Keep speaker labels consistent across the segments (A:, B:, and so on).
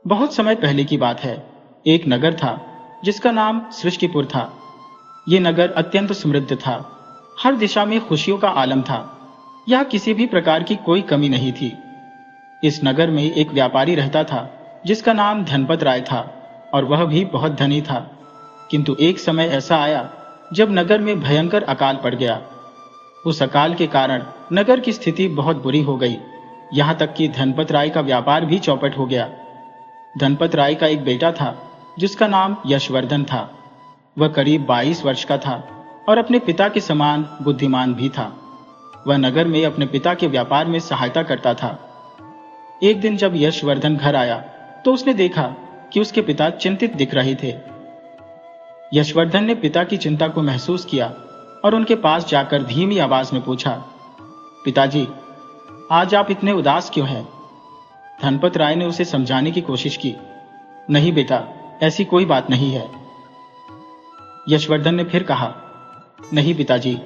A: बहुत समय पहले की बात है। एक नगर था जिसका नाम सृष्टिपुर था। ये नगर अत्यंत समृद्ध था। हर दिशा में खुशियों का आलम था। यहाँ किसी भी प्रकार की कोई कमी नहीं थी। इस नगर में एक व्यापारी रहता था जिसका नाम धनपत राय था, और वह भी बहुत धनी था। किंतु एक समय ऐसा आया जब नगर में भयंकर अकाल पड़ गया। उस अकाल के कारण नगर की स्थिति बहुत बुरी हो गई। यहाँ तक कि धनपत राय का व्यापार भी चौपट हो गया। धनपत राय का एक बेटा था जिसका नाम यशवर्धन था। वह करीब 22 वर्ष का था और अपने पिता के समान बुद्धिमान भी था। वह नगर में अपने पिता के व्यापार में सहायता करता था। एक दिन जब यशवर्धन घर आया तो उसने देखा कि उसके पिता चिंतित दिख रहे थे। यशवर्धन ने पिता की चिंता को महसूस किया और उनके पास जाकर धीमी आवाज में पूछा, पिताजी, आज आप इतने उदास क्यों हैं? धनपत राय ने उसे समझाने की कोशिश की। नहीं बेटा, ऐसी कोई बात नहीं है। यशवर्धन ने फिर कहा, नहीं पिताजी,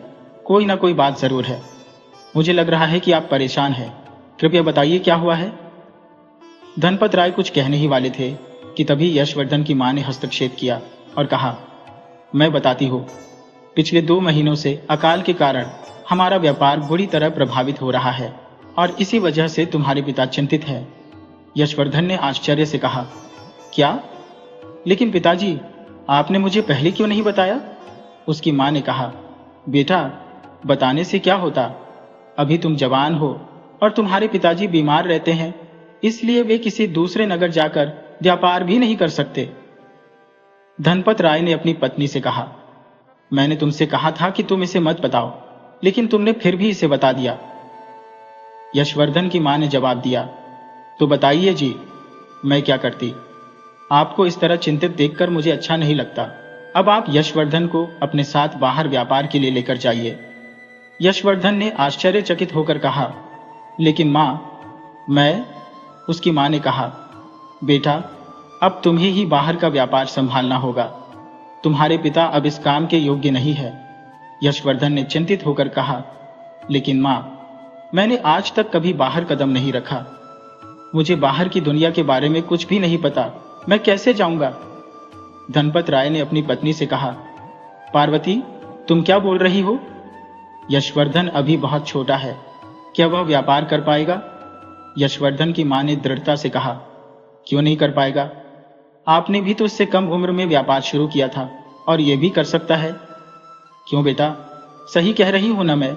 A: कोई ना कोई बात जरूर है। मुझे लग रहा है कि आप परेशान हैं। कृपया बताइए क्या हुआ है। धनपत राय कुछ कहने ही वाले थे कि तभी यशवर्धन की मां ने हस्तक्षेप किया और कहा, मैं बताती हूँ। पिछले 2 महीनों से अकाल के कारण हमारा व्यापार बुरी तरह प्रभावित हो रहा है और इसी वजह से तुम्हारे पिता चिंतित है। यशवर्धन ने आश्चर्य से कहा, क्या? लेकिन पिताजी, आपने मुझे पहले क्यों नहीं बताया? उसकी मां ने कहा, बेटा, बताने से क्या होता? अभी तुम जवान हो और तुम्हारे पिताजी बीमार रहते हैं, इसलिए वे किसी दूसरे नगर जाकर व्यापार भी नहीं कर सकते। धनपत राय ने अपनी पत्नी से कहा, मैंने तुमसे कहा था कि तुम इसे मत बताओ, लेकिन तुमने फिर भी इसे बता दिया। यशवर्धन की मां ने जवाब दिया, तो बताइए जी, मैं क्या करती? आपको इस तरह चिंतित देखकर मुझे अच्छा नहीं लगता। अब आप यशवर्धन को अपने साथ बाहर व्यापार के लिए लेकर जाइए। यशवर्धन ने आश्चर्यचकित होकर कहा, लेकिन मां, मैं? उसकी मां ने कहा, बेटा, अब तुम्हें ही बाहर का व्यापार संभालना होगा। तुम्हारे पिता अब इस काम के योग्य नहीं है। यशवर्धन ने चिंतित होकर कहा, लेकिन मां, मैंने आज तक कभी बाहर कदम नहीं रखा। मुझे बाहर की दुनिया के बारे में कुछ भी नहीं पता। मैं कैसे जाऊंगा? धनपत राय ने अपनी पत्नी से कहा, पार्वती, तुम क्या बोल रही हो? यशवर्धन अभी बहुत छोटा है, क्या वह व्यापार कर पाएगा? यशवर्धन की मां ने दृढ़ता से कहा, क्यों नहीं कर पाएगा? आपने भी तो इससे कम उम्र में व्यापार शुरू किया था और यह भी कर सकता है। क्यों बेटा, सही कह रही हूं ना मैं?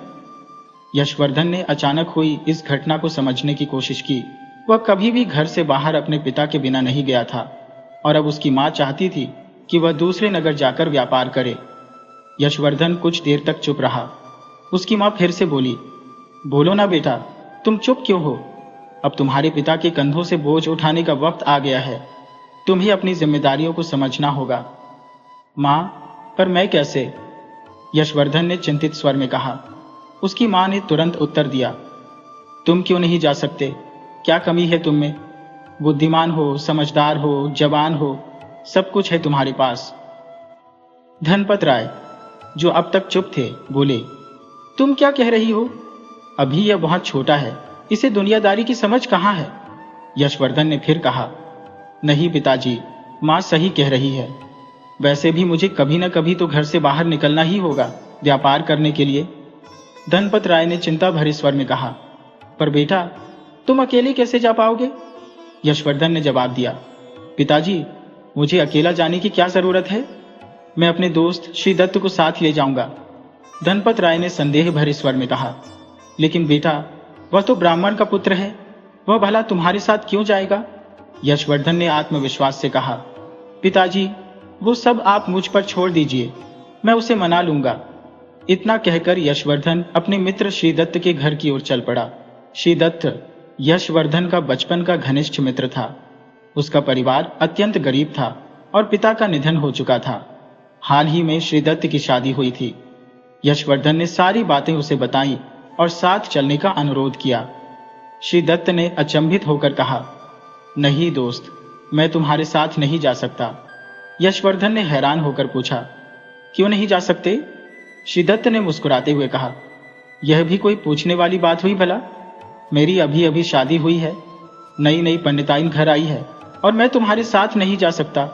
A: यशवर्धन ने अचानक हुई इस घटना को समझने की कोशिश की। वह कभी भी घर से बाहर अपने पिता के बिना नहीं गया था और अब उसकी मां चाहती थी कि वह दूसरे नगर जाकर व्यापार करे। यशवर्धन कुछ देर तक चुप रहा। उसकी मां फिर से बोली, बोलो ना बेटा, तुम चुप क्यों हो? अब तुम्हारे पिता के कंधों से बोझ उठाने का वक्त आ गया है। तुम्हें अपनी जिम्मेदारियों को समझना होगा। मां, पर मैं कैसे? यशवर्धन ने चिंतित स्वर में कहा। उसकी मां ने तुरंत उत्तर दिया, तुम क्यों नहीं जा सकते? क्या कमी है तुम में? बुद्धिमान हो, समझदार हो, जवान हो, सब कुछ है तुम्हारे पास। धनपत राय, जो अब तक चुप थे, बोले, तुम क्या कह रही हो? अभी यह बहुत छोटा है, इसे दुनियादारी की समझ कहां है? यशवर्धन ने फिर कहा, नहीं पिताजी, मां सही कह रही है। वैसे भी मुझे कभी न कभी तो घर से बाहर निकलना ही होगा व्यापार करने के लिए। धनपत राय ने चिंता भरे स्वर में कहा, पर बेटा, तुम अकेले कैसे जा पाओगे? यशवर्धन ने जवाब दिया, पिताजी, मुझे अकेला जाने की क्या जरूरत है? मैं अपने दोस्त श्री दत्त को साथ ले जाऊंगा। धनपत राय ने संदेह भरे स्वर में कहा, लेकिन बेटा, वह तो ब्राह्मण का पुत्र है, वह भला तुम्हारे साथ क्यों जाएगा? यशवर्धन ने आत्मविश्वास से कहा, पिताजी, वो सब आप मुझ पर छोड़ दीजिए, मैं उसे मना लूंगा। इतना कहकर यशवर्धन अपने मित्र श्री दत्त के घर की ओर चल पड़ा। श्री दत्त यशवर्धन का बचपन का घनिष्ठ मित्र था। उसका परिवार अत्यंत गरीब था और पिता का निधन हो चुका था। हाल ही में श्री दत्त की शादी हुई थी। यशवर्धन ने सारी बातें उसे बताई और साथ चलने का अनुरोध किया। श्री दत्त ने अचंभित होकर कहा, नहीं दोस्त, मैं तुम्हारे साथ नहीं जा सकता। यशवर्धन ने हैरान होकर पूछा, क्यों नहीं जा सकते? श्री दत्त ने मुस्कुराते हुए कहा, यह भी कोई पूछने वाली बात हुई भला? मेरी अभी अभी शादी हुई है, नई नई पंडिताइन घर आई है और मैं तुम्हारे साथ नहीं जा सकता।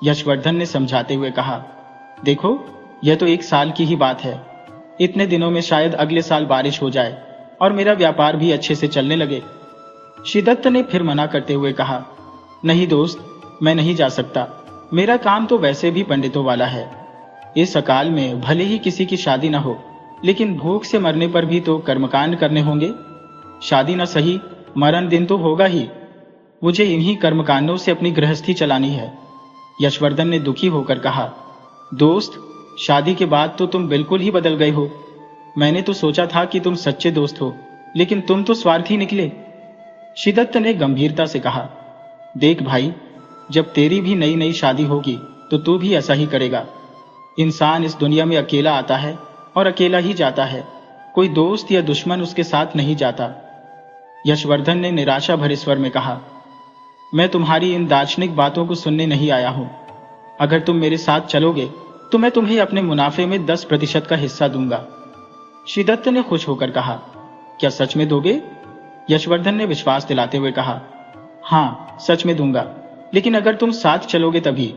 A: यशवर्धन ने समझाते हुए कहा, देखो, यह तो 1 साल की ही बात है। इतने दिनों में शायद अगले साल बारिश हो जाए और मेरा व्यापार भी अच्छे से चलने लगे। शिदत्त ने फिर मना करते हुए कहा, नहीं दोस्त, मैं नहीं जा सकता। मेरा काम तो वैसे भी पंडितों वाला है। इस अकाल में भले ही किसी की शादी न हो, लेकिन भूख से मरने पर भी तो कर्मकांड करने होंगे। शादी न सही, मरण दिन तो होगा ही। मुझे इन्हीं कर्मकांडों से अपनी गृहस्थी चलानी है। यशवर्धन ने दुखी होकर कहा, दोस्त, शादी के बाद तो तुम बिल्कुल ही बदल गए हो। मैंने तो सोचा था कि तुम सच्चे दोस्त हो, लेकिन तुम तो स्वार्थी निकले। शिदत्त ने गंभीरता से कहा, देख भाई, जब तेरी भी नई नई शादी होगी तो तू भी ऐसा ही करेगा। इंसान इस दुनिया में अकेला आता है और अकेला ही जाता है। कोई दोस्त या दुश्मन उसके साथ नहीं जाता। यशवर्धन ने निराशा भरे स्वर में कहा, मैं तुम्हारी इन दार्शनिक बातों को सुनने नहीं आया हूं। अगर तुम मेरे साथ चलोगे तो मैं तुम्हें अपने मुनाफे में 10% का हिस्सा दूंगा। शिदत्त ने खुश होकर कहा, क्या सच में दोगे? यशवर्धन ने विश्वास दिलाते हुए कहा, हाँ, सच में दूंगा, लेकिन अगर तुम साथ चलोगे तभी,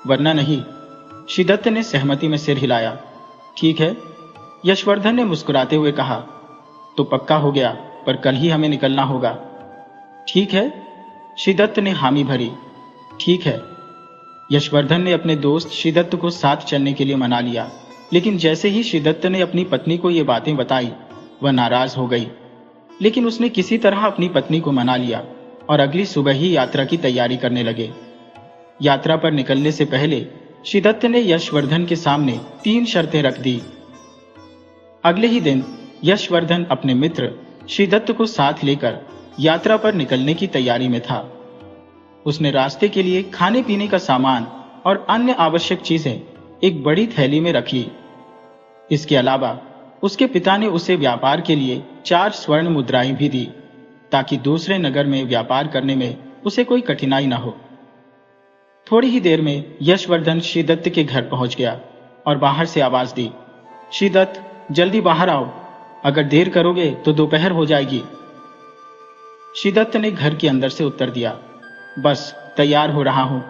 A: वरना नहीं। शिदत्त ने सहमति में सिर हिलाया। ठीक है, यशवर्धन ने मुस्कुराते हुए कहा, तो पक्का हो गया, पर कल ही हमें निकलना होगा। ठीक है, शिदत्त ने हामी भरी। ठीक है। यशवर्धन ने अपने दोस्त शिदत्त को साथ चलने के लिए मना लिया, लेकिन जैसे ही शिदत्त ने अपनी पत्नी को ये बातें बताई, वह नाराज हो गई। लेकिन उसने किसी तरह अपनी पत्नी को मना लिया और अगली सुबह ही यात्रा की तैयारी करने लगे। यात्रा पर निकलने से पहले शिदत्त ने यशवर्धन के सामने 3 शर्तें रख दी। अगले ही दिन यशवर्धन अपने मित्र शिदत्त को साथ लेकर यात्रा पर निकलने की तैयारी में था। उसने रास्ते के लिए खाने पीने का सामान और अन्य आवश्यक चीजें एक बड़ी थैली में रख ली। इसके अलावा उसके पिता ने उसे व्यापार के लिए 4 स्वर्ण मुद्राएं भी दी, ताकि दूसरे नगर में व्यापार करने में उसे कोई कठिनाई न हो। थोड़ी ही देर में यशवर्धन शिदत्त के घर पहुंच गया और बाहर से आवाज दी, शिदत्त, जल्दी बाहर आओ, अगर देर करोगे तो दोपहर हो जाएगी। शिदत्त ने घर के अंदर से उत्तर दिया, बस तैयार हो रहा हूं,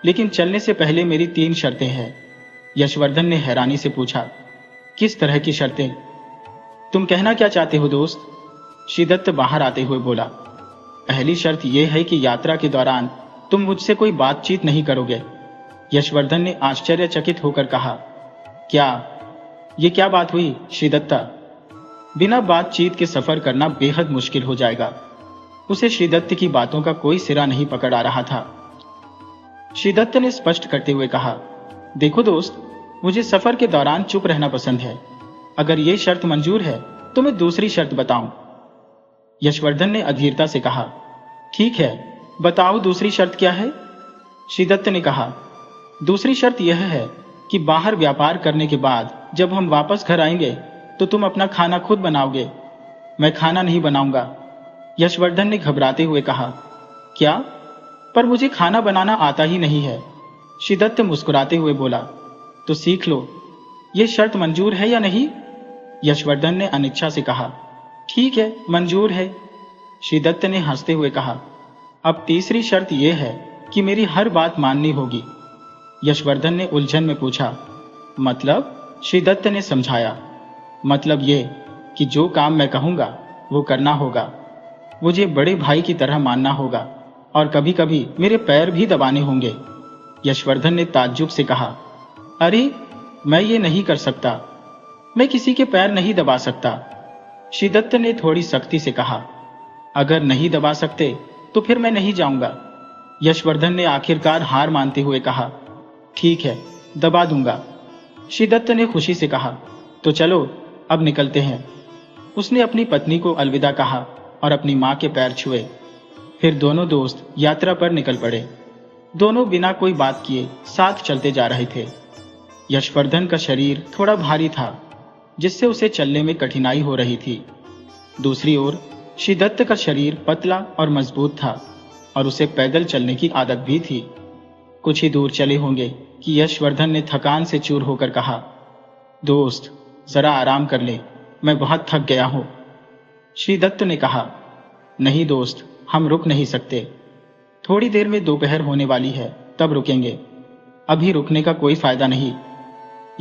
A: लेकिन चलने से पहले मेरी 3 शर्तें हैं। यशवर्धन ने हैरानी से पूछा, किस तरह की शर्तें? तुम कहना क्या चाहते हो दोस्त? शिदत्त बाहर आते हुए बोला, पहली शर्त यह है कि यात्रा के दौरान तुम मुझसे कोई बातचीत नहीं करोगे। यशवर्धन ने आश्चर्यचकित होकर कहा, क्या? ये क्या बात हुई शिदत्ता? बिना बातचीत के सफर करना बेहद मुश्किल हो जाएगा। उसे शिदत्त की बातों का कोई सिरा नहीं पकड़ आ रहा था। शिदत्त ने स्पष्ट करते हुए कहा, देखो दोस्त, मुझे सफर के दौरान चुप रहना पसंद है। अगर ये शर्त मंजूर है तो मैं दूसरी शर्त बताऊं। यशवर्धन ने अधीरता से कहा, ठीक है, बताओ दूसरी शर्त क्या है? शिदत्त ने कहा, दूसरी शर्त यह है कि बाहर व्यापार करने के बाद जब हम वापस घर आएंगे तो तुम अपना खाना खुद बनाओगे, मैं खाना नहीं बनाऊंगा। यशवर्धन ने घबराते हुए कहा, क्या? पर मुझे खाना बनाना आता ही नहीं है। शिदत्त मुस्कुराते हुए बोला, तो सीख लो। यह शर्त मंजूर है या नहीं? यशवर्धन ने अनिच्छा से कहा, ठीक है, मंजूर है। शिदत्त ने हंसते हुए कहा, अब तीसरी शर्त यह है कि मेरी हर बात माननी होगी। यशवर्धन ने उलझन में पूछा, मतलब? शिदत्त ने समझाया, मतलब ये कि जो काम मैं कहूंगा वो करना होगा। मुझे बड़े भाई की तरह मानना होगा और कभी कभी मेरे पैर भी दबाने होंगे। यशवर्धन ने ताज्जुब से कहा, अरे, मैं ये नहीं कर सकता, मैं किसी के पैर नहीं दबा सकता। शिदत्त ने थोड़ी सख्ती से कहा, अगर नहीं दबा सकते तो फिर मैं नहीं जाऊंगा। यशवर्धन ने आखिरकार हार मानते हुए कहा, ठीक है, दबा दूंगा। शिदत्त ने खुशी से कहा, तो चलो अब निकलते हैं। उसने अपनी पत्नी को अलविदा कहा और अपनी मां के पैर छुए। फिर दोनों दोस्त यात्रा पर निकल पड़े। दोनों बिना कोई बात किए साथ चलते जा रहे थे। यशवर्धन का शरीर थोड़ा भारी था, जिससे उसे चलने में कठिनाई हो रही थी। दूसरी ओर शिदत्त का शरीर पतला और मजबूत था और उसे पैदल चलने की आदत भी थी। कुछ ही दूर चले होंगे कि यशवर्धन ने थकान से चूर होकर कहा, दोस्त, जरा आराम कर ले, मैं बहुत थक गया हूं। शिदत्त ने कहा, नहीं दोस्त, हम रुक नहीं सकते। थोड़ी देर में दोपहर होने वाली है, तब रुकेंगे। अभी रुकने का कोई फायदा नहीं।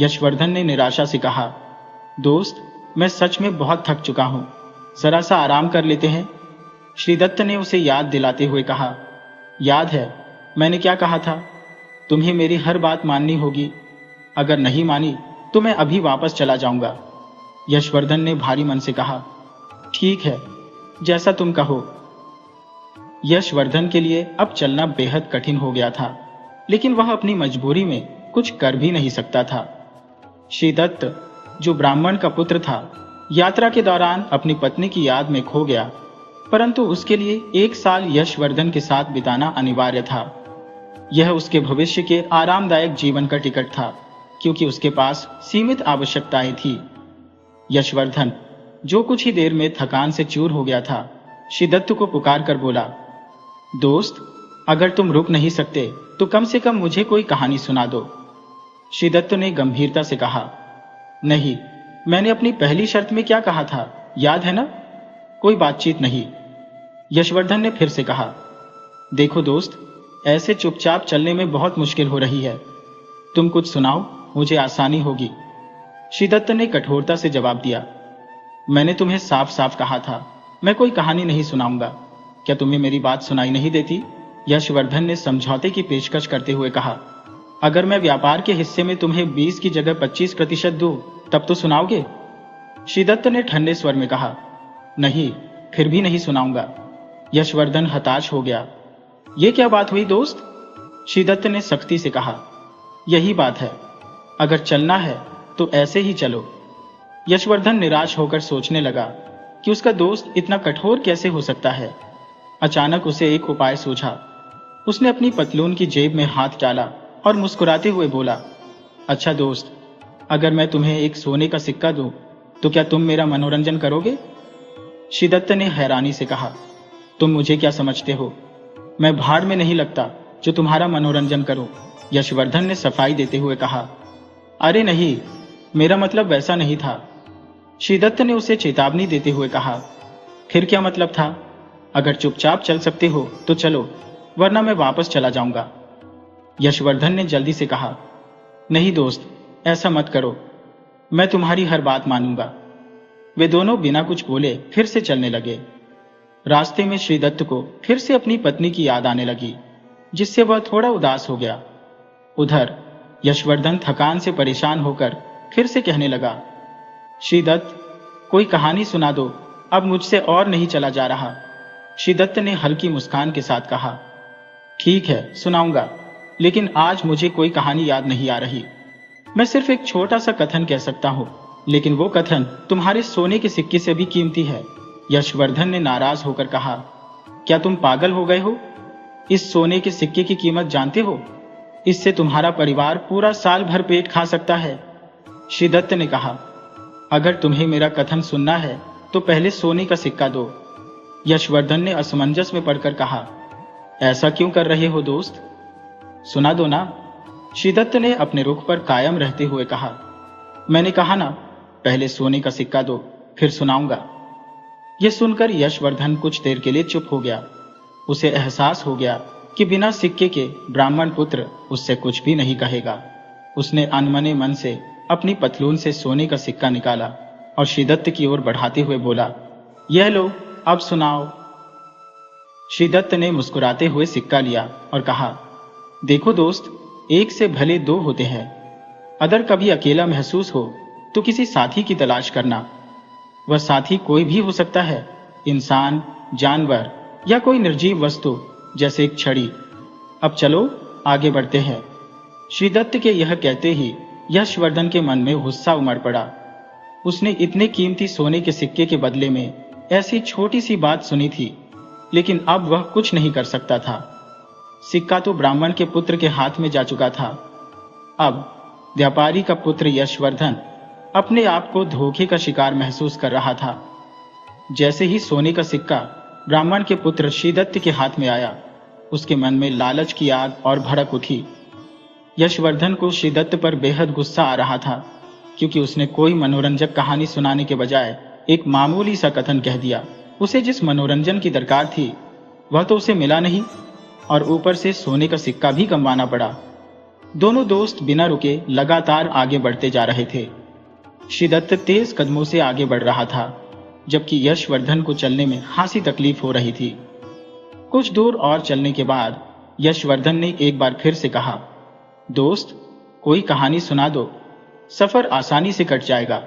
A: यशवर्धन ने निराशा से कहा, दोस्त, मैं सच में बहुत थक चुका हूं, जरा सा आराम कर लेते हैं। श्रीदत्त ने उसे याद दिलाते हुए कहा, याद है मैंने क्या कहा था? तुम्हें मेरी हर बात माननी होगी। अगर नहीं मानी तो मैं अभी वापस चला जाऊंगा। यशवर्धन ने भारी मन से कहा, ठीक है, जैसा तुम कहो। यशवर्धन के लिए अब चलना बेहद कठिन हो गया था, लेकिन वह अपनी मजबूरी में कुछ कर भी नहीं सकता था। श्रीदत्त, जो ब्राह्मण का पुत्र था, यात्रा के दौरान अपनी पत्नी की याद में खो गया, परंतु उसके लिए 1 साल यशवर्धन के साथ बिताना अनिवार्य था। यह उसके भविष्य के आरामदायक जीवन का टिकट था, क्योंकि उसके पास सीमित आवश्यकताएं थी। यशवर्धन, जो कुछ ही देर में थकान से चूर हो गया था, श्रीदत्त को पुकार कर बोला, दोस्त, अगर तुम रुक नहीं सकते तो कम से कम मुझे कोई कहानी सुना दो। श्रीदत्त ने गंभीरता से कहा, नहीं, मैंने अपनी पहली शर्त में क्या कहा था, याद है ना? कोई बातचीत नहीं। यशवर्धन ने फिर से कहा, देखो दोस्त, ऐसे चुपचाप चलने में बहुत मुश्किल हो रही है। तुम कुछ सुनाओ, मुझे आसानी होगी। श्रीदत्त ने कठोरता से जवाब दिया, मैंने तुम्हें साफ साफ कहा था, मैं कोई कहानी नहीं सुनाऊंगा। क्या तुम्हें मेरी बात सुनाई नहीं देती? यशवर्धन ने समझौते की पेशकश करते हुए कहा, अगर मैं व्यापार के हिस्से में तुम्हें 20 की जगह 25% दूं, तब तो सुनाओगे? श्रीदत्त ने ठंडे स्वर में कहा, नहीं, फिर भी नहीं सुनाऊंगा। यशवर्धन हताश हो गया। यह क्या बात हुई दोस्त? श्रीदत्त ने सख्ती से कहा, यही बात है, अगर चलना है तो ऐसे ही चलो। यशवर्धन निराश होकर सोचने लगा कि उसका दोस्त इतना कठोर कैसे हो सकता है। अचानक उसे एक उपाय सूझा। उसने अपनी पतलून की जेब में हाथ डाला और मुस्कुराते हुए बोला, अच्छा दोस्त, अगर मैं तुम्हें एक सोने का सिक्का दूं, तो क्या तुम मेरा मनोरंजन करोगे? श्रीदत्त ने हैरानी से कहा, तुम मुझे क्या समझते हो? मैं भाड़ में नहीं लगता जो तुम्हारा मनोरंजन करूं। यशवर्धन ने सफाई देते हुए कहा, अरे नहीं, मेरा मतलब वैसा नहीं था। श्रीदत्त ने उसे चेतावनी देते हुए कहा, फिर क्या मतलब था? अगर चुपचाप चल सकते हो तो चलो, वरना मैं वापस चला जाऊंगा। यशवर्धन ने जल्दी से कहा, नहीं दोस्त, ऐसा मत करो, मैं तुम्हारी हर बात मानूंगा। वे दोनों बिना कुछ बोले फिर से चलने लगे। रास्ते में श्रीदत्त को फिर से अपनी पत्नी की याद आने लगी, जिससे वह थोड़ा उदास हो गया। उधर यशवर्धन थकान से परेशान होकर फिर से कहने लगा, श्रीदत्त, कोई कहानी सुना दो, अब मुझसे और नहीं चला जा रहा। श्रीदत्त ने हल्की मुस्कान के साथ कहा, ठीक है, सुनाऊंगा, लेकिन आज मुझे कोई कहानी याद नहीं आ रही। मैं सिर्फ एक छोटा सा कथन कह सकता हूं, लेकिन वो कथन तुम्हारे सोने के सिक्के से भी कीमती है। यशवर्धन ने नाराज होकर कहा, क्या तुम पागल हो गए हो? इस सोने के सिक्के की कीमत जानते हो? इससे तुम्हारा परिवार पूरा साल भर पेट खा सकता है। श्रीदत्त ने कहा, अगर तुम्हें मेरा कथन सुनना है तो पहले सोने का सिक्का दो। यशवर्धन ने असमंजस में पड़कर कहा, ऐसा क्यों कर रहे हो दोस्त? सुना दो ना। श्रीदत्त ने अपने रुख पर कायम रहते हुए कहा, मैंने कहा ना, पहले सोने का सिक्का दो, फिर सुनाऊंगा। यह सुनकर यशवर्धन कुछ देर के लिए चुप हो गया। उसे एहसास हो गया कि बिना सिक्के के ब्राह्मण पुत्र उससे कुछ भी नहीं कहेगा। उसने अनमने मन से अपनी पतलून से सोने का सिक्का निकाला और श्रीदत्त की ओर बढ़ाते हुए बोला, यह लो, अब सुनाओ। श्रीदत्त ने मुस्कुराते हुए सिक्का लिया और कहा, देखो दोस्त, एक से भले 2 होते हैं। अगर कभी अकेला महसूस हो तो किसी साथी की तलाश करना। वह साथी कोई भी हो सकता है, इंसान, जानवर या कोई निर्जीव वस्तु, जैसे एक छड़ी। अब चलो, आगे बढ़ते हैं। श्रीदत्त के यह कहते ही यशवर्धन के मन में गुस्सा उमड़ पड़ा। उसने इतने कीमती सोने के सिक्के के बदले में ऐसी छोटी सी बात सुनी थी, लेकिन अब वह कुछ नहीं कर सकता था। सिक्का तो ब्राह्मण के पुत्र के हाथ में जा चुका था। अब व्यापारी का पुत्र यशवर्धन अपने आप को धोखे का शिकार महसूस कर रहा था। जैसे ही सोने का सिक्का ब्राह्मण के पुत्र श्रीदत्त के हाथ में आया, उसके मन में लालच की आग और भड़क उठी। यशवर्धन को श्रीदत्त पर बेहद गुस्सा आ रहा था, क्योंकि उसने कोई मनोरंजक कहानी सुनाने के बजाय एक मामूली सा कथन कह दिया। उसे जिस मनोरंजन की दरकार थी वह तो उसे मिला नहीं। और ऊपर से सोने का सिक्का भी कमवाना पड़ा। दोनों दोस्त बिना रुके लगातार आगे बढ़ते जा रहे थे। श्रीदत्त तेज कदमों से आगे बढ़ रहा था, जबकि यशवर्धन को चलने में खासी तकलीफ हो रही थी। कुछ दूर और चलने के बाद यशवर्धन ने एक बार फिर से कहा, दोस्त, कोई कहानी सुना दो, सफर आसानी से कट जाएगा।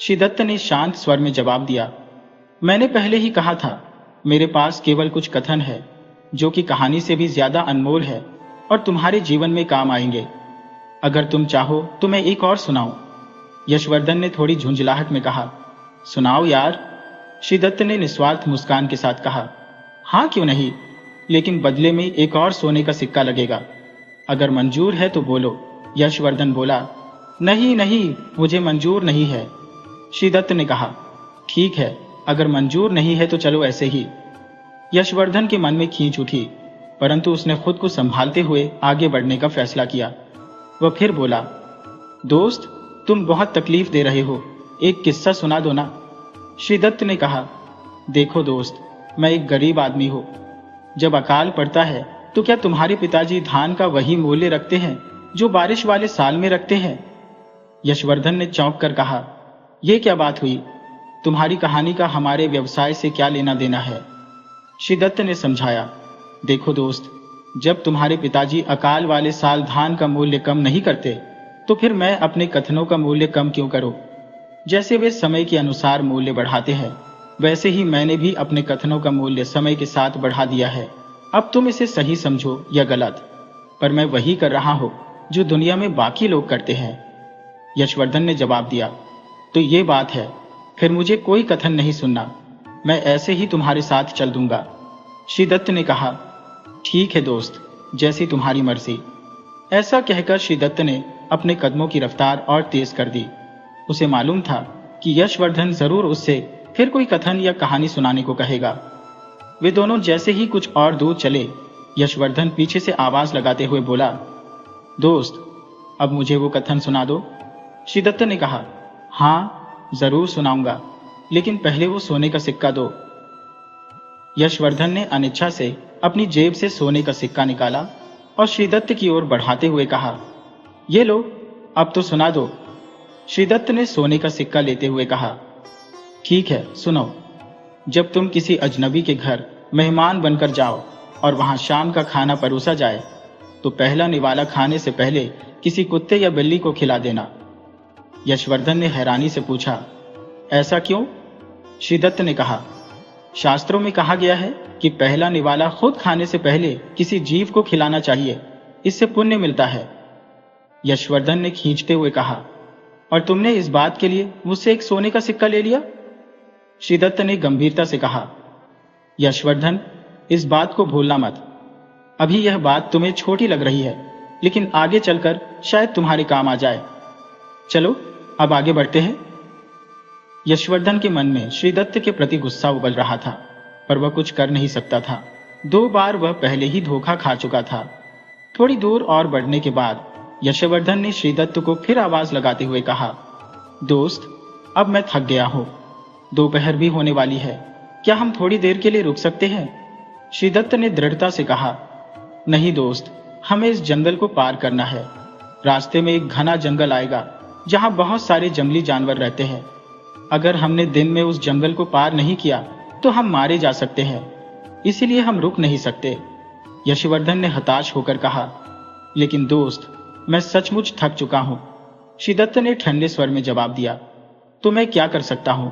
A: श्रीदत्त ने शांत स्वर में जवाब दिया, मैंने पहले ही कहा था, मेरे पास केवल कुछ कथन है जो कि कहानी से भी ज्यादा अनमोल है और तुम्हारे जीवन में काम आएंगे। अगर तुम चाहो तो मैं एक और सुनाऊं। यशवर्धन ने थोड़ी झुंझलाहट में कहा, सुनाओ यार। श्रीदत्त ने निस्वार्थ मुस्कान के साथ कहा, हाँ क्यों नहीं, लेकिन बदले में एक और सोने का सिक्का लगेगा। अगर मंजूर है तो बोलो। यशवर्धन बोला, नहीं नहीं, मुझे मंजूर नहीं है। श्रीदत्त ने कहा, ठीक है, अगर मंजूर नहीं है तो चलो ऐसे ही। यशवर्धन के मन में खींच उठी, परंतु उसने खुद को संभालते हुए आगे बढ़ने का फैसला किया। वह फिर बोला, दोस्त, तुम बहुत तकलीफ दे रहे हो, एक किस्सा सुना दो ना। श्रीदत्त ने कहा, देखो दोस्त, मैं एक गरीब आदमी हूं। जब अकाल पड़ता है तो क्या तुम्हारे पिताजी धान का वही मूल्य रखते हैं जो बारिश वाले साल में रखते हैं? यशवर्धन ने चौंक कर कहा, यह क्या बात हुई? तुम्हारी कहानी का हमारे व्यवसाय से क्या लेना देना है? श्रीदत्त ने समझाया, देखो दोस्त, जब तुम्हारे पिताजी अकाल वाले साल धान का मूल्य कम नहीं करते तो फिर मैं अपने कथनों का मूल्य कम क्यों करूं? जैसे वे समय के अनुसार मूल्य बढ़ाते हैं, वैसे ही मैंने भी अपने कथनों का मूल्य समय के साथ बढ़ा दिया है। अब तुम इसे सही समझो या गलत, पर मैं वही कर रहा हूं जो दुनिया में बाकी लोग करते हैं। यशवर्धन ने जवाब दिया, तो ये बात है, फिर मुझे कोई कथन नहीं सुनना, मैं ऐसे ही तुम्हारे साथ चल दूंगा। श्रीदत्त ने कहा, ठीक है दोस्त, जैसी तुम्हारी मर्जी। ऐसा कहकर श्रीदत्त ने अपने कदमों की रफ्तार और तेज कर दी। उसे मालूम था कि यशवर्धन जरूर उससे फिर कोई कथन या कहानी सुनाने को कहेगा। वे दोनों जैसे ही कुछ और दूर चले, यशवर्धन पीछे से आवाज लगाते हुए बोला, दोस्त, अब मुझे वो कथन सुना दो। श्रीदत्त ने कहा, हाँ जरूर सुनाऊंगा, लेकिन पहले वो सोने का सिक्का दो। यशवर्धन ने अनिच्छा से अपनी जेब से सोने का सिक्का निकाला और श्रीदत्त की ओर बढ़ाते हुए कहा, ये लो, अब तो सुना दो। श्रीदत्त ने सोने का सिक्का लेते हुए कहा, ठीक है, सुनो। जब तुम किसी अजनबी के घर मेहमान बनकर जाओ और वहां शाम का खाना परोसा जाए तो पहला निवाला खाने से पहले किसी कुत्ते या बिल्ली को खिला देना। यशवर्धन ने हैरानी से पूछा, ऐसा क्यों? श्रीदत्त ने कहा, शास्त्रों में कहा गया है कि पहला निवाला खुद खाने से पहले किसी जीव को खिलाना चाहिए, इससे पुण्य मिलता है। यशवर्धन ने खींचते हुए कहा, और तुमने इस बात के लिए मुझसे एक सोने का सिक्का ले लिया? श्रीदत्त ने गंभीरता से कहा, यशवर्धन, इस बात को भूलना मत। अभी यह बात तुम्हें छोटी लग रही है, लेकिन आगे चलकर शायद तुम्हारे काम आ जाए। चलो अब आगे बढ़ते हैं। यशवर्धन के मन में श्रीदत्त के प्रति गुस्सा उबल रहा था, पर वह कुछ कर नहीं सकता था। 2 बार वह पहले ही धोखा खा चुका था। थोड़ी दूर और बढ़ने के बाद यशवर्धन ने श्रीदत्त को फिर आवाज लगाते हुए कहा, दोस्त, अब मैं थक गया हूं, दोपहर भी होने वाली है, क्या हम थोड़ी देर के लिए रुक सकते हैं? श्रीदत्त ने दृढ़ता से कहा, नहीं दोस्त, हमें इस जंगल को पार करना है। रास्ते में एक घना जंगल आएगा जहां बहुत सारे जंगली जानवर रहते हैं। अगर हमने दिन में उस जंगल को पार नहीं किया तो हम मारे जा सकते हैं, इसीलिए हम रुक नहीं सकते। यशवर्धन ने हताश होकर कहा, लेकिन दोस्त, मैं सचमुच थक चुका हूं। श्रीदत्त ने ठंडे स्वर में जवाब दिया, तो मैं क्या कर सकता हूं?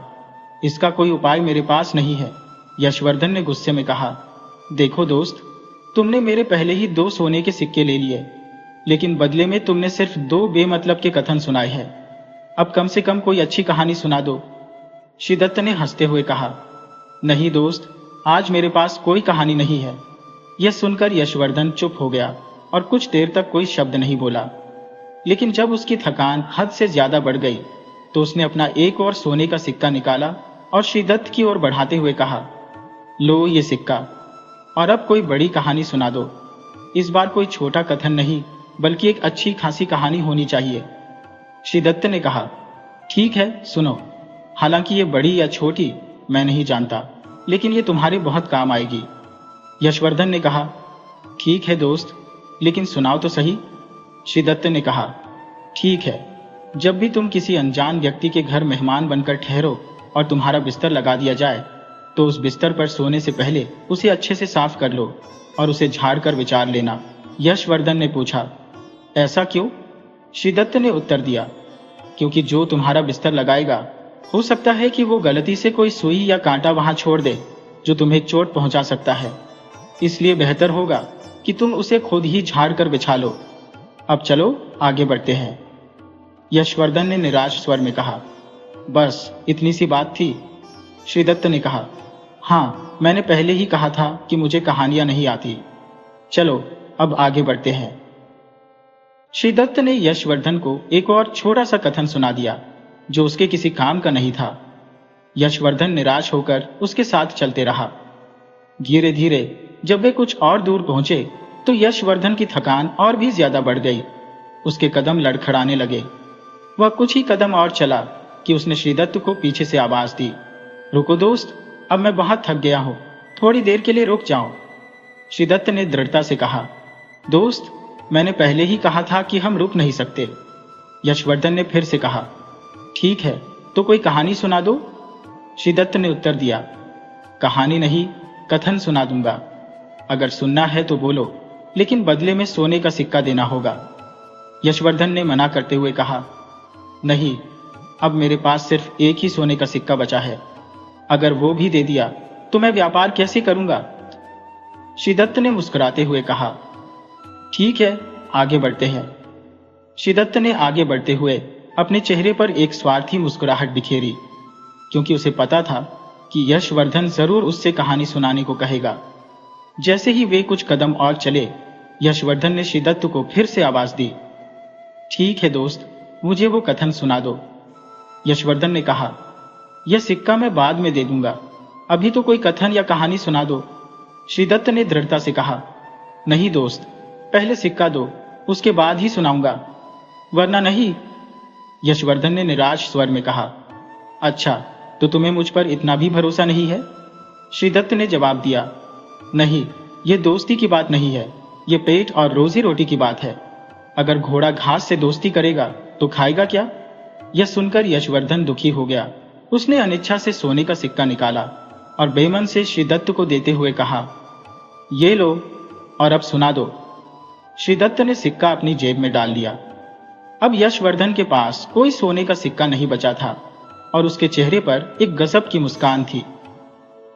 A: इसका कोई उपाय मेरे पास नहीं है। यशवर्धन ने गुस्से में कहा, देखो दोस्त, तुमने मेरे पहले ही 2 सोने के सिक्के ले लिए, लेकिन बदले में तुमने सिर्फ 2 बेमतलब के कथन सुनाए हैं। अब कम से कम कोई अच्छी कहानी सुना दो। श्रीदत्त ने हंसते हुए कहा, नहीं दोस्त, आज मेरे पास कोई कहानी नहीं है। यह सुनकर यशवर्धन चुप हो गया और कुछ देर तक कोई शब्द नहीं बोला। लेकिन जब उसकी थकान हद से ज्यादा बढ़ गई तो उसने अपना एक और सोने का सिक्का निकाला और श्रीदत्त की ओर बढ़ाते हुए कहा, लो ये सिक्का, और अब कोई बड़ी कहानी सुना दो। इस बार कोई छोटा कथन नहीं, बल्कि एक अच्छी खासी कहानी होनी चाहिए। श्रीदत्त ने कहा, ठीक है, सुनो। हालांकि ये बड़ी या छोटी मैं नहीं जानता, लेकिन ये तुम्हारे बहुत काम आएगी। यशवर्धन ने कहा, ठीक है दोस्त, लेकिन सुनाओ तो सही। श्रीदत्त ने कहा, ठीक है, जब भी तुम किसी अनजान व्यक्ति के घर मेहमान बनकर ठहरो और तुम्हारा बिस्तर लगा दिया जाए, तो उस बिस्तर पर सोने से पहले उसे अच्छे से साफ कर लो और उसे झाड़ कर विचार लेना। यशवर्धन ने पूछा, ऐसा क्यों? श्रीदत्त ने उत्तर दिया, क्योंकि जो तुम्हारा बिस्तर लगाएगा, हो सकता है कि वो गलती से कोई सुई या कांटा वहां छोड़ दे जो तुम्हें चोट पहुंचा सकता है। इसलिए बेहतर होगा कि तुम उसे खुद ही झाड़ कर बिछा लो। अब चलो आगे बढ़ते हैं। यशवर्धन ने निराश स्वर में कहा, बस इतनी सी बात थी? श्रीदत्त ने कहा, हाँ, मैंने पहले ही कहा था कि मुझे कहानियां नहीं आती। चलो अब आगे बढ़ते हैं। श्रीदत्त ने यशवर्धन को एक और छोटा सा कथन सुना दिया जो उसके किसी काम का नहीं था। यशवर्धन निराश होकर उसके साथ चलते रहा। धीरे धीरे जब वे कुछ और दूर पहुंचे तो यशवर्धन की थकान और भी ज्यादा बढ़ गई। उसके कदम लड़खड़ाने लगे। वह कुछ ही कदम और चला कि उसने श्रीदत्त को पीछे से आवाज दी, रुको दोस्त, अब मैं बहुत थक गया हूं, थोड़ी देर के लिए रुक जाओ। श्रीदत्त ने दृढ़ता से कहा, दोस्त, मैंने पहले ही कहा था कि हम रुक नहीं सकते। यशवर्धन ने फिर से कहा, ठीक है, तो कोई कहानी सुना दो। श्रीदत्त ने उत्तर दिया, कहानी नहीं, कथन सुना दूंगा। अगर सुनना है तो बोलो, लेकिन बदले में सोने का सिक्का देना होगा। यशवर्धन ने मना करते हुए कहा, नहीं, अब मेरे पास सिर्फ एक ही सोने का सिक्का बचा है। अगर वो भी दे दिया तो मैं व्यापार कैसे करूंगा? श्रीदत्त ने मुस्कुराते हुए कहा, ठीक है, आगे बढ़ते हैं। श्रीदत्त ने आगे बढ़ते हुए अपने चेहरे पर एक स्वार्थी मुस्कुराहट बिखेरी, क्योंकि उसे पता था कि यशवर्धन जरूर उससे कहानी सुनाने को कहेगा। जैसे ही वे कुछ कदम और चले, यशवर्धन ने श्रीदत्त को फिर से आवाज दी, ठीक है दोस्त, मुझे वो कथन सुना दो। यशवर्धन ने कहा, यह सिक्का मैं बाद में दे दूंगा, अभी तो कोई कथन या कहानी सुना दो। श्रीदत्त ने दृढ़ता से कहा, नहीं दोस्त, पहले सिक्का दो, उसके बाद ही सुनाऊंगा, वरना नहीं। यशवर्धन ने निराश स्वर में कहा, अच्छा, तो तुम्हें मुझ पर इतना भी भरोसा नहीं है? श्रीदत्त ने जवाब दिया, नहीं, ये दोस्ती की बात नहीं है, ये पेट और रोजी रोटी की बात है। अगर घोड़ा घास से दोस्ती करेगा तो खाएगा क्या? यह सुनकर यशवर्धन दुखी हो गया। उसने अनिच्छा से सोने का सिक्का निकाला और बेमन से श्रीदत्त को देते हुए कहा, ये लो और अब सुना दो। श्रीदत्त ने सिक्का अपनी जेब में डाल लिया। अब यशवर्धन के पास कोई सोने का सिक्का नहीं बचा था और उसके चेहरे पर एक गजब की मुस्कान थी।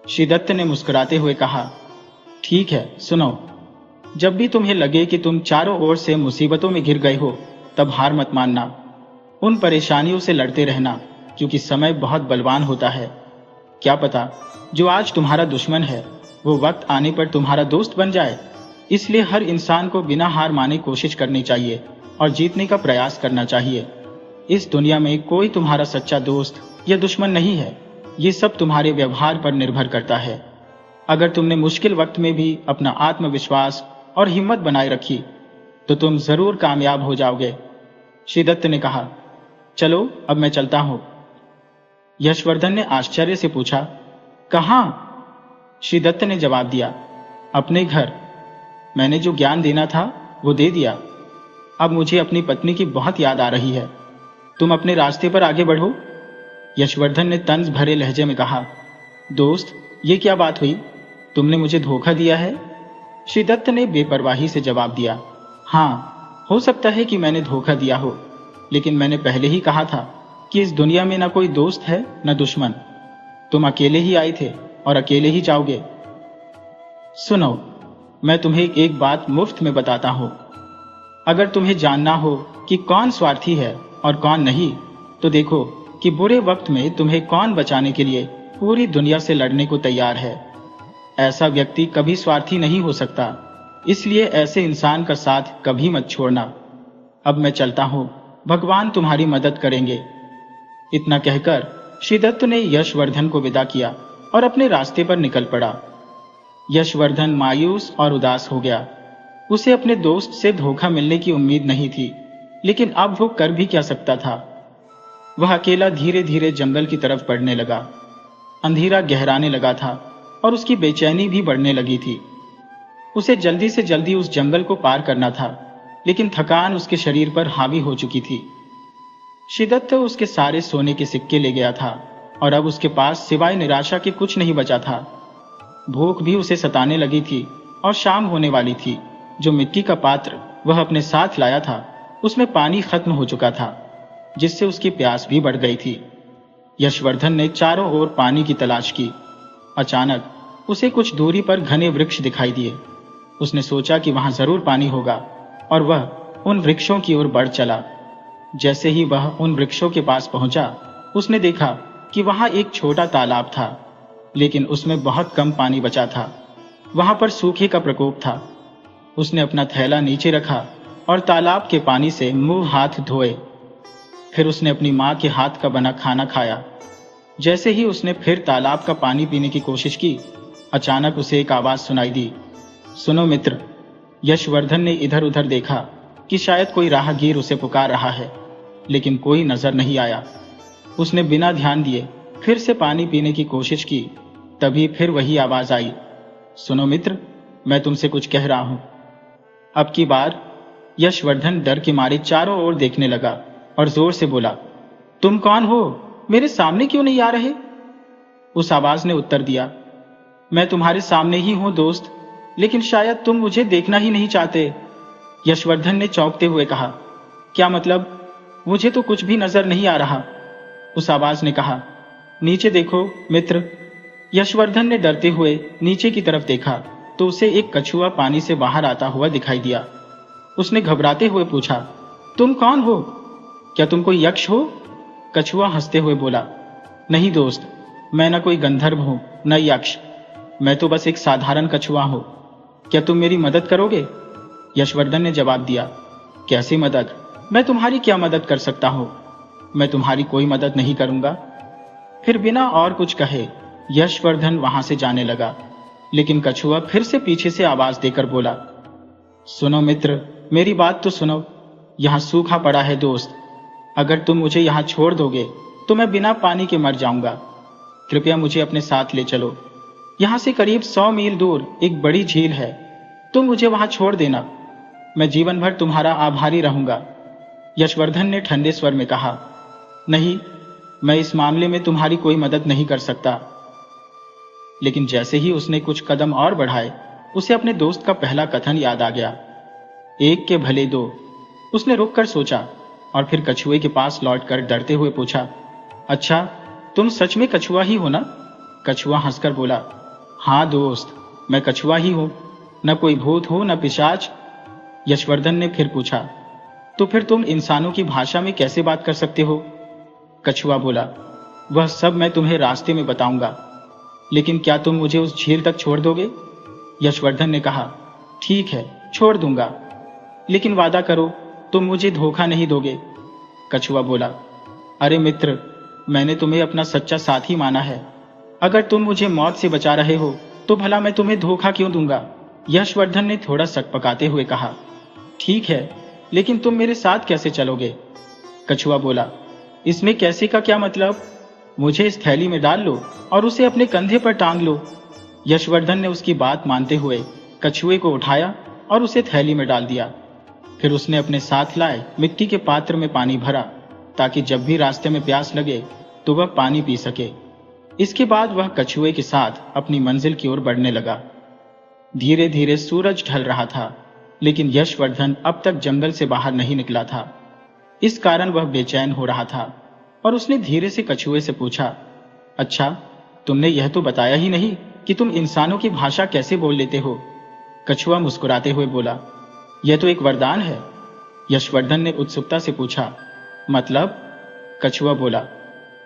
A: श्रीदत्त ने मुस्कुराते हुए कहा, ठीक है, सुनो, जब भी तुम्हें लगे कि तुम चारों ओर से मुसीबतों में घिर गए हो, तब हार मत मानना। उन परेशानियों से लड़ते रहना, क्योंकि समय बहुत बलवान होता है। क्या पता जो आज तुम्हारा दुश्मन है वो वक्त आने पर तुम्हारा दोस्त बन जाए। इसलिए हर इंसान को बिना हार माने कोशिश करनी चाहिए और जीतने का प्रयास करना चाहिए। इस दुनिया में कोई तुम्हारा सच्चा दोस्त या दुश्मन नहीं है, ये सब तुम्हारे व्यवहार पर निर्भर करता है। अगर तुमने मुश्किल वक्त में भी अपना आत्मविश्वास और हिम्मत बनाए रखी तो तुम जरूर कामयाब हो जाओगे। श्रीदत्त ने कहा, चलो अब मैं चलता हूं। यशवर्धन ने आश्चर्य से पूछा, कहां? श्रीदत्त ने जवाब दिया, अपने घर। मैंने जो ज्ञान देना था वो दे दिया। अब मुझे अपनी पत्नी की बहुत याद आ रही है। तुम अपने रास्ते पर आगे बढ़ो। यशवर्धन ने तंज भरे लहजे में कहा, दोस्त, ये क्या बात हुई? तुमने मुझे धोखा दिया है? श्रीदत्त ने बेपरवाही से जवाब दिया, हाँ, हो सकता है कि मैंने धोखा दिया हो, लेकिन मैंने पहले ही कहा था कि इस दुनिया में ना कोई दोस्त है न दुश्मन। तुम अकेले ही आए थे और अकेले ही जाओगे। सुनो, मैं तुम्हें एक बात मुफ्त में बताता हूं। अगर तुम्हें जानना हो कि कौन स्वार्थी है और कौन नहीं, तो देखो कि बुरे वक्त में तुम्हें कौन बचाने के लिए पूरी दुनिया से लड़ने को तैयार है। ऐसा व्यक्ति कभी स्वार्थी नहीं हो सकता, इसलिए ऐसे इंसान का साथ कभी मत छोड़ना। अब मैं चलता हूं, भगवान तुम्हारी मदद करेंगे। इतना कहकर श्रीदत्त ने यशवर्धन को विदा किया और अपने रास्ते पर निकल पड़ा। यशवर्धन मायूस और उदास हो गया। उसे अपने दोस्त से धोखा मिलने की उम्मीद नहीं थी, लेकिन अब वो कर भी क्या सकता था। वह अकेला धीरे धीरे जंगल की तरफ बढ़ने लगा। अंधेरा गहराने लगा था और उसकी बेचैनी भी बढ़ने लगी थी। उसे जल्दी से जल्दी उस जंगल को पार करना था, लेकिन थकान उसके शरीर पर हावी हो चुकी थी। शिद्दत तो उसके सारे सोने के सिक्के ले गया था और अब उसके पास सिवाय निराशा के कुछ नहीं बचा था। भूख भी उसे सताने लगी थी और शाम होने वाली थी। जो मिट्टी का पात्र वह अपने साथ लाया था उसमें पानी खत्म हो चुका था, जिससे उसकी प्यास भी बढ़ गई थी। यशवर्धन ने चारों ओर पानी की तलाश की। अचानक उसे कुछ दूरी पर घने वृक्ष दिखाई दिए। उसने सोचा कि वहां जरूर पानी होगा और वह उन वृक्षों की ओर बढ़ चला। जैसे ही वह उन वृक्षों के पास पहुंचा, उसने देखा कि वहां एक छोटा तालाब था, लेकिन उसमें बहुत कम पानी बचा था। वहां पर सूखे का प्रकोप था। उसने अपना थैला नीचे रखा और तालाब के पानी से मुंह हाथ धोए। फिर उसने अपनी मां के हाथ का बना खाना खाया। जैसे ही उसने फिर तालाब का पानी पीने की कोशिश की, अचानक उसे एक आवाज सुनाई दी, सुनो मित्र। यशवर्धन ने इधर उधर देखा कि शायद कोई राहगीर उसे पुकार रहा है, लेकिन कोई नजर नहीं आया। उसने बिना ध्यान दिए फिर से पानी पीने की कोशिश की। तभी फिर वही आवाज आई, सुनो मित्र, मैं तुमसे कुछ कह रहा हूं। अब की बार यशवर्धन डर के मारे चारों ओर देखने लगा और जोर से बोला, तुम कौन हो? मेरे सामने क्यों नहीं आ रहे? उस आवाज ने उत्तर दिया, मैं तुम्हारे सामने ही हूं दोस्त, लेकिन शायद तुम मुझे देखना ही नहीं चाहते। यशवर्धन ने चौंकते हुए कहा, क्या मतलब? मुझे तो कुछ भी नजर नहीं आ रहा। उस आवाज ने कहा, नीचे देखो मित्र। यशवर्धन ने डरते हुए नीचे की तरफ देखा तो उसे एक कछुआ पानी से बाहर आता हुआ दिखाई दिया। उसने घबराते हुए पूछा, तुम कौन हो? क्या तुम कोई यक्ष हो? कछुआ हंसते हुए बोला, नहीं दोस्त, मैं न कोई गंधर्व हूं न यक्ष, मैं तो बस एक साधारण कछुआ हूं। क्या तुम मेरी मदद करोगे? यशवर्धन ने जवाब दिया, कैसी मदद? मैं तुम्हारी क्या मदद कर सकता हूं? मैं तुम्हारी कोई मदद नहीं करूंगा। फिर बिना और कुछ कहे यशवर्धन वहां से जाने लगा, लेकिन कछुआ फिर से पीछे से आवाज देकर बोला, सुनो मित्र, मेरी बात तो सुनो। यहां सूखा पड़ा है दोस्त, अगर तुम मुझे यहां छोड़ दोगे तो मैं बिना पानी के मर जाऊंगा। कृपया मुझे अपने साथ ले चलो। यहां से करीब 100 मील दूर एक बड़ी झील है, तुम मुझे वहां छोड़ देना, मैं जीवन भर तुम्हारा आभारी रहूंगा। यशवर्धन ने ठंडे स्वर में कहा, नहीं, मैं इस मामले में तुम्हारी कोई मदद नहीं कर सकता। लेकिन जैसे ही उसने कुछ कदम और बढ़ाए, उसे अपने दोस्त का पहला कथन याद आ गया, एक के भले दो। उसने रुककर सोचा और फिर कछुए के पास लौटकर डरते हुए पूछा, अच्छा, तुम सच में कछुआ ही हो ना? कछुआ हंसकर बोला, हाँ दोस्त, मैं कछुआ ही हूं, न कोई भूत हूं न पिशाच। यशवर्धन ने फिर पूछा, तो फिर तुम इंसानों की भाषा में कैसे बात कर सकते हो? कछुआ बोला, वह सब मैं तुम्हें रास्ते में बताऊंगा, लेकिन क्या तुम मुझे उस झील तक छोड़ दोगे? यशवर्धन ने कहा, ठीक है, छोड़ दूंगा, लेकिन वादा करो तुम मुझे धोखा नहीं दोगे। कछुआ बोला, अरे मित्र, मैंने तुम्हें अपना सच्चा साथी माना है, अगर तुम मुझे मौत से बचा रहे हो तो भला मैं तुम्हें धोखा क्यों दूंगा? यशवर्धन ने थोड़ा सकपकाते हुए कहा, ठीक है, लेकिन तुम मेरे साथ कैसे चलोगे? कछुआ बोला, इसमें कैसे का क्या मतलब? मुझे इस थैली में डाल लो और उसे अपने कंधे पर टांग लो। यशवर्धन ने उसकी बात मानते हुए कछुए को उठाया और उसे थैली में डाल दिया। फिर उसने अपने साथ लाए मिट्टी के पात्र में पानी भरा, ताकि जब भी रास्ते में प्यास लगे तो वह पानी पी सके। इसके बाद वह कछुए के साथ अपनी मंजिल की ओर बढ़ने लगा। धीरे धीरे सूरज ढल रहा था, लेकिन यशवर्धन अब तक जंगल से बाहर नहीं निकला था। इस कारण वह बेचैन हो रहा था और उसने धीरे से कछुए से पूछा, अच्छा, तुमने यह तो बताया ही नहीं कि तुम इंसानों की भाषा कैसे बोल लेते हो? कछुआ मुस्कुराते हुए बोला, यह तो एक वरदान है। यशवर्धन ने उत्सुकता से पूछा, मतलब? कछुआ बोला,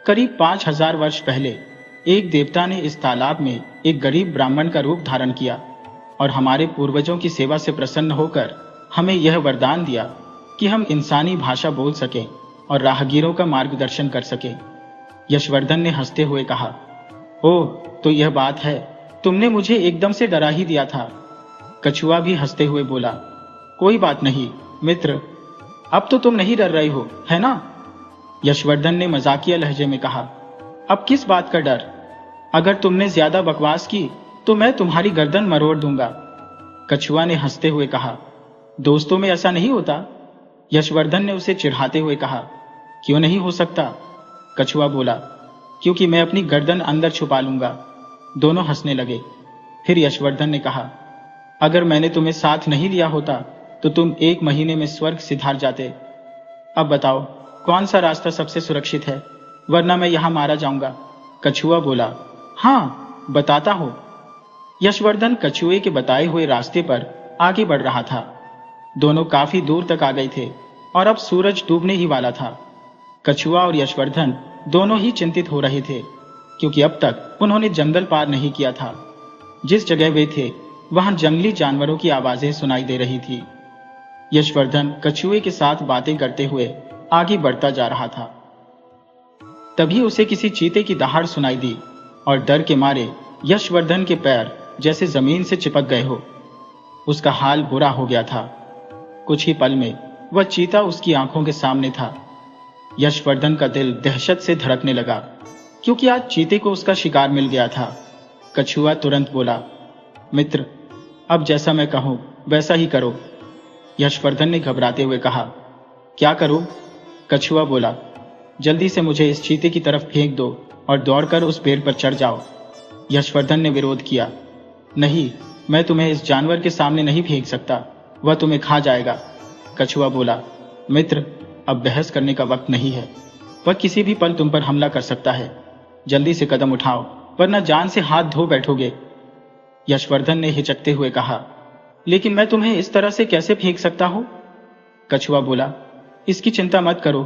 A: करीब 5000 वर्ष पहले एक देवता ने इस तालाब में एक गरीब ब्राह्मण का रूप धारण किया और हमारे पूर्वजों की सेवा से प्रसन्न होकर हमें यह वरदान दिया कि हम इंसानी भाषा बोल सकें और राहगीरों का मार्गदर्शन कर सकें। यशवर्धन ने हंसते हुए कहा, ओह, तो यह बात है, तुमने मुझे एकदम से डरा ही दिया था। कछुआ भी हंसते हुए बोला, कोई बात नहीं मित्र, अब तो तुम नहीं डर रहे हो, है ना? यशवर्धन ने मजाकिया लहजे में कहा, अब किस बात का डर? अगर तुमने ज्यादा बकवास की तो मैं तुम्हारी गर्दन मरोड़ दूंगा। कछुआ ने हंसते हुए कहा, दोस्तों में ऐसा नहीं होता। यशवर्धन ने उसे चिढ़ाते हुए कहा, क्यों नहीं हो सकता? कछुआ बोला, क्योंकि मैं अपनी गर्दन अंदर छुपा लूंगा। दोनों हंसने लगे। फिर यशवर्धन ने कहा, अगर मैंने तुम्हें साथ नहीं लिया होता तो तुम 1 महीने में स्वर्ग सिधार जाते। अब बताओ कौन सा रास्ता सबसे सुरक्षित है, वरना मैं यहां मारा जाऊंगा। कछुआ बोला, हाँ बताता हूं। यशवर्धन कछुए के बताए हुए रास्ते पर आगे बढ़ रहा था। दोनों काफी दूर तक आ गए थे और अब सूरज डूबने ही वाला था। कछुआ और यशवर्धन दोनों ही चिंतित हो रहे थे, क्योंकि अब तक उन्होंने जंगल पार नहीं किया था। जिस जगह वे थे वहां जंगली जानवरों की आवाजें सुनाई दे रही थी। यशवर्धन कछुए के साथ बातें करते हुए आगे बढ़ता जा रहा था। तभी उसे किसी चीते की दहाड़ सुनाई दी और डर के मारे यशवर्धन के पैर जैसे जमीन से चिपक गए हो। उसका हाल बुरा हो गया था। कुछ ही पल में वह चीता उसकी आंखों के सामने था। यशवर्धन का दिल दहशत से धड़कने लगा, क्योंकि आज चीते को उसका शिकार मिल गया था। कछुआ तुरंत बोला, मित्र, अब जैसा मैं कहूं वैसा ही करो। यशवर्धन ने घबराते हुए कहा, क्या करूं? कछुआ बोला, जल्दी से मुझे इस चीते की तरफ फेंक दो और दौड़कर उस पेड़ पर चढ़ जाओ। यशवर्धन ने विरोध किया, नहीं, मैं तुम्हें इस जानवर के सामने नहीं फेंक सकता, वह तुम्हें खा जाएगा। कछुआ बोला, मित्र, अब बहस करने का वक्त नहीं है। वह किसी भी पल तुम पर हमला कर सकता है। जल्दी से कदम उठाओ, वरना जान से हाथ धो बैठोगे। यशवर्धन ने हिचकते हुए कहा, लेकिन मैं तुम्हें इस तरह से कैसे फेंक सकता हूं? कछुआ बोला, इसकी चिंता मत करो,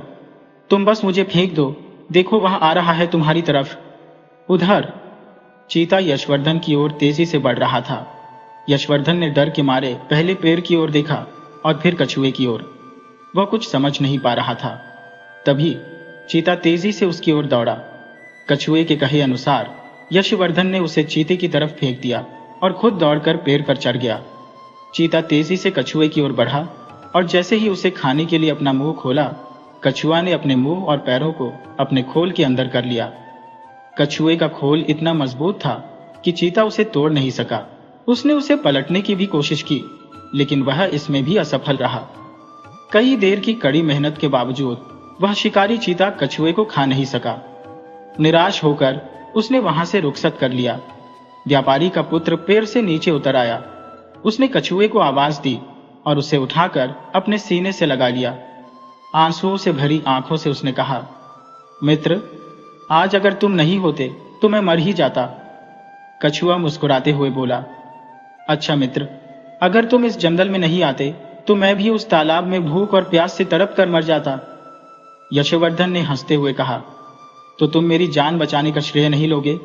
A: तुम बस मुझे फेंक दो। देखो वहां आ रहा है तुम्हारी तरफ, उधर। चीता यशवर्धन की ओर तेजी से बढ़ रहा था। यशवर्धन ने डर के मारे पहले पेड़ की ओर देखा और फिर कछुए की ओर। वह कुछ समझ नहीं पा रहा था। तभी चीता तेजी से उसकी ओर दौड़ा। कछुए के कहे अनुसार यशवर्धन ने उसे चीते की तरफ फेंक दिया और खुद दौड़कर पेड़ पर चढ़ गया। चीता तेजी से कछुए की ओर बढ़ा और जैसे ही उसे खाने के लिए अपना मुंह खोला, कछुआ ने अपने मुंह और पैरों को अपने खोल के अंदर कर लिया। कछुए का खोल इतना मजबूत था कि चीता उसे तोड़ नहीं सका। उसने उसे पलटने की भी कोशिश की, लेकिन वह इसमें भी असफल रहा। कई देर की कड़ी मेहनत के बावजूद वह शिकारी चीता कछुए को खा नहीं सका। निराश होकर उसने वहां से रुखसत कर लिया। व्यापारी का पुत्र पेड़ से नीचे उतर आया। उसने कछुए को आवाज दी और उसे उठाकर अपने सीने से लगा लिया। आंसुओं से भरी आंखों से उसने कहा, मित्र, आज अगर तुम नहीं होते तो मैं मर ही जाता। कछुआ मुस्कुराते हुए बोला, अच्छा मित्र, अगर तुम इस जंगल में नहीं आते तो मैं भी उस तालाब में भूख और प्यास से तड़प कर मर जाता। यशवर्धन ने हंसते हुए कहा, तो तुम मेरी जान बचाने का श्रेय नहीं लोगे?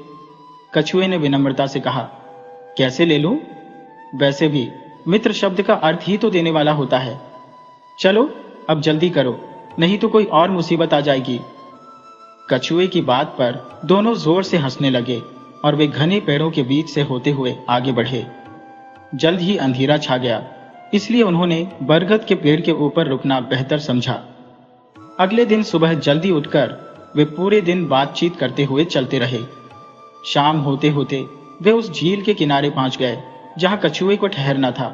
A: कछुए ने विनम्रता से कहा, कैसे ले लूं? वैसे भी मित्र शब्द का अर्थ ही तो देने वाला होता है। चलो अब जल्दी करो, नहीं तो कोई और मुसीबत आ जाएगी। कछुए की बात पर दोनों जोर से हंसने लगे और वे घने पेड़ों के बीच से होते हुए आगे बढ़े। जल्द ही अंधेरा छा गया, इसलिए उन्होंने बरगद के पेड़ के ऊपर रुकना बेहतर समझा। अगले दिन सुबह जल्दी उठकर वे पूरे दिन बातचीत करते हुए चलते रहे। शाम होते होते वे उस झील के किनारे पहुंच गए जहां कछुए को ठहरना था।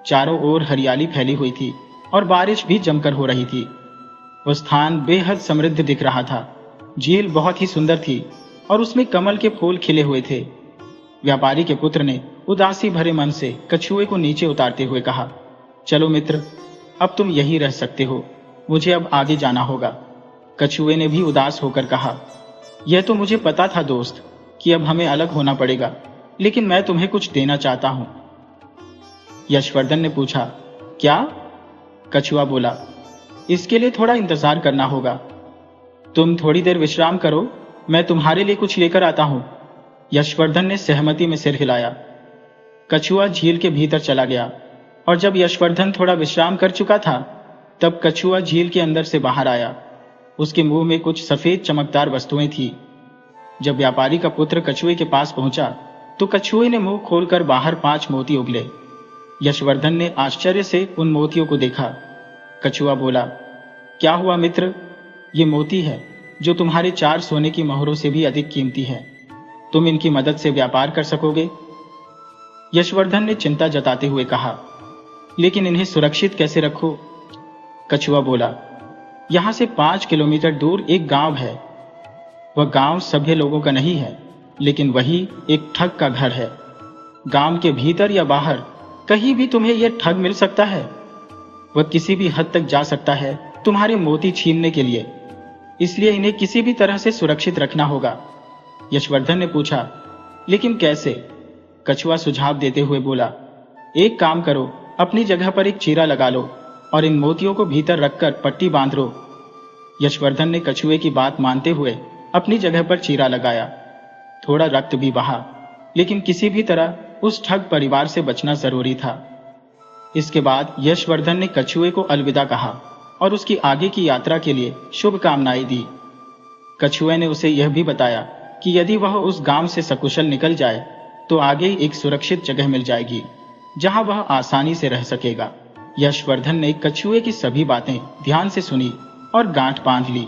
A: चारों ओर हरियाली फैली हुई थी और बारिश भी जमकर हो रही थी। वह स्थान बेहद समृद्ध दिख रहा था। झील बहुत ही सुंदर थी और उसमें कमल के फूल खिले हुए थे। व्यापारी के पुत्र ने उदासी भरे मन से कछुए को नीचे उतारते हुए कहा, चलो मित्र, अब तुम यहीं रह सकते हो, मुझे अब आगे जाना होगा। कछुए ने भी उदास होकर कहा, यह तो मुझे पता था दोस्त कि अब हमें अलग होना पड़ेगा, लेकिन मैं तुम्हें कुछ देना चाहता हूं। यशवर्धन ने पूछा, क्या? कछुआ बोला, इसके लिए थोड़ा इंतजार करना होगा। तुम थोड़ी देर विश्राम करो, मैं तुम्हारे लिए कुछ लेकर आता हूं। यशवर्धन ने सहमति में सिर हिलाया। कछुआ झील के भीतर चला गया और जब यशवर्धन थोड़ा विश्राम कर चुका था, तब कछुआ झील के अंदर से बाहर आया। उसके मुंह में कुछ सफेद चमकदार वस्तुएं थी। जब व्यापारी का पुत्र कछुए के पास पहुंचा तो कछुए ने मुंह खोलकर बाहर 5 मोती उगले। यशवर्धन ने आश्चर्य से उन मोतियों को देखा। कछुआ बोला, क्या हुआ मित्र? ये मोती है जो तुम्हारे 4 सोने की मोहरों से भी अधिक कीमती है। तुम इनकी मदद से व्यापार कर सकोगे? यशवर्धन ने चिंता जताते हुए कहा। लेकिन इन्हें सुरक्षित कैसे रखूं? कछुआ बोला, यहाँ से 5 किलोमीटर दूर एक गांव है। वह गांव सभ्य लोगों का नहीं है, लेकिन वही एक ठग का घर है। गांव के भीतर या बाहर कहीं भी तुम्हें यह ठग मिल सकता है। वह किसी भी हद तक जा सकता है तुम्हारे मोती छीनने के लिए, इसलिए इन्हें किसी भी तरह से सुरक्षित रखना होगा। यशवर्धन ने पूछा, लेकिन कैसे? कछुआ सुझाव देते हुए बोला, एक काम करो, अपनी जगह पर एक चीरा लगा लो और इन मोतियों को भीतर रखकर पट्टी बांध लो। यशवर्धन ने कछुए की बात मानते हुए अपनी जगह पर चीरा लगाया। थोड़ा रक्त भी बहा, लेकिन किसी भी तरह उस ठग परिवार से बचना जरूरी था। इसके बाद यशवर्धन ने कछुए को अलविदा कहा और उसकी आगे की यात्रा के लिए शुभकामनाएं दी। कछुए ने उसे यह भी बताया कि यदि वह उस गांव से सकुशल निकल जाए तो आगे एक सुरक्षित जगह मिल जाएगी जहां वह आसानी से रह सकेगा। यशवर्धन ने कछुए की सभी बातें ध्यान से सुनी और गांठ बांध ली।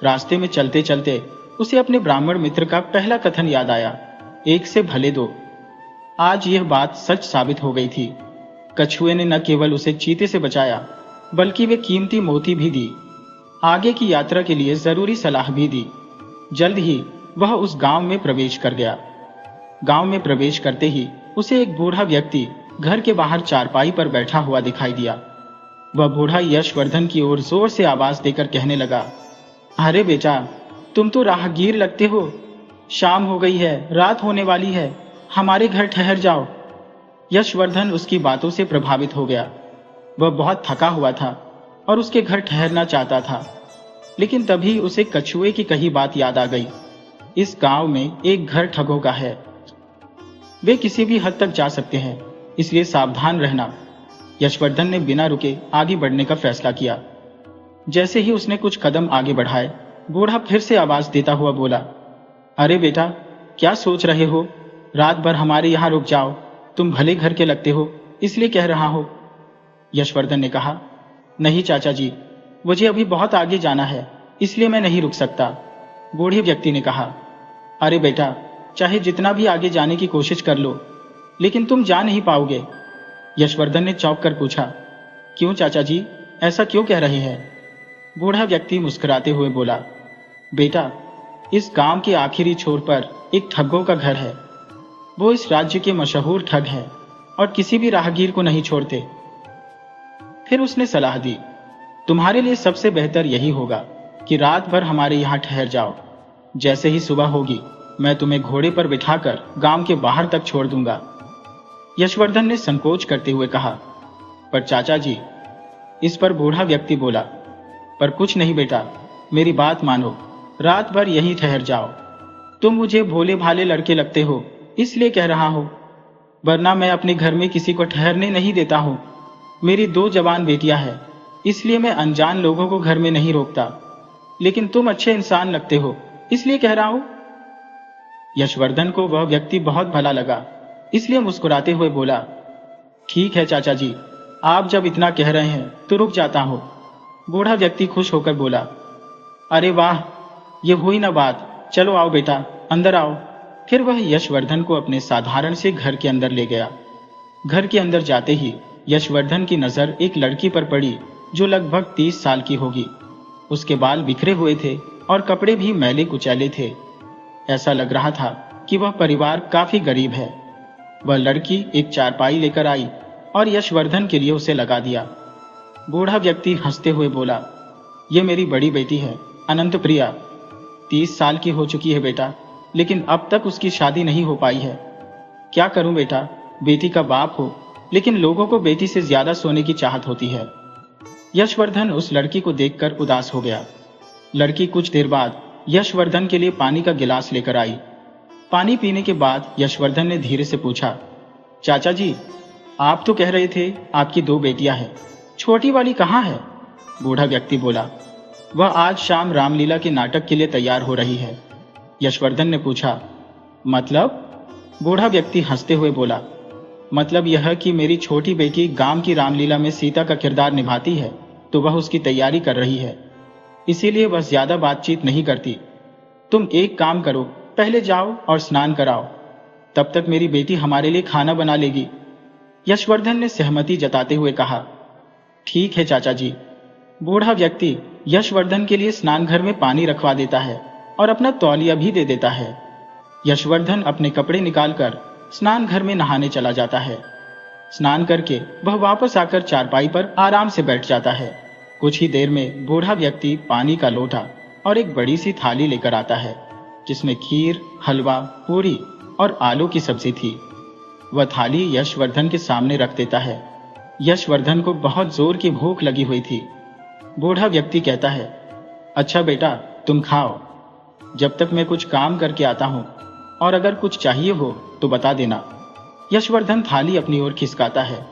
A: रास्ते में चलते चलते उसे अपने ब्राह्मण मित्र का पहला कथन याद आया, एक से भले दो। आज यह बात सच साबित हो गई थी। कछुए ने न केवल उसे चीते से बचाया, बल्कि वे कीमती मोती भी दी। आगे की यात्रा के लिए जरूरी सलाह भी दी। जल्द ही वह उस गांव में प्रवेश कर गया। गांव में प्रवेश करते ही उसे एक बूढ़ा व्यक्ति घर के बाहर चारपाई पर बैठा हुआ दिखाई दिया। वह बूढ़ा यशवर्धन की ओर जोर से आवाज देकर कहने लगा, अरे बेटा, तुम तो राहगीर लगते हो। शाम हो गई है, रात होने वाली है, हमारे घर ठहर जाओ। यशवर्धन उसकी बातों से प्रभावित हो गया। वह बहुत थका हुआ था और उसके घर ठहरना चाहता था, लेकिन तभी उसे कछुए की कही बात याद आ गई। इस गांव में एक घर ठगों का है, वे किसी भी हद तक जा सकते हैं, इसलिए सावधान रहना। यशवर्धन ने बिना रुके आगे बढ़ने का फैसला किया। जैसे ही उसने कुछ कदम आगे बढ़ाए, बूढ़ा फिर से आवाज देता हुआ बोला, अरे बेटा, क्या सोच रहे हो? रात भर हमारे यहाँ रुक जाओ, तुम भले घर के लगते हो, इसलिए कह रहा हो। यशवर्धन ने कहा, नहीं चाचा जी, मुझे अभी बहुत आगे जाना है, इसलिए मैं नहीं रुक सकता। बूढ़े व्यक्ति ने कहा, अरे बेटा, चाहे जितना भी आगे जाने की कोशिश कर लो, लेकिन तुम जा नहीं पाओगे। यशवर्धन ने चौंक कर पूछा, क्यों चाचा जी, ऐसा क्यों कह रहे हैं? बूढ़ा व्यक्ति मुस्कुराते हुए बोला, बेटा, इस गांव के आखिरी छोर पर एक ठगों का घर है। वो इस राज्य के मशहूर ठग हैं और किसी भी राहगीर को नहीं छोड़ते। फिर उसने सलाह दी, तुम्हारे लिए सबसे बेहतर यही होगा कि रात भर हमारे यहाँ ठहर जाओ। जैसे ही सुबह होगी, मैं तुम्हें घोड़े पर बिठाकर गांव के बाहर तक छोड़ दूंगा। यशवर्धन ने संकोच करते हुए कहा, पर चाचा जी। इस पर बूढ़ा व्यक्ति बोला, पर कुछ नहीं बेटा, मेरी बात मानो, रात भर यहीं ठहर जाओ। तुम मुझे भोले भाले लड़के लगते हो, इसलिए कह रहा हूं, वरना मैं अपने घर में किसी को ठहरने नहीं देता हूं। मेरी 2 जवान बेटियां हैं, इसलिए मैं अनजान लोगों को घर में नहीं रोकता। लेकिन तुम अच्छे इंसान लगते हो, इसलिए कह रहा हूं। यशवर्धन को वह व्यक्ति बहुत भला लगा, इसलिए मुस्कुराते हुए बोला, ठीक है चाचा जी, आप जब इतना कह रहे हैं तो रुक जाता हूं। बूढ़ा व्यक्ति खुश होकर बोला, अरे वाह, ये हुई ना बात, चलो आओ बेटा, अंदर आओ। फिर वह यशवर्धन को अपने साधारण से घर के अंदर ले गया। घर के अंदर जाते ही यशवर्धन की नजर एक लड़की पर पड़ी जो लगभग 30 साल की होगी। उसके बाल बिखरे हुए थे और कपड़े भी मैले कुचैले थे। ऐसा लग रहा था कि वह परिवार काफी गरीब है। वह लड़की एक चारपाई लेकर आई और यशवर्धन के लिए उसे लगा दिया। बूढ़ा व्यक्ति हंसते हुए बोला, ये मेरी बड़ी बेटी है, अनंत प्रिया। 30 साल की हो चुकी है बेटा, लेकिन अब तक उसकी शादी नहीं हो पाई है। क्या करूं बेटा, बेटी का बाप हो, लेकिन लोगों को बेटी से ज्यादा सोने की चाहत होती है। यशवर्धन उस लड़की को देखकर उदास हो गया। लड़की कुछ देर बाद यशवर्धन के लिए पानी का गिलास लेकर आई। पानी पीने के बाद यशवर्धन ने धीरे से पूछा, चाचा जी, आप तो कह रहे थे आपकी 2 बेटियां हैं, छोटी वाली कहाँ है? बूढ़ा व्यक्ति बोला, वह आज शाम रामलीला के नाटक के लिए तैयार हो रही है। यशवर्धन ने पूछा, मतलब? बूढ़ा व्यक्ति हंसते हुए बोला, मतलब यह कि मेरी छोटी बेटी गांव की रामलीला में सीता का किरदार निभाती है, तो वह उसकी तैयारी कर रही है, इसीलिए वह ज्यादा बातचीत नहीं करती। तुम एक काम करो, पहले जाओ और स्नान कराओ। तब तक मेरी बेटी हमारे लिए खाना बना लेगी। यशवर्धन ने सहमति जताते हुए कहा। ठीक है चाचा जी। बूढ़ा व्यक्ति यशवर्धन के लिए स्नान घर में पानी रखवा देता है और अपना तौलिया भी दे देता है। यशवर्धन अपने कपड़े निकालकर स्नान घर में नहाने चला जाता है। स्नान करके वह वापस आकर चारपाई पर आराम से बैठ जाता है। कुछ ही देर में बूढ़ा व्यक्ति पानी का लोटा और एक बड़ी सी थाली लेकर आता है, जिसमें खीर, हलवा, पूरी और आलू की सब्जी थी। वह थाली यशवर्धन के सामने रख देता है। यशवर्धन को बहुत जोर की भूख लगी हुई थी। बूढ़ा व्यक्ति कहता है, अच्छा बेटा, तुम खाओ, जब तक मैं कुछ काम करके आता हूं, और अगर कुछ चाहिए हो तो बता देना। यशवर्धन थाली अपनी ओर खिसकाता है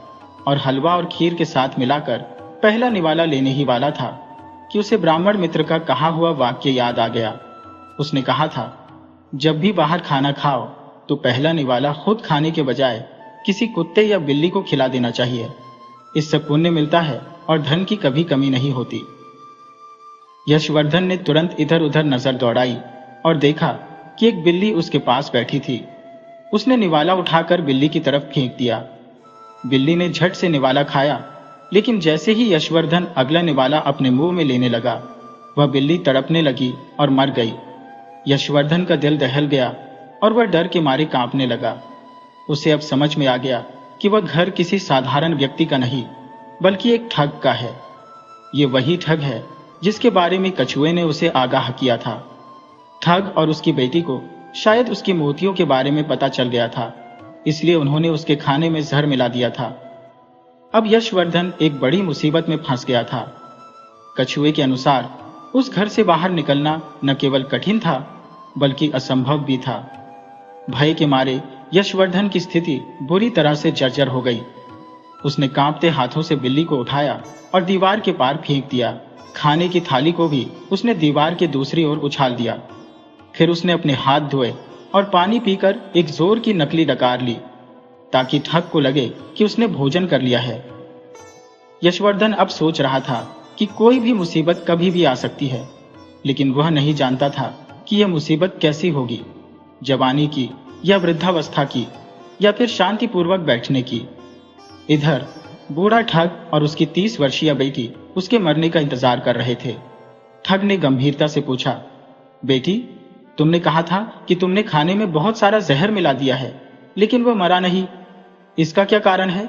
A: और हलवा और खीर के साथ मिलाकर पहला निवाला लेने ही वाला था कि उसे ब्राह्मण मित्र का कहा हुआ वाक्य याद आ गया। उसने कहा था, जब भी बाहर खाना खाओ तो पहला निवाला खुद खाने के बजाय किसी कुत्ते या बिल्ली को खिला देना चाहिए। इससे पुण्य मिलता है और धन की कभी कमी नहीं होती। यशवर्धन ने तुरंत इधर उधर नजर दौड़ाई और देखा कि एक बिल्ली उसके पास बैठी थी। उसने निवाला उठाकर बिल्ली की तरफ फेंक दिया। बिल्ली ने झट से निवाला खाया, लेकिन जैसे ही यशवर्धन अगला निवाला अपने मुंह में लेने लगा, वह बिल्ली तड़पने लगी और मर गई। यशवर्धन का दिल दहल गया और वह डर के मारे कांपने लगा। उसे अब समझ में आ गया कि वह घर किसी साधारण व्यक्ति का नहीं, बल्कि एक ठग का है। ये वही ठग है जिसके बारे में कछुए ने उसे आगाह किया था। ठग और उसकी बेटी को शायद उसकी मोतियों के बारे में पता चल गया था, इसलिए उन्होंने उसके खाने में जहर मिला दिया था। अब यशवर्धन एक बड़ी मुसीबत में फंस गया था। कछुए के अनुसार उस घर से बाहर निकलना न केवल कठिन था, बल्कि असंभव भी था। भय के मारे यशवर्धन की स्थिति बुरी तरह से जर्जर हो गई। उसने कांपते हाथों से बिल्ली को उठाया और दीवार के पार फेंक दिया। खाने की थाली को भी उसने दीवार के दूसरी ओर उछाल दिया। फिर उसने अपने हाथ धोए और पानी पीकर एक जोर की नकली डकार ली, ताकि ठग को लगे कि उसने भोजन कर लिया है। यशवर्धन अब सोच रहा था कि कोई भी मुसीबत कभी भी आ सकती है, लेकिन वह नहीं जानता था कि यह मुसीबत कैसी होगी, जवानी की या वृद्धावस्था की या फिर शांतिपूर्वक बैठने की। इधर बूढ़ा ठग और उसकी 30 वर्षीय बेटी उसके मरने का इंतजार कर रहे थे। ठग ने गंभीरता से पूछा, बेटी, तुमने कहा था कि तुमने खाने में बहुत सारा जहर मिला दिया है, लेकिन वह मरा नहीं, इसका क्या कारण है?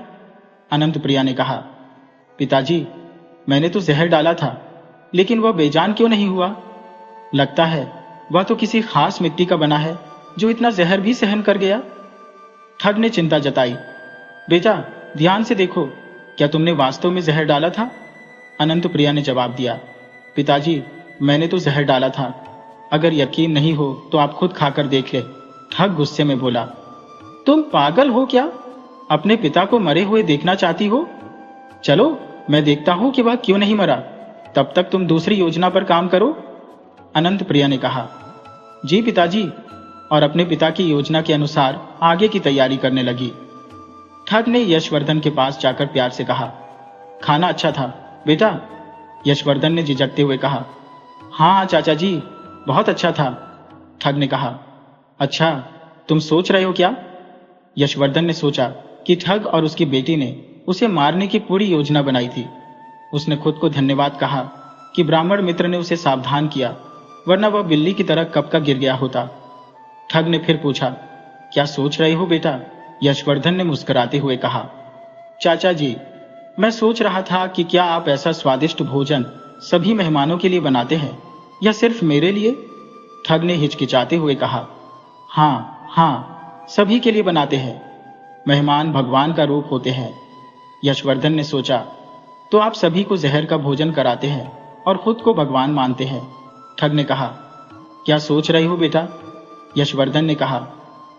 A: अनंत प्रिया ने कहा, पिताजी, मैंने तो जहर डाला था, लेकिन वह बेजान क्यों नहीं हुआ? लगता है वह तो किसी खास मिट्टी का बना है जो इतना जहर भी सहन कर गया। ठग ने चिंता जताई, बेटा, ध्यान से देखो, क्या तुमने वास्तव में जहर डाला था? अनंत प्रिया ने जवाब दिया, पिताजी, मैंने तो जहर डाला था, अगर यकीन नहीं हो तो आप खुद खाकर देख ले। ठग गुस्से में बोला, तुम पागल हो क्या? अपने पिता को मरे हुए देखना चाहती हो? चलो मैं देखता हूं कि वह क्यों नहीं मरा, तब तक तुम दूसरी योजना पर काम करो। अनंत प्रिया ने कहा, जी पिताजी, और अपने पिता की योजना के अनुसार आगे की तैयारी करने लगी। ठग ने यशवर्धन के पास जाकर प्यार से कहा, खाना अच्छा था बेटा? यशवर्धन ने झिझकते हुए कहा, हाँ चाचा जी, बहुत अच्छा था। ठग ने कहा, अच्छा, तुम सोच रहे हो क्या? यशवर्धन ने सोचा कि ठग और उसकी बेटी ने उसे मारने की पूरी योजना बनाई थी। उसने खुद को धन्यवाद कहा कि ब्राह्मण मित्र ने उसे सावधान किया, वरना वह बिल्ली की तरह कब का गिर गया होता। ठग ने फिर पूछा, क्या सोच रहे हो बेटा? यशवर्धन ने मुस्कुराते हुए कहा, चाचा जी, मैं सोच रहा था कि क्या आप ऐसा स्वादिष्ट भोजन सभी मेहमानों के लिए बनाते हैं या सिर्फ मेरे लिए? ठग ने हिचकिचाते हुए कहा, हाँ, सभी के लिए बनाते हैं। मेहमान भगवान का रूप होते हैं। यशवर्धन ने सोचा, तो आप सभी को जहर का भोजन कराते हैं और खुद को भगवान मानते हैं। ठग ने कहा, क्या सोच रहे हो बेटा? यशवर्धन ने कहा,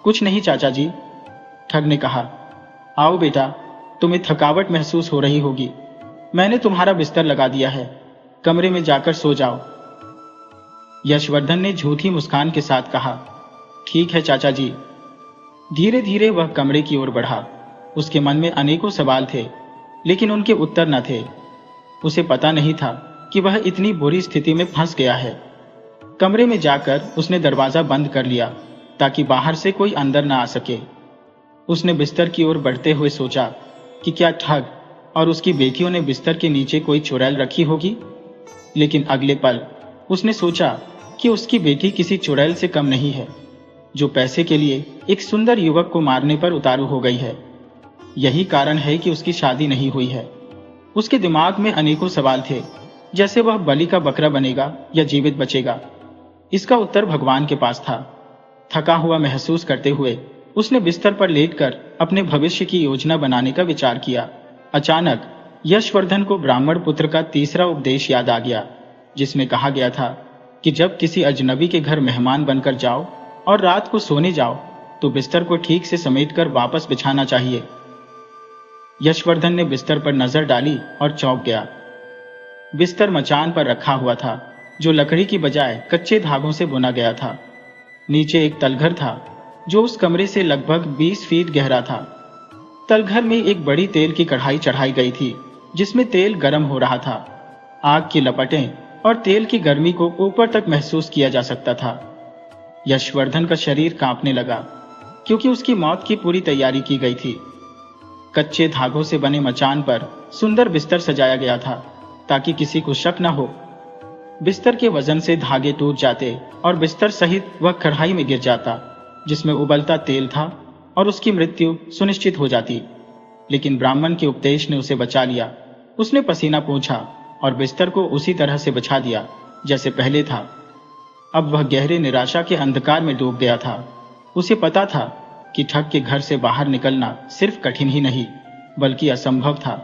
A: कुछ नहीं चाचा जी। ठग ने कहा, आओ बेटा, तुम्हें थकावट महसूस हो रही होगी, मैंने तुम्हारा बिस्तर लगा दिया है, कमरे में जाकर सो जाओ। यशवर्धन ने झूठी मुस्कान के साथ कहा, ठीक है चाचा जी। धीरे धीरे वह कमरे की ओर बढ़ा। उसके मन में अनेकों सवाल थे, लेकिन उनके उत्तर न थे। उसे पता नहीं था कि वह इतनी बुरी स्थिति में फंस गया है। कमरे में जाकर उसने दरवाजा बंद कर लिया ताकि बाहर से कोई अंदर ना आ सके। उसने बिस्तर की ओर बढ़ते हुए सोचा कि क्या ठग और उसकी बेटियों ने बिस्तर के नीचे कोई चुड़ैल रखी होगी। लेकिन अगले पल उसने सोचा कि उसकी बेटी किसी चुड़ैल से कम नहीं है, जो पैसे के लिए एक सुंदर युवक को मारने पर उतारू हो गई है। यही कारण है कि उसकी शादी नहीं हुई है। उसके दिमाग में अनेकों सवाल थे, जैसे वह बलि का बकरा बनेगा या जीवित बचेगा। इसका उत्तर भगवान के पास था। थका हुआ महसूस करते हुए उसने बिस्तर पर लेटकर अपने भविष्य की योजना बनाने का विचार किया। अचानक यशवर्धन को ब्राह्मण पुत्र का तीसरा उपदेश याद आ गया, जिसमें कहा गया था कि जब किसी अजनबी के घर मेहमान बनकर जाओ और रात को सोने जाओ तो बिस्तर को ठीक से समेटकर वापस बिछाना चाहिए। यशवर्धन ने बिस्तर पर नजर डाली और चौंक गया। बिस्तर मचान पर रखा हुआ था, जो लकड़ी की बजाय कच्चे धागों से बुना गया था। नीचे एक तलघर था, जो उस कमरे से लगभग 20 फीट गहरा था। तलघर में एक बड़ी तेल की कढ़ाई चढ़ाई गई थी, जिसमें तेल गर्म हो रहा था। आग की लपटें और तेल की गर्मी को ऊपर तक महसूस किया जा सकता था। यशवर्धन का शरीर कांपने लगा, क्योंकि उसकी मौत की पूरी तैयारी की गई थी। कच्चे धागों से बने मचान पर सुंदर बिस्तर सजाया गया था, ताकि किसी को शक न हो। बिस्तर के वजन से धागे टूट जाते और बिस्तर सहित वह कढ़ाई में गिर जाता, जिसमें उबलता तेल था, और उसकी मृत्यु सुनिश्चित हो जाती। लेकिन ब्राह्मण के उपदेश ने उसे बचा लिया। उसने पसीना पोंछा और बिस्तर को उसी तरह से बिछा दिया जैसे पहले था। अब वह गहरे निराशा के अंधकार में डूब गया था। उसे पता था कि ठग के घर से बाहर निकलना सिर्फ कठिन ही नहीं, बल्कि असंभव था।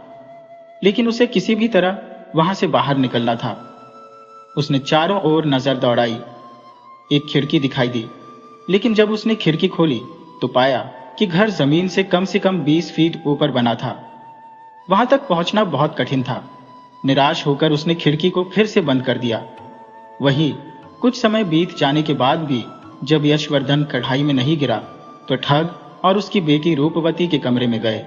A: लेकिन उसे किसी भी तरह वहां से बाहर निकलना था। उसने चारों ओर नजर दौड़ाई। एक खिड़की दिखाई दी, लेकिन जब उसने खिड़की खोली तो पाया कि घर जमीन से कम 20 फीट ऊपर बना था। वहां तक पहुंचना बहुत कठिन था। निराश होकर उसने खिड़की को फिर से बंद कर दिया। वहीं कुछ समय बीत जाने के बाद भी जब यशवर्धन कढ़ाई में नहीं गिरा, तो ठग और उसकी बेटी रूपवती के कमरे में गए।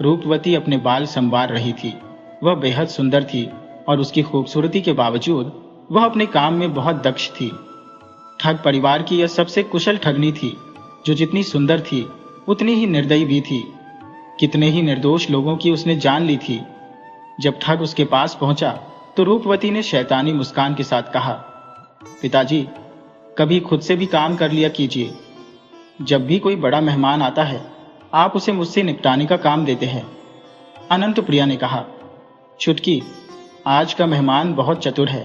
A: रूपवती अपने बाल संवार रही थी। वह बेहद सुंदर थी और उसकी खूबसूरती के बावजूद वह अपने काम में बहुत दक्ष थी। ठग परिवार की यह सबसे कुशल ठगनी थी, जो जितनी सुंदर थी उतनी ही निर्दयी भी थी। कितने ही निर्दोष लोगों की उसने जान ली थी। जब ठग उसके पास पहुंचा तो रूपवती ने शैतानी मुस्कान के साथ कहा, पिताजी, कभी खुद से भी काम कर लिया कीजिए। जब भी कोई बड़ा मेहमान आता है, आप उसे मुझसे निपटाने का काम देते हैं। अनंत प्रिया ने कहा, छुटकी, आज का मेहमान बहुत चतुर है।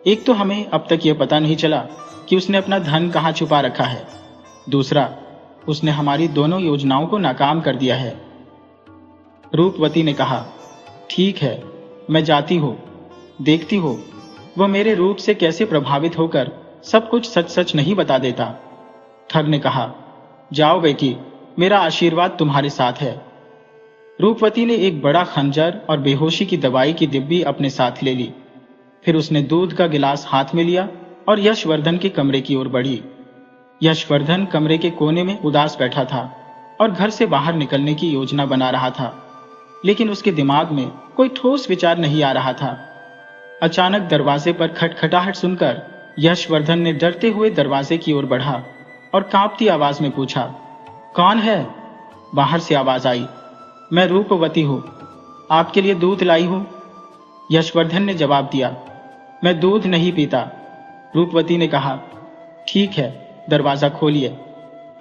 A: एक तो हमें अब तक यह पता नहीं चला कि उसने अपना धन कहाँ छुपा रखा है। दूसरा, उसने हमारी दोनों योजनाओं को नाकाम कर दिया है। रूपवती ने कहा, ठीक है, मैं जाती हूँ, देखती हो वह मेरे रूप से कैसे प्रभावित होकर सब कुछ सच सच नहीं बता देता। ठग ने कहा, जाओ बेटी, मेरा आशीर्वाद तुम्हारे साथ है। रूपवती ने एक बड़ा खंजर और बेहोशी की दवाई की डिब्बी अपने साथ ले ली। फिर उसने दूध का गिलास हाथ में लिया और यशवर्धन के कमरे की ओर बढ़ी। यशवर्धन कमरे के कोने में उदास बैठा था और घर से बाहर निकलने की योजना बना रहा था, लेकिन उसके दिमाग में कोई ठोस विचार नहीं आ रहा था। अचानक दरवाजे पर खटखटाहट सुनकर यशवर्धन ने डरते हुए दरवाजे की ओर बढ़ा और कांपती आवाज में पूछा, कौन है? बाहर से आवाज आई, मैं रूपवती हूँ, आपके लिए दूध लाई हूँ। यशवर्धन ने जवाब दिया, मैं दूध नहीं पीता। रूपवती ने कहा, ठीक है, दरवाजा खोलिए।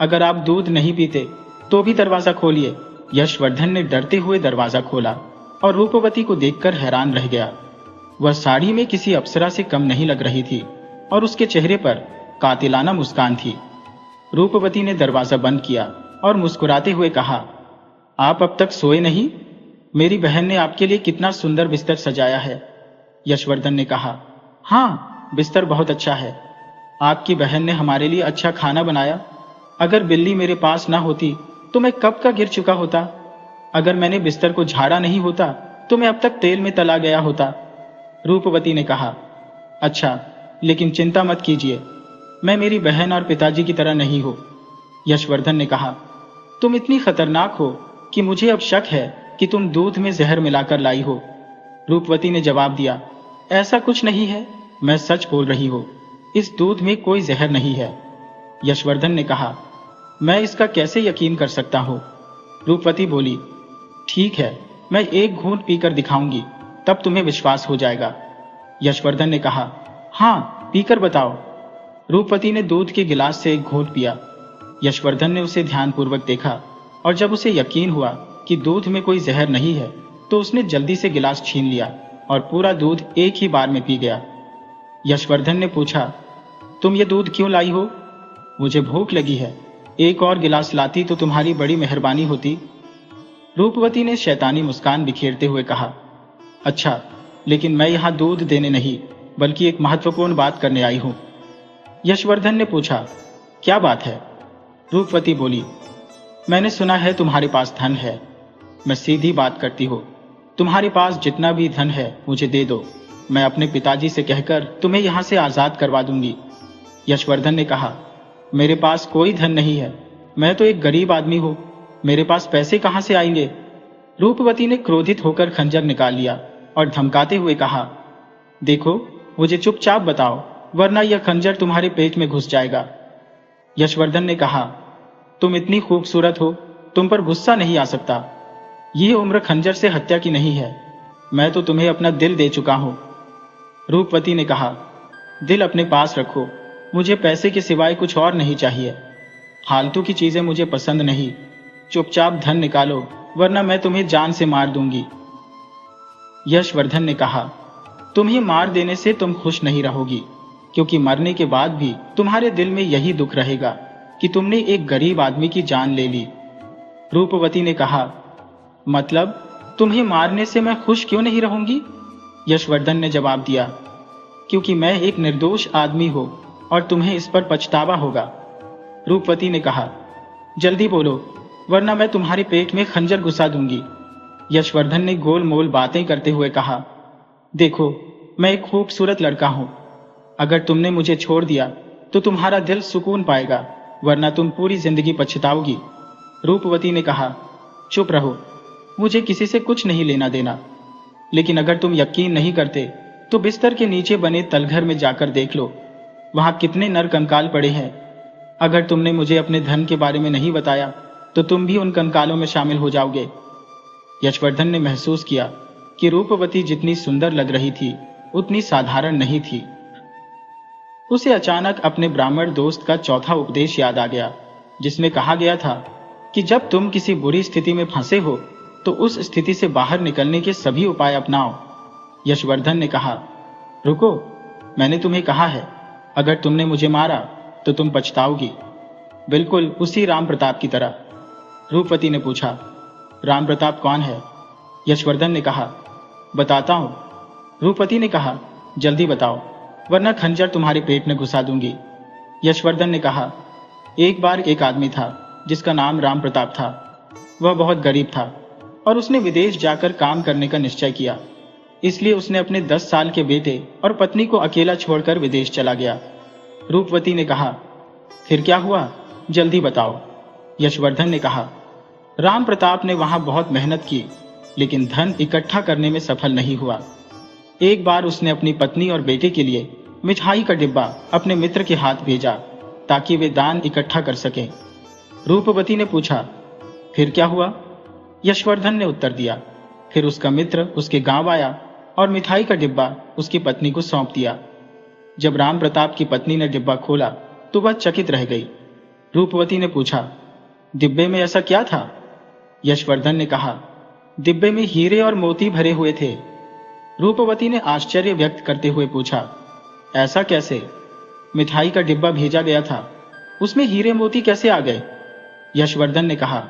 A: अगर आप दूध नहीं पीते तो भी दरवाजा खोलिए। यशवर्धन ने डरते हुए दरवाजा खोला और रूपवती को देखकर हैरान रह गया। वह साड़ी में किसी अप्सरा से कम नहीं लग रही थी और उसके चेहरे पर कातिलाना मुस्कान थी। रूपवती ने दरवाजा बंद किया और मुस्कुराते हुए कहा, आप अब तक सोए नहीं? मेरी बहन ने आपके लिए कितना सुंदर बिस्तर सजाया है। यशवर्धन ने कहा, हाँ, बिस्तर बहुत अच्छा है। आपकी बहन ने हमारे लिए अच्छा खाना बनाया। अगर बिल्ली मेरे पास ना होती तो मैं कब का गिर चुका होता। अगर मैंने बिस्तर को झाड़ा नहीं होता तो मैं अब तक तेल में तला गया होता। रूपवती ने कहा, अच्छा, लेकिन चिंता मत कीजिए, मैं मेरी बहन और पिताजी की तरह नहीं हूं। यशवर्धन ने कहा, तुम इतनी खतरनाक हो कि मुझे अब शक है कि तुम दूध में जहर मिलाकर लाई हो। रूपवती ने जवाब दिया, ऐसा कुछ नहीं है, मैं सच बोल रही हूं, इस दूध में कोई जहर नहीं है। यशवर्धन ने कहा, मैं इसका कैसे यकीन कर सकता हूँ? रूपवती बोली, ठीक है, मैं एक घूंट पीकर दिखाऊंगी, तब तुम्हें विश्वास हो जाएगा। यशवर्धन ने कहा, हाँ, पीकर बताओ। रूपवती ने दूध के गिलास से एक घूंट पिया। यशवर्धन ने उसे ध्यानपूर्वक देखा और जब उसे यकीन हुआ कि दूध में कोई जहर नहीं है तो उसने जल्दी से गिलास छीन लिया और पूरा दूध एक ही बार में पी गया। यशवर्धन ने पूछा, तुम ये दूध क्यों लाई हो? मुझे भूख लगी है, एक और गिलास लाती तो तुम्हारी बड़ी मेहरबानी होती। रूपवती ने शैतानी मुस्कान बिखेरते हुए कहा, अच्छा, लेकिन मैं यहाँ दूध देने नहीं बल्कि एक महत्वपूर्ण बात करने आई हूँ। यशवर्धन ने पूछा, क्या बात है? रूपवती बोली, मैंने सुना है तुम्हारे पास धन है। मैं सीधी बात करती हूँ, तुम्हारे पास जितना भी धन है मुझे दे दो, मैं अपने पिताजी से कहकर तुम्हें यहाँ से आजाद करवा दूंगी। यशवर्धन ने कहा, मेरे पास कोई धन नहीं है, मैं तो एक गरीब आदमी हूँ, मेरे पास पैसे कहाँ से आएंगे? रूपवती ने क्रोधित होकर खंजर निकाल लिया और धमकाते हुए कहा, देखो, मुझे चुपचाप बताओ, वरना यह खंजर तुम्हारे पेट में घुस जाएगा। यशवर्धन ने कहा, तुम इतनी खूबसूरत हो, तुम पर गुस्सा नहीं आ सकता। यह उम्र खंजर से हत्या की नहीं है, मैं तो तुम्हें अपना दिल दे चुका हूं। रूपवती ने कहा, दिल अपने पास रखो, मुझे पैसे के सिवाय कुछ और नहीं चाहिए। फालतू की चीजें मुझे पसंद नहीं, चुपचाप धन निकालो, वरना मैं तुम्हें जान से मार दूंगी। यशवर्धन ने कहा, तुम्हें मार देने से तुम खुश नहीं रहोगी, क्योंकि मरने के बाद भी तुम्हारे दिल में यही दुख रहेगा कि तुमने एक गरीब आदमी की जान ले ली। रूपवती ने कहा, मतलब तुम्हें मारने से मैं खुश क्यों नहीं रहूंगी? यशवर्धन ने जवाब दिया, क्योंकि मैं एक निर्दोष आदमी हूं और तुम्हें इस पर पछतावा होगा। रूपवती ने कहा, जल्दी बोलो, वरना मैं तुम्हारे पेट में खंजर घुसा दूंगी। यशवर्धन ने गोल मोल बातें करते हुए कहा, देखो, मैं एक खूबसूरत लड़का हूं, अगर तुमने मुझे छोड़ दिया तो तुम्हारा दिल सुकून पाएगा, वरना तुम पूरी जिंदगी पछताओगी। रूपवती ने कहा, चुप रहो, मुझे किसी से कुछ नहीं लेना देना, लेकिन अगर तुम यकीन नहीं करते तो बिस्तर के नीचे बने तलघर में जाकर देख लो, वहां कितने नर कंकाल पड़े हैं। अगर तुमने मुझे अपने धन के बारे में नहीं बताया तो तुम भी उन कंकालों में शामिल हो जाओगे। यशवर्धन ने महसूस किया कि रूपवती जितनी सुंदर लग रही थी उतनी साधारण नहीं थी। उसे अचानक अपने ब्राह्मण दोस्त का चौथा उपदेश याद आ गया, जिसमें कहा गया था कि जब तुम किसी बुरी स्थिति में फंसे हो तो उस स्थिति से बाहर निकलने के सभी उपाय अपनाओ। यशवर्धन ने कहा, रुको, मैंने तुम्हें कहा है, अगर तुमने मुझे मारा तो तुम पछताओगी, बिल्कुल उसी राम प्रताप की तरह। रूपवती ने पूछा, राम प्रताप कौन है? यशवर्धन ने कहा, बताता हूं। रूपवती ने कहा, जल्दी बताओ, वरना खंजर तुम्हारे पेट में घुसा दूंगी। यशवर्धन ने कहा, एक बार एक आदमी था जिसका नाम राम प्रताप था। वह बहुत गरीब था और उसने विदेश जाकर काम करने का निश्चय किया, इसलिए उसने अपने 10 साल के बेटे और पत्नी को अकेला छोड़कर विदेश चला गया। रूपवती ने कहा, फिर क्या हुआ, जल्दी बताओ। यशवर्धन ने कहा, राम प्रताप ने वहां बहुत मेहनत की, लेकिन धन इकट्ठा करने में सफल नहीं हुआ। एक बार उसने अपनी पत्नी और बेटे के लिए मिठाई का डिब्बा अपने मित्र के हाथ भेजा ताकि वे दान इकट्ठा कर सकें। रूपवती ने पूछा, फिर क्या हुआ? यशवर्धन ने उत्तर दिया, फिर उसका मित्र उसके गांव आया और मिठाई का डिब्बा उसकी पत्नी को सौंप दिया। जब राम प्रताप की पत्नी ने डिब्बा खोला तो वह चकित रह गई। रूपवती ने पूछा, डिब्बे में ऐसा क्या था? यशवर्धन ने कहा, डिब्बे में हीरे और मोती भरे हुए थे। रूपवती ने आश्चर्य व्यक्त करते हुए पूछा, ऐसा कैसे? मिठाई का डिब्बा भेजा गया था, उसमें हीरे मोती कैसे आ गए? यशवर्धन ने कहा,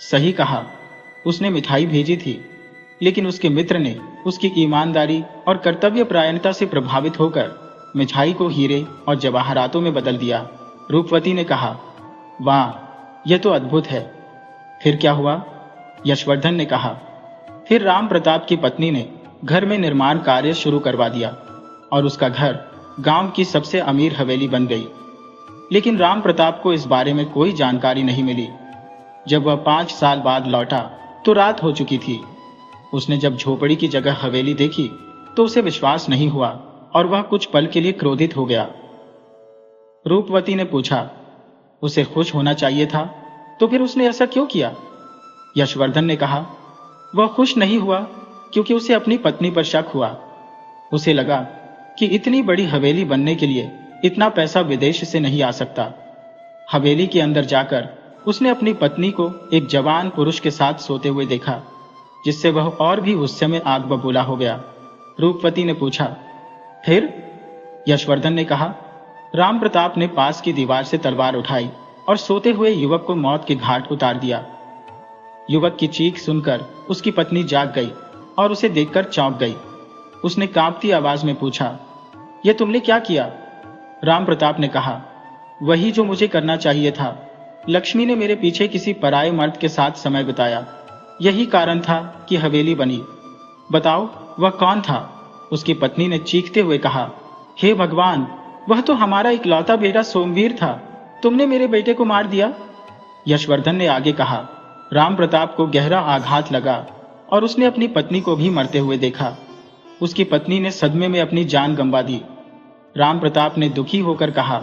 A: सही कहा, उसने मिठाई भेजी थी, लेकिन उसके मित्र ने उसकी ईमानदारी और कर्तव्य परायणता से प्रभावित होकर मिठाई को हीरे और जवाहरातों में बदल दिया। रूपवती ने कहा, वाह, यह तो अद्भुत है। फिर क्या हुआ? यशवर्धन ने कहा, फिर राम प्रताप की पत्नी ने घर में निर्माण कार्य शुरू करवा दिया और उसका घर गांव की सबसे अमीर हवेली बन गई। लेकिन राम प्रताप को इस बारे में कोई जानकारी नहीं मिली। जब वह 5 साल बाद लौटा तो रात हो चुकी थी। उसने जब झोपड़ी की जगह हवेली देखी तो उसे विश्वास नहीं हुआ और वह कुछ पल के लिए क्रोधित हो गया। रूपवती ने पूछा, उसे खुश होना चाहिए था, तो फिर उसने ऐसा क्यों किया? यशवर्धन ने कहा, वह खुश नहीं हुआ क्योंकि उसे अपनी पत्नी पर शक हुआ। उसे लगा कि इतनी बड़ी हवेली बनने के लिए इतना पैसा विदेश से नहीं आ सकता। हवेली के अंदर जाकर उसने अपनी पत्नी को एक जवान पुरुष के साथ सोते हुए देखा, जिससे वह और भी गुस्से में आग बबूला हो गया। रूपवती ने पूछा, फिर? यशवर्धन ने कहा, राम प्रताप ने पास की दीवार से तलवार उठाई और सोते हुए युवक को मौत के घाट उतार दिया। युवक की चीख सुनकर उसकी पत्नी जाग गई और उसे देखकर चौंक गई। उसने कांपती आवाज में पूछा, यह तुमने क्या किया? राम प्रताप ने कहा, वही जो मुझे करना चाहिए था। लक्ष्मी ने मेरे पीछे किसी पराये मर्द के साथ समय बिताया, यही कारण था कि हवेली बनी। बताओ वह कौन था? उसकी पत्नी ने चीखते हुए कहा, हे भगवान, वह तो हमारा इकलौता बेटा सोमवीर था। तुमने मेरे बेटे को मार दिया। यशवर्धन ने आगे कहा। राम प्रताप को गहरा आघात लगा और उसने अपनी पत्नी को भी मरते हुए देखा। उसकी पत्नी ने सदमे में अपनी जान गंवा दी। राम प्रताप ने दुखी होकर कहा,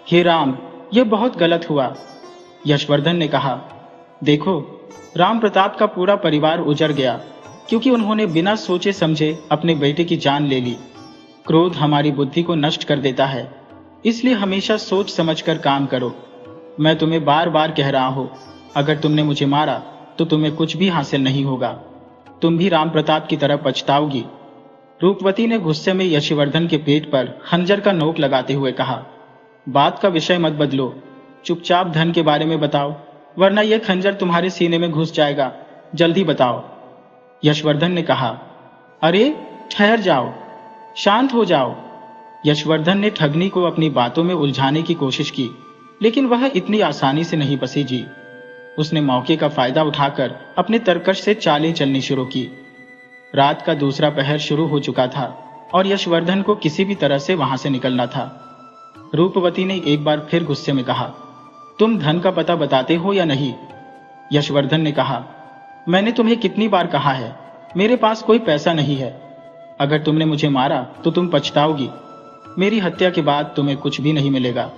A: हे राम, यह बहुत गलत हुआ। यशवर्धन ने कहा, देखो, राम प्रताप का पूरा परिवार उजड़ गया क्योंकि उन्होंने बिना सोचे समझे अपने बेटे की जान ले ली। क्रोध हमारी बुद्धि को नष्ट कर देता है, इसलिए हमेशा सोच समझकर काम करो। मैं तुम्हें बार बार कह रहा हूं, अगर तुमने मुझे मारा तो तुम्हें कुछ भी हासिल नहीं होगा। तुम भी राम प्रताप की तरह पछताओगी। रूपवती ने गुस्से में यशवर्धन के पेट पर खंजर का नोक लगाते हुए कहा, बात का विषय मत बदलो, चुपचाप धन के बारे में बताओ, वरना यह खंजर तुम्हारे सीने में घुस जाएगा। जल्दी बताओ। यशवर्धन ने कहा, अरे ठहर जाओ, शांत हो जाओ। यशवर्धन ने ठगनी को अपनी बातों में उलझाने की कोशिश की, लेकिन वह इतनी आसानी से नहीं बसेगी। उसने मौके का फायदा उठाकर अपने तरकश से चालें चलनी शुरू की। रात का दूसरा पहर शुरू हो चुका था और यशवर्धन को किसी भी तरह से वहां से निकलना था। रूपवती ने एक बार फिर गुस्से में कहा, तुम धन का पता बताते हो या नहीं? यशवर्धन ने कहा, मैंने तुम्हें कितनी बार कहा है, मेरे पास कोई पैसा नहीं है। अगर तुमने मुझे मारा तो तुम पछताओगी। मेरी हत्या के बाद तुम्हें कुछ भी नहीं मिलेगा।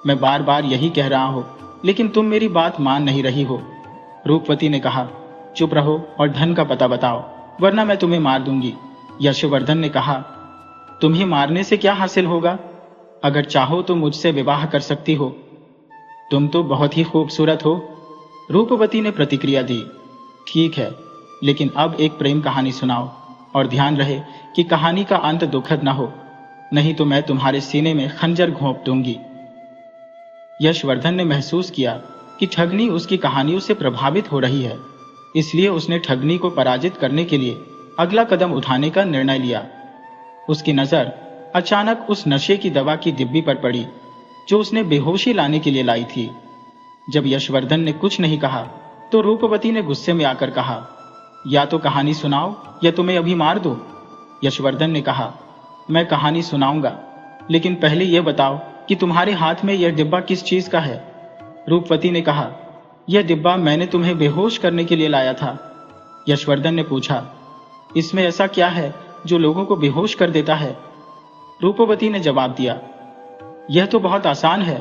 A: मैं बार बार यही कह रहा हूं, लेकिन तुम मेरी बात मान नहीं रही हो। रूपवती ने कहा, चुप रहो और धन का पता बताओ, वरना मैं तुम्हें मार दूंगी। यशवर्धन ने कहा, तुम्हें मारने से क्या हासिल होगा? अगर चाहो तो मुझसे विवाह कर सकती हो। तुम तो बहुत ही खूबसूरत हो। रूपवती ने प्रतिक्रिया दी। ठीक है, लेकिन अब एक प्रेम कहानी सुनाओ, और ध्यान रहे कि कहानी का अंत दुखद न हो, नहीं तो मैं तुम्हारे सीने में खंजर घोंप दूंगी। यशवर्धन ने महसूस किया कि ठगनी उसकी कहानियों से प्रभावित हो रही है, इसलिए उसने ठगनी को पराजित करने के लिए अगला कदम उठाने का निर्णय लिया। उसकी नजर अचानक उस नशे की दवा की डिब्बी पर पड़ी जो उसने बेहोशी लाने के लिए लाई थी। जब यशवर्धन ने कुछ नहीं कहा तो रूपवती ने गुस्से में आकर कहा, या तो कहानी सुनाओ या तुम्हें अभी मार दो। यशवर्धन ने कहा, मैं कहानी सुनाऊंगा, लेकिन पहले यह बताओ कि तुम्हारे हाथ में यह डिब्बा किस चीज का है? रूपवती ने कहा, यह डिब्बा मैंने तुम्हें बेहोश करने के लिए लाया था। यशवर्धन ने पूछा, इसमें ऐसा क्या है जो लोगों को बेहोश कर देता है? रूपवती ने जवाब दिया, यह तो बहुत आसान है।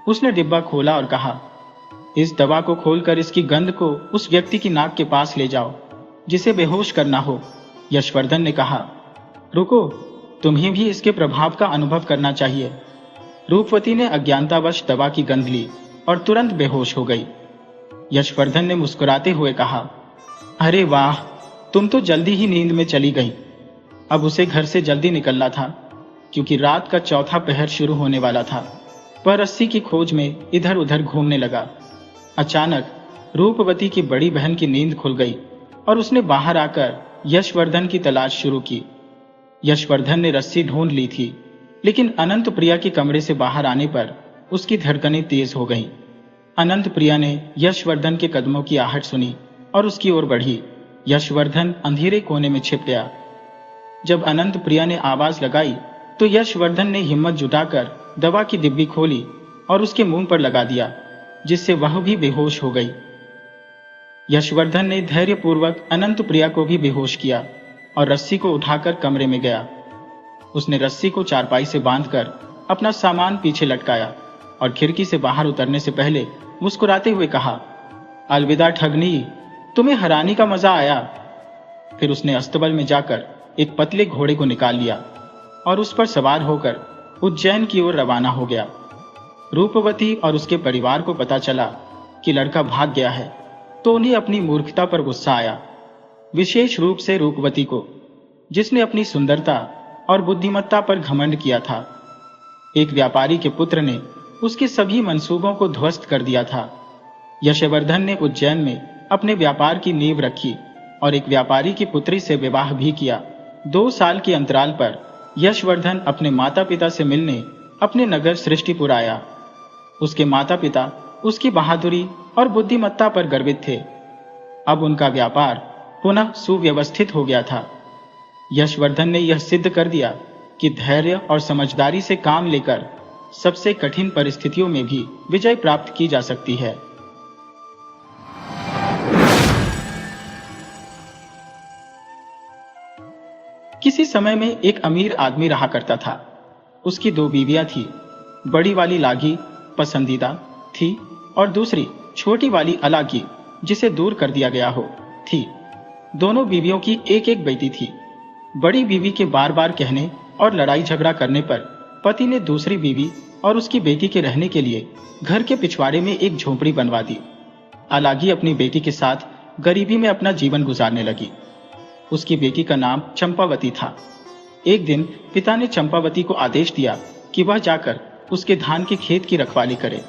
A: उसने डिब्बा खोला और कहा, इस दवा को खोलकर इसकी गंध को उस व्यक्ति की नाक के पास ले जाओ जिसे बेहोश करना हो। यशवर्धन ने कहा, रुको, तुम्हें भी इसके प्रभाव का अनुभव करना चाहिए। रूपवती ने अज्ञानतावश दवा की गंध ली और तुरंत बेहोश हो गई। यशवर्धन ने मुस्कुराते हुए कहा, अरे वाह, तुम तो जल्दी ही नींद में चली गई। अब उसे घर से जल्दी निकलना था क्योंकि रात का चौथा पहर शुरू होने वाला था। वह रस्सी की खोज में इधर उधर घूमने लगा। अचानक रूपवती की बड़ी बहन की नींद खुल गई और उसने बाहर आकर यशवर्धन की तलाश शुरू की। यशवर्धन ने रस्सी ढूंढ ली थी, लेकिन अनंत प्रिया के कमरे से बाहर आने पर उसकी धड़कनें तेज हो गईं। अनंत प्रिया ने यशवर्धन के कदमों की आहट सुनी और उसकी ओर बढ़ी। यशवर्धन अंधेरे कोने में छिप गया। जब अनंत प्रिया ने आवाज लगाई तो यशवर्धन ने हिम्मत जुटाकर दवा की डिब्बी खोली और उसके मुंह पर लगा दिया, जिससे वह भी बेहोश हो गई। यशवर्धन ने धैर्यपूर्वक अनंत प्रिया को भी बेहोश किया और रस्सी को उठाकर कमरे में गया। उसने रस्सी को चारपाई से बांधकर अपना सामान पीछे लटकाया और खिड़की से बाहर उतरने से पहले मुस्कुराते हुए कहा, अलविदा ठगनी, तुम्हें हराने का मजा आया। फिर उसने अस्तबल में जाकर एक पतले घोड़े को निकाल लिया और उस पर सवार होकर उज्जैन की ओर रवाना हो गया। रूपवती और उसके परिवार को पता चला कि लड़का भाग गया है तो उन्हें अपनी मूर्खता पर गुस्सा आया, विशेष रूप से रूपवती को, जिसने अपनी सुंदरता और बुद्धिमत्ता पर घमंड किया था। एक व्यापारी के पुत्र ने उसके सभी मंसूबों को ध्वस्त कर दिया था। यशवर्धन ने उज्जैन में अपने व्यापार की नींव रखी और एक व्यापारी की पुत्री से विवाह भी किया। 2 साल के अंतराल पर यशवर्धन अपने माता पिता से मिलने अपने नगर सृष्टिपुर आया। उसके माता पिता उसकी बहादुरी और बुद्धिमत्ता पर गर्वित थे। अब उनका व्यापार पुनः सुव्यवस्थित हो गया था। यशवर्धन ने यह सिद्ध कर दिया कि धैर्य और समझदारी से काम लेकर सबसे कठिन परिस्थितियों में भी विजय प्राप्त की जा सकती है। किसी समय में एक अमीर आदमी रहा करता था। उसकी 2 बीवियां थी। बड़ी वाली लागी पसंदीदा थी और दूसरी छोटी वाली अलागी, जिसे दूर कर दिया गया हो, थी। दोनों बीवियों की एक एक बेटी थी। बड़ी बीवी के बार बार कहने और लड़ाई झगड़ा करने पर पति ने दूसरी बीवी और उसकी बेटी के रहने के लिए घर के पिछवाड़े में एक झोपड़ी बनवा दी। अलागी अपनी बेटी के साथ गरीबी में अपना जीवन गुजारने लगी। उसकी बेटी का नाम चंपावती था। एक दिन पिता ने चंपावती को आदेश दिया कि वह जाकर उसके धान के खेत की रखवाली करे।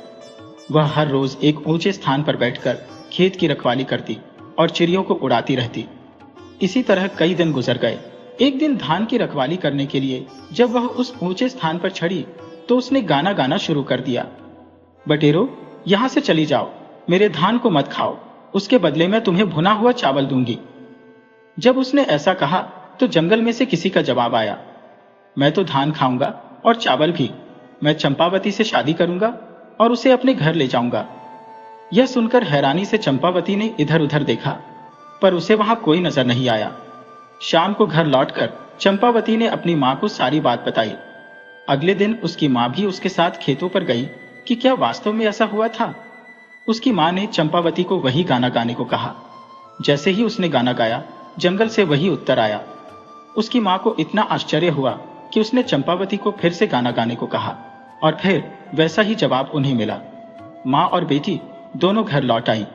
A: वह हर रोज एक ऊंचे स्थान पर बैठकर खेत की रखवाली करती और चिड़ियों को उड़ाती रहती। इसी तरह कई दिन गुजर गए। एक दिन धान की रखवाली करने के लिए जब वह उस ऊंचे स्थान पर चढ़ी तो उसने गाना गाना शुरू कर दिया, बटेरो, यहां से चली जाओ, मेरे धान को मत खाओ, उसके बदले में तुम्हें भुना हुआ चावल दूंगी। जब उसने ऐसा कहा तो जंगल में से किसी का जवाब आया, मैं तो धान खाऊंगा और चावल भी। मैं चंपावती से शादी करूंगा और उसे अपने घर ले जाऊंगा। यह सुनकर हैरानी से चंपावती ने इधर उधर देखा, पर उसे वहां कोई नजर नहीं आया। शाम को घर लौटकर चंपावती ने अपनी मां को सारी बात बताई। अगले दिन उसकी मां भी उसके साथ खेतों पर गई कि क्या वास्तव में ऐसा हुआ था। उसकी मां ने चंपावती को वही गाना गाने को कहा। जैसे ही उसने गाना गाया, जंगल से वही उत्तर आया। उसकी मां को इतना आश्चर्य हुआ कि उसने चंपावती को फिर से गाना गाने को कहा और फिर वैसा ही जवाब उन्हें मिला। मां और बेटी दोनों घर लौट आई।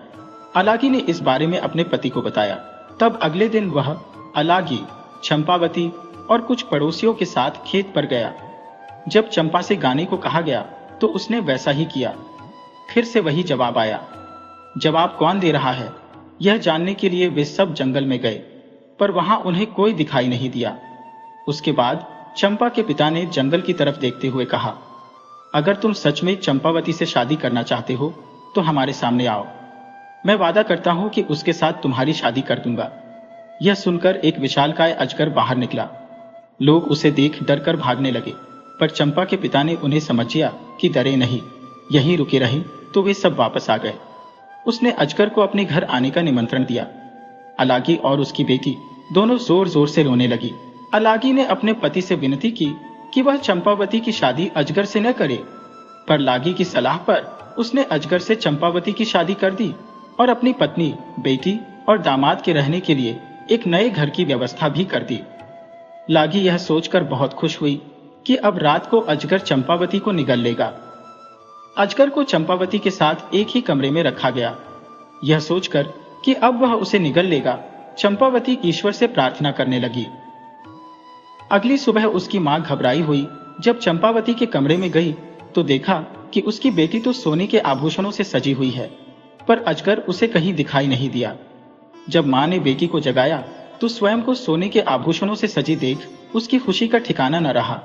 A: अलागी ने इस बारे में अपने पति को बताया। तब अगले दिन वह अलागी, चंपावती और कुछ पड़ोसियों के साथ खेत पर गया। जब चंपा से गाने को कहा गया तो उसने वैसा ही किया। फिर से वही जवाब आया। जवाब कौन दे रहा है, यह जानने के लिए वे सब जंगल में गए, पर वहां उन्हें कोई दिखाई नहीं दिया। उसके बाद चंपा के पिता ने जंगल की तरफ देखते हुए कहा, अगर तुम सच में चंपावती से शादी करना चाहते हो तो हमारे सामने आओ। मैं वादा करता हूं कि उसके साथ तुम्हारी शादी कर दूंगा। यह सुनकर एक विशालकाय अजगर बाहर निकला। लोग उसे देख डरकर भागने लगे, पर चंपा के पिता ने उन्हें समझाया कि डरे नहीं, यहीं रुके रहे, तो वे सब वापस आ गए। उसने अजगर को अपने घर आने का निमंत्रण दिया। अलागी और उसकी बेटी दोनों जोर जोर से रोने लगी। अलागी ने अपने पति से विनती की कि वह चंपावती की शादी अजगर से न करे, पर लागी की सलाह पर उसने अजगर से चंपावती की शादी कर दी और अपनी पत्नी, बेटी और दामाद के रहने के लिए एक नए घर की व्यवस्था भी कर दी। लागी यह सोचकर बहुत खुश हुई कि अब रात को अजगर चंपावती को निगल लेगा। अजगर को चंपावती के साथ एक ही कमरे में रखा गया। यह सोचकर कि अब वह उसे निगल लेगा, चंपावती ईश्वर से प्रार्थना करने लगी। अगली सुबह उसकी मां घबराई हुई जब चंपावती के कमरे में गई तो देखा कि उसकी बेटी तो सोने के आभूषणों से सजी हुई है, पर अजगर उसे कहीं दिखाई नहीं दिया। जब मां ने बेटी को जगाया तो स्वयं को सोने के आभूषणों से सजी देख उसकी खुशी का ठिकाना न रहा।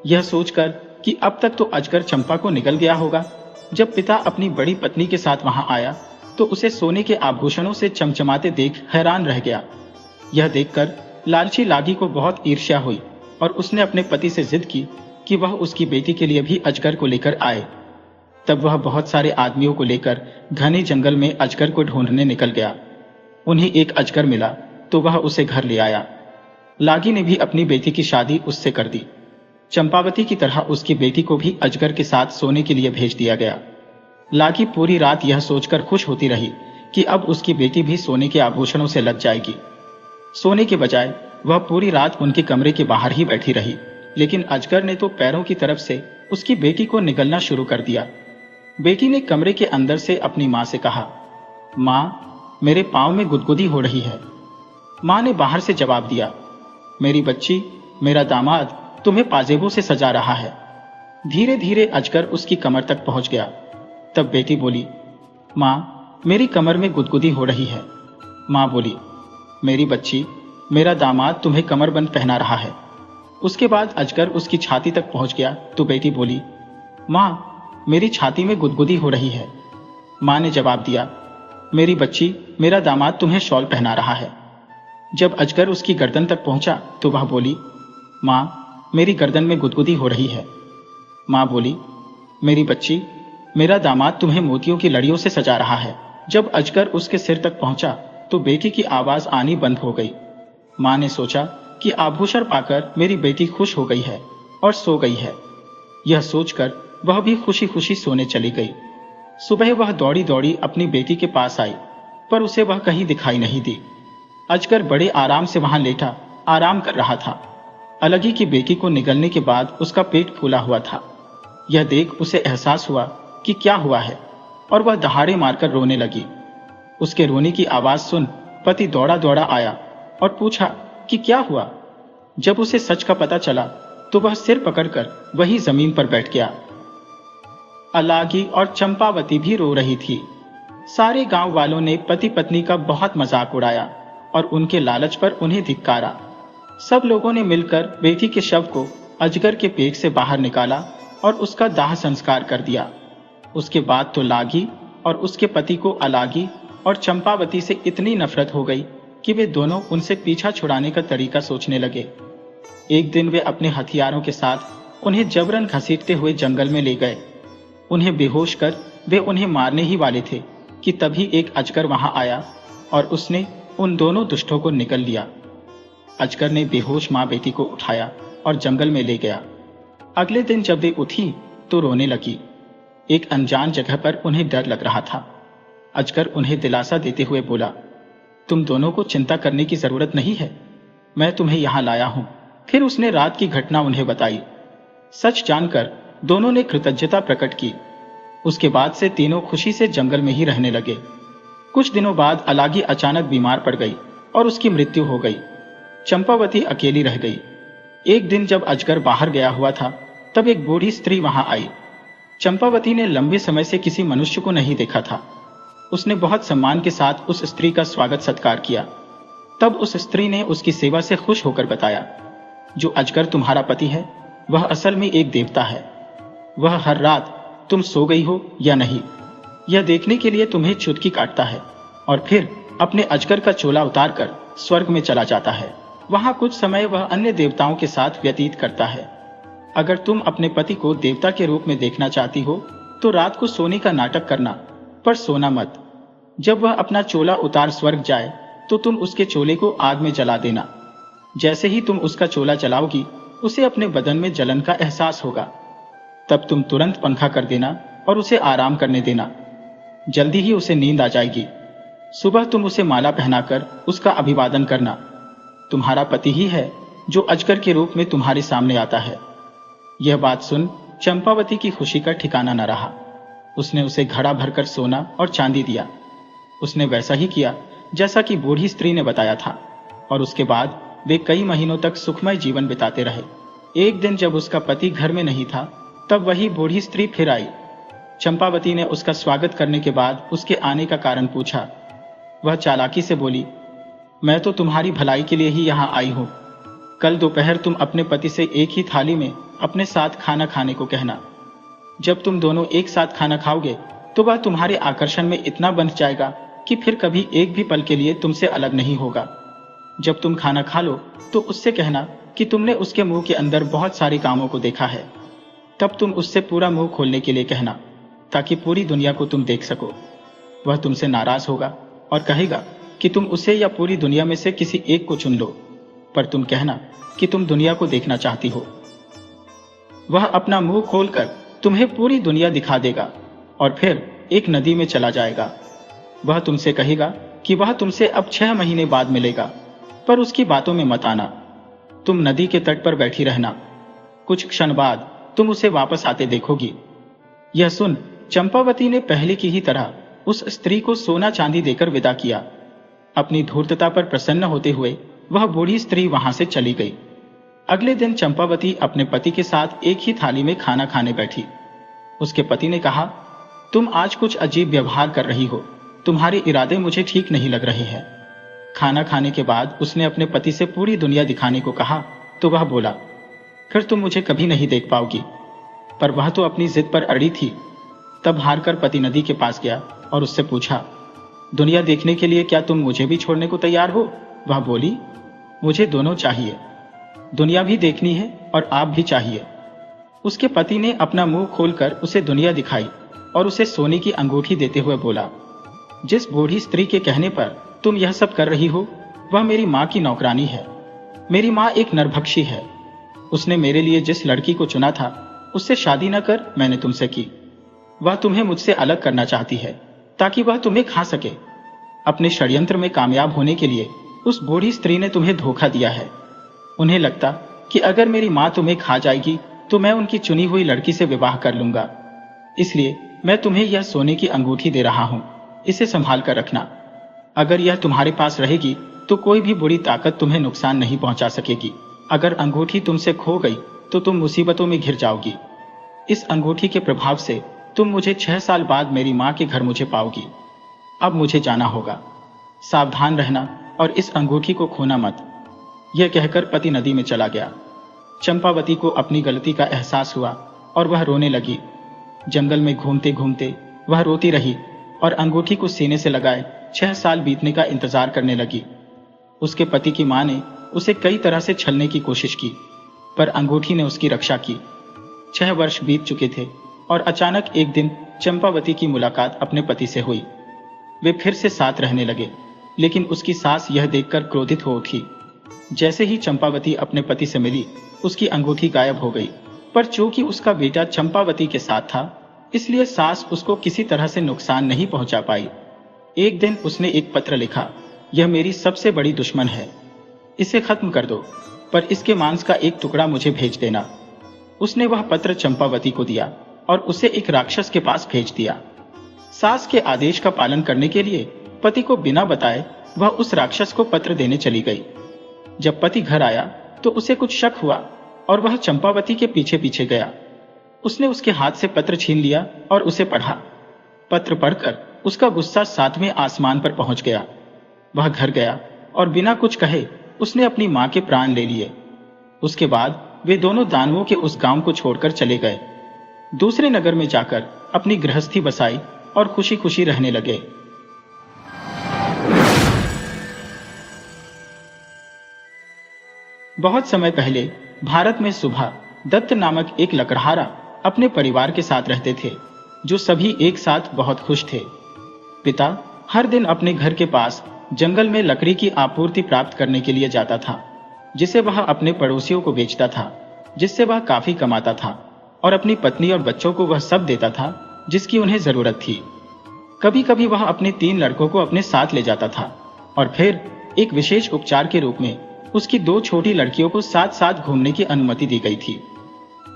A: यह सोचकर कि अब तक तो अजगर चंपा को निगल गया होगा, जब पिता अपनी बड़ी पत्नी के साथ वहां आया तो उसे सोने के आभूषणों से चमचमाते देख हैरान रह गया। यह देखकर लालची लागी को बहुत ईर्ष्या हुई और उसने अपने पति से जिद की कि वह उसकी बेटी के लिए भी अजगर को लेकर आए। तब वह बहुत सारे आदमियों को लेकर घने जंगल में अजगर को ढूंढने निकल गया। उन्हें एक अजगर मिला तो वह उसे घर ले आया। लागी ने भी अपनी बेटी की शादी उससे कर दी। चंपावती की तरह उसकी बेटी को भी अजगर के साथ सोने के लिए भेज दिया गया। लागी पूरी रात यह सोचकर खुश होती रही कि अब उसकी बेटी भी सोने के आभूषणों से लग जाएगी। सोने के बजाय वह पूरी रात उनके कमरे के बाहर ही बैठी रही, लेकिन अजगर ने तो पैरों की तरफ से उसकी बेटी को निगलना शुरू कर दिया। बेटी ने कमरे के अंदर से अपनी माँ से कहा, माँ, मेरे पाँव में गुदगुदी हो रही है। माँ ने बाहर से जवाब दिया, मेरी बच्ची, मेरा दामाद तुम्हें पाजेबों से सजा रहा है। धीरे धीरे अजगर उसकी कमर तक पहुंच गया। तब बेटी बोली, माँ, मेरी कमर में गुदगुदी हो रही है। माँ बोली, मेरी बच्ची, मेरा दामाद तुम्हें कमरबंद पहना रहा है। उसके बाद अजगर उसकी छाती तक पहुंच गया तो बेटी बोली, माँ, मेरी छाती में गुदगुदी हो रही है। माँ ने जवाब दिया, मेरी बच्ची, मेरा दामाद तुम्हें शॉल पहना रहा है। जब अजगर उसकी गर्दन तक पहुंचा तो वह बोली, माँ, मेरी गर्दन में गुदगुदी हो रही है। माँ बोली, मेरी बच्ची, मेरा दामाद तुम्हें मोतियों की लड़ियों से सजा रहा है। जब अजगर उसके सिर तक पहुंचा तो बेटी की आवाज आनी बंद हो गई। माँ ने सोचा कि आभूषण पाकर मेरी बेटी खुश हो गई है और सो गई है। यह सोचकर वह भी खुशी खुशी सोने चली गई। सुबह वह दौड़ी दौड़ी अपनी बेटी के पास आई, पर उसे वह कहीं दिखाई नहीं दी। अजगर बड़े आराम से वहां लेटा आराम कर रहा था। अलगी की बेटी को निगलने के बाद उसका पेट फूला हुआ था। यह देख उसे एहसास हुआ कि क्या हुआ है और वह दहाड़े मारकर रोने लगी। उसके रोने की आवाज सुन पति दौड़ा दौड़ा आया और पूछा कि क्या हुआ। जब उसे सच का पता चला तो वह सिर पकड़कर वही जमीन पर बैठ गया। अलागी और चंपावती भी रो रही थी। सारे गांव वालों ने पति पत्नी का बहुत मजाक उड़ाया और उनके लालच पर उन्हें धिक्कारा। सब लोगों ने मिलकर बेटी के शव को अजगर के पेट से बाहर निकाला और उसका दाह संस्कार कर दिया। उसके बाद तो लागी और उसके पति को अलागी और चंपावती से इतनी नफरत हो गई कि वे दोनों उनसे पीछा छुड़ाने का तरीका सोचने लगे। एक दिन वे अपने हथियारों के साथ उन्हें जबरन घसीटते हुए जंगल में ले गए। उन्हें बेहोश कर वे उन्हें मारने ही वाले थे कि तभी एक अजगर वहां आया और उसने उन दोनों दुष्टों को निगल लिया। अजगर ने बेहोश मां बेटी को उठाया और जंगल में ले गया। अगले दिन जब वे उठी तो रोने लगी। एक अनजान जगह पर उन्हें डर लग रहा था। अजगर उन्हें दिलासा देते हुए बोला, तुम दोनों को चिंता करने की जरूरत नहीं है, मैं तुम्हें यहां लाया हूं। फिर उसने रात की घटना उन्हें बताई। सच जानकर दोनों ने कृतज्ञता प्रकट की। उसके बाद से तीनों खुशी से जंगल में ही रहने लगे। कुछ दिनों बाद अलागी अचानक बीमार पड़ गई और उसकी मृत्यु हो गई। चंपावती अकेली रह गई। एक दिन जब अजगर बाहर गया हुआ था तब एक बूढ़ी स्त्री वहां आई। चंपावती ने लंबे समय से किसी मनुष्य को नहीं देखा था। उसने बहुत सम्मान के साथ उस स्त्री का स्वागत सत्कार किया। तब उस स्त्री ने उसकी सेवा से खुश होकर बताया, जो अजगर तुम्हारा पति है वह असल में एक देवता है। वह हर रात तुम सो गई हो या नहीं यह देखने के लिए तुम्हें चुटकी काटता है और फिर अपने अजगर का चोला उतारकर स्वर्ग में चला जाता है। वहां कुछ समय वह अन्य देवताओं के साथ व्यतीत करता है। अगर तुम अपने पति को देवता के रूप में देखना चाहती हो तो रात को सोने का नाटक करना, पर सोना मत। जब वह अपना चोला उतार स्वर्ग जाए तो तुम उसके चोले को आग में जला देना। जैसे ही तुम उसका चोला जलाओगी उसे अपने बदन में जलन का एहसास होगा। तब तुम तुरंत पंखा कर देना और उसे आराम करने देना। जल्दी ही उसे नींद आ जाएगी। सुबह तुम उसे माला पहनाकर उसका अभिवादन करना। तुम्हारा पति ही है जो अजगर के रूप में तुम्हारे सामने आता है। यह बात सुन चंपावती की खुशी का ठिकाना न रहा। उसने उसे घड़ा भरकर सोना और चांदी दिया। उसने वैसा ही किया जैसा कि बूढ़ी स्त्री ने बताया था और उसके बाद वे कई महीनों तक सुखमय जीवन बिताते रहे। एक दिन जब उसका पति घर में नहीं था तब वही बूढ़ी स्त्री फिर आई। चंपावती ने उसका स्वागत करने के बाद उसके आने का कारण पूछा। वह चालाकी से बोली, मैं तो तुम्हारी भलाई के लिए ही यहाँ आई हूँ। कल दोपहर तुम अपने पति से एक ही थाली में अपने साथ खाना खाने को कहना। जब तुम दोनों एक साथ खाना खाओगे तो वह तुम्हारे आकर्षण में इतना बंध जाएगा कि फिर कभी एक भी पल के लिए तुमसे अलग नहीं होगा। जब तुम खाना खा लो तो उससे कहना कि तुमने उसके मुंह के अंदर बहुत सारी कामों को देखा है। तब तुम उससे पूरा मुंह खोलने के लिए कहना ताकि पूरी दुनिया को तुम देख सको। वह तुमसे नाराज होगा और कहेगा कि तुम उसे या पूरी दुनिया में से किसी एक को चुन लो, पर तुम कहना कि तुम दुनिया को देखना चाहती हो। वह अपना मुंह खोलकर तुम्हें पूरी दुनिया दिखा देगा और फिर एक नदी में चला जाएगा। वह तुमसे कहेगा कि वह तुमसे अब 6 महीने बाद मिलेगा, पर उसकी बातों में मत आना। तुम नदी के तट पर बैठी रहना। कुछ क्षण बाद तुम उसे वापस आते देखोगी। यह सुन चंपावती ने पहले की ही तरह उस स्त्री को सोना चांदी देकर विदा किया। अपनी धूर्तता पर प्रसन्न होते हुए वह बूढ़ी स्त्री वहां से चली गई। अगले दिन चंपावती अपने पति के साथ एक ही थाली में खाना खाने बैठी। उसके पति ने कहा, तुम आज कुछ अजीब व्यवहार कर रही हो, तुम्हारे इरादे मुझे ठीक नहीं लग रहे हैं। खाना खाने के बाद उसने अपने पति से पूरी दुनिया दिखाने को कहा तो वह बोला, फिर तुम मुझे कभी नहीं देख पाओगी। पर वह तो अपनी जिद पर अड़ी थी। तब हारकर पति नदी के पास गया और उससे पूछा, दुनिया देखने के लिए क्या तुम मुझे भी छोड़ने को तैयार हो? वह बोली, मुझे दोनों चाहिए, दुनिया भी देखनी है और आप भी चाहिए। उसके पति ने अपना मुंह खोलकर उसे दुनिया दिखाई और उसे सोने की अंगूठी देते हुए बोला, जिस बूढ़ी स्त्री के कहने पर तुम यह सब कर रही हो वह मेरी माँ की नौकरानी है। मेरी माँ एक नरभक्षी है। उसने मेरे लिए जिस लड़की को चुना था उससे शादी न कर मैंने तुमसे की। वह तुम्हें मुझसे अलग करना चाहती है ताकि वह तुम्हें खा सके। अपने षड्यंत्र में कामयाब होने के लिए उस बूढ़ी स्त्री ने तुम्हें धोखा दिया है। उन्हें लगता कि अगर मेरी माँ तुम्हें खा जाएगी तो मैं उनकी चुनी हुई लड़की से विवाह कर लूंगा। इसलिए मैं तुम्हें यह सोने की अंगूठी दे रहा हूं, इसे संभाल कर रखना। अगर यह तुम्हारे पास रहेगी तो कोई भी बुरी ताकत तुम्हें नुकसान नहीं पहुंचा सकेगी। अगर अंगूठी तुमसे खो गई तो तुम मुसीबतों में घिर जाओगी। इस अंगूठी के प्रभाव से तुम मुझे 6 साल बाद मेरी माँ के घर मुझे पाओगी। अब मुझे जाना होगा, सावधान रहना और इस अंगूठी को खोना मत। यह कहकर पति नदी में चला गया। चंपावती को अपनी गलती का एहसास हुआ और वह रोने लगी। जंगल में घूमते घूमते वह रोती रही और अंगूठी को सीने से लगाए 6 साल बीतने का इंतजार करने लगी। उसके पति की मां ने उसे कई तरह से छलने की कोशिश की, पर अंगूठी ने उसकी रक्षा की। 6 वर्ष बीत चुके थे और अचानक एक दिन चंपावती की मुलाकात अपने पति से हुई। वे फिर से साथ रहने लगे, लेकिन उसकी सास यह देखकर क्रोधित हो उठी। जैसे ही चंपावती अपने पति से मिली, उसकी अंगूठी गायब हो गई। पर चूंकि उसका बेटा चंपावती के साथ था, इसलिए सास उसको किसी तरह से नुकसान नहीं पहुंचा पाई। एक दिन उसने एक पत्र लिखा, यह मेरी सबसे बड़ी दुश्मन है, इसे खत्म कर दो, पर इसके मांस का एक टुकड़ा मुझे भेज देना। उसने वह पत्र चंपावती को दिया और उसे एक राक्षस के पास भेज दिया। सास के आदेश का पालन करने के लिए पति को बिना बताए वह उस राक्षस को पत्र देने चली गई। जब पति घर आया तो उसे कुछ शक हुआ और वह चंपावती के पीछे पीछे गया। उसने उसके हाथ से पत्र छीन लिया और उसे पढ़ा। पत्र पढ़कर उसका गुस्सा 7वें आसमान पर पहुंच गया। वह घर गया और बिना कुछ कहे उसने अपनी मां के प्राण ले लिए। उसके बाद वे दोनों दानवों के उस गांव को छोड़कर चले गए। दूसरे नगर में जाकर अपनी गृहस्थी बसाई और खुशी खुशी रहने लगे। बहुत समय पहले भारत में सुभा दत्त नामक एक लकड़हारा अपने परिवार के साथ रहते थे, जो सभी एक साथ बहुत खुश थे। पिता हर दिन अपने घर के पास जंगल में लकड़ी की आपूर्ति प्राप्त करने के लिए जाता था, जिसे वह अपने पड़ोसियों को बेचता था, जिससे वह काफी कमाता था और अपनी पत्नी और बच्चों को वह सब देता था जिसकी उन्हें जरूरत थी। कभी कभी वह अपने 3 लड़कों को अपने साथ ले जाता था और फिर एक विशेष उपचार के रूप में उसकी 2 छोटी लड़कियों को साथ साथ घूमने की अनुमति दी गई थी।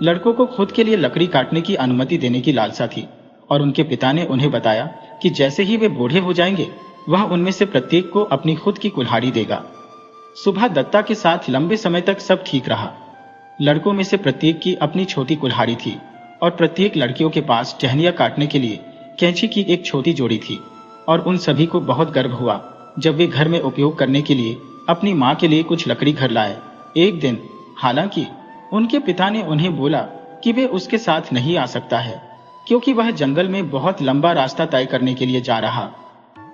A: लड़कों को खुद के लिए लकड़ी काटने की अनुमति देने की लालसा थी और उनके पिता ने उन्हें बताया कि जैसे ही वे बूढ़े हो जाएंगे वह उनमें से प्रत्येक को अपनी खुद की कुल्हाड़ी देगा। सुभा दत्ता के साथ लंबे समय तक सब ठीक रहा। लड़कों में से प्रत्येक की अपनी छोटी कुल्हाड़ी थी और प्रत्येक लड़कियों के पास टहनियां काटने के लिए कैंची की एक छोटी जोड़ी थी। और उन सभी को बहुत गर्व हुआ जब वे घर में उपयोग करने के लिए अपनी मां के लिए कुछ लकड़ी घर लाए। एक दिन हालांकि उनके पिता ने उन्हें बोला कि वे उसके साथ नहीं आ सकता है, क्योंकि वह जंगल में बहुत लंबा रास्ता तय करने के लिए जा रहा।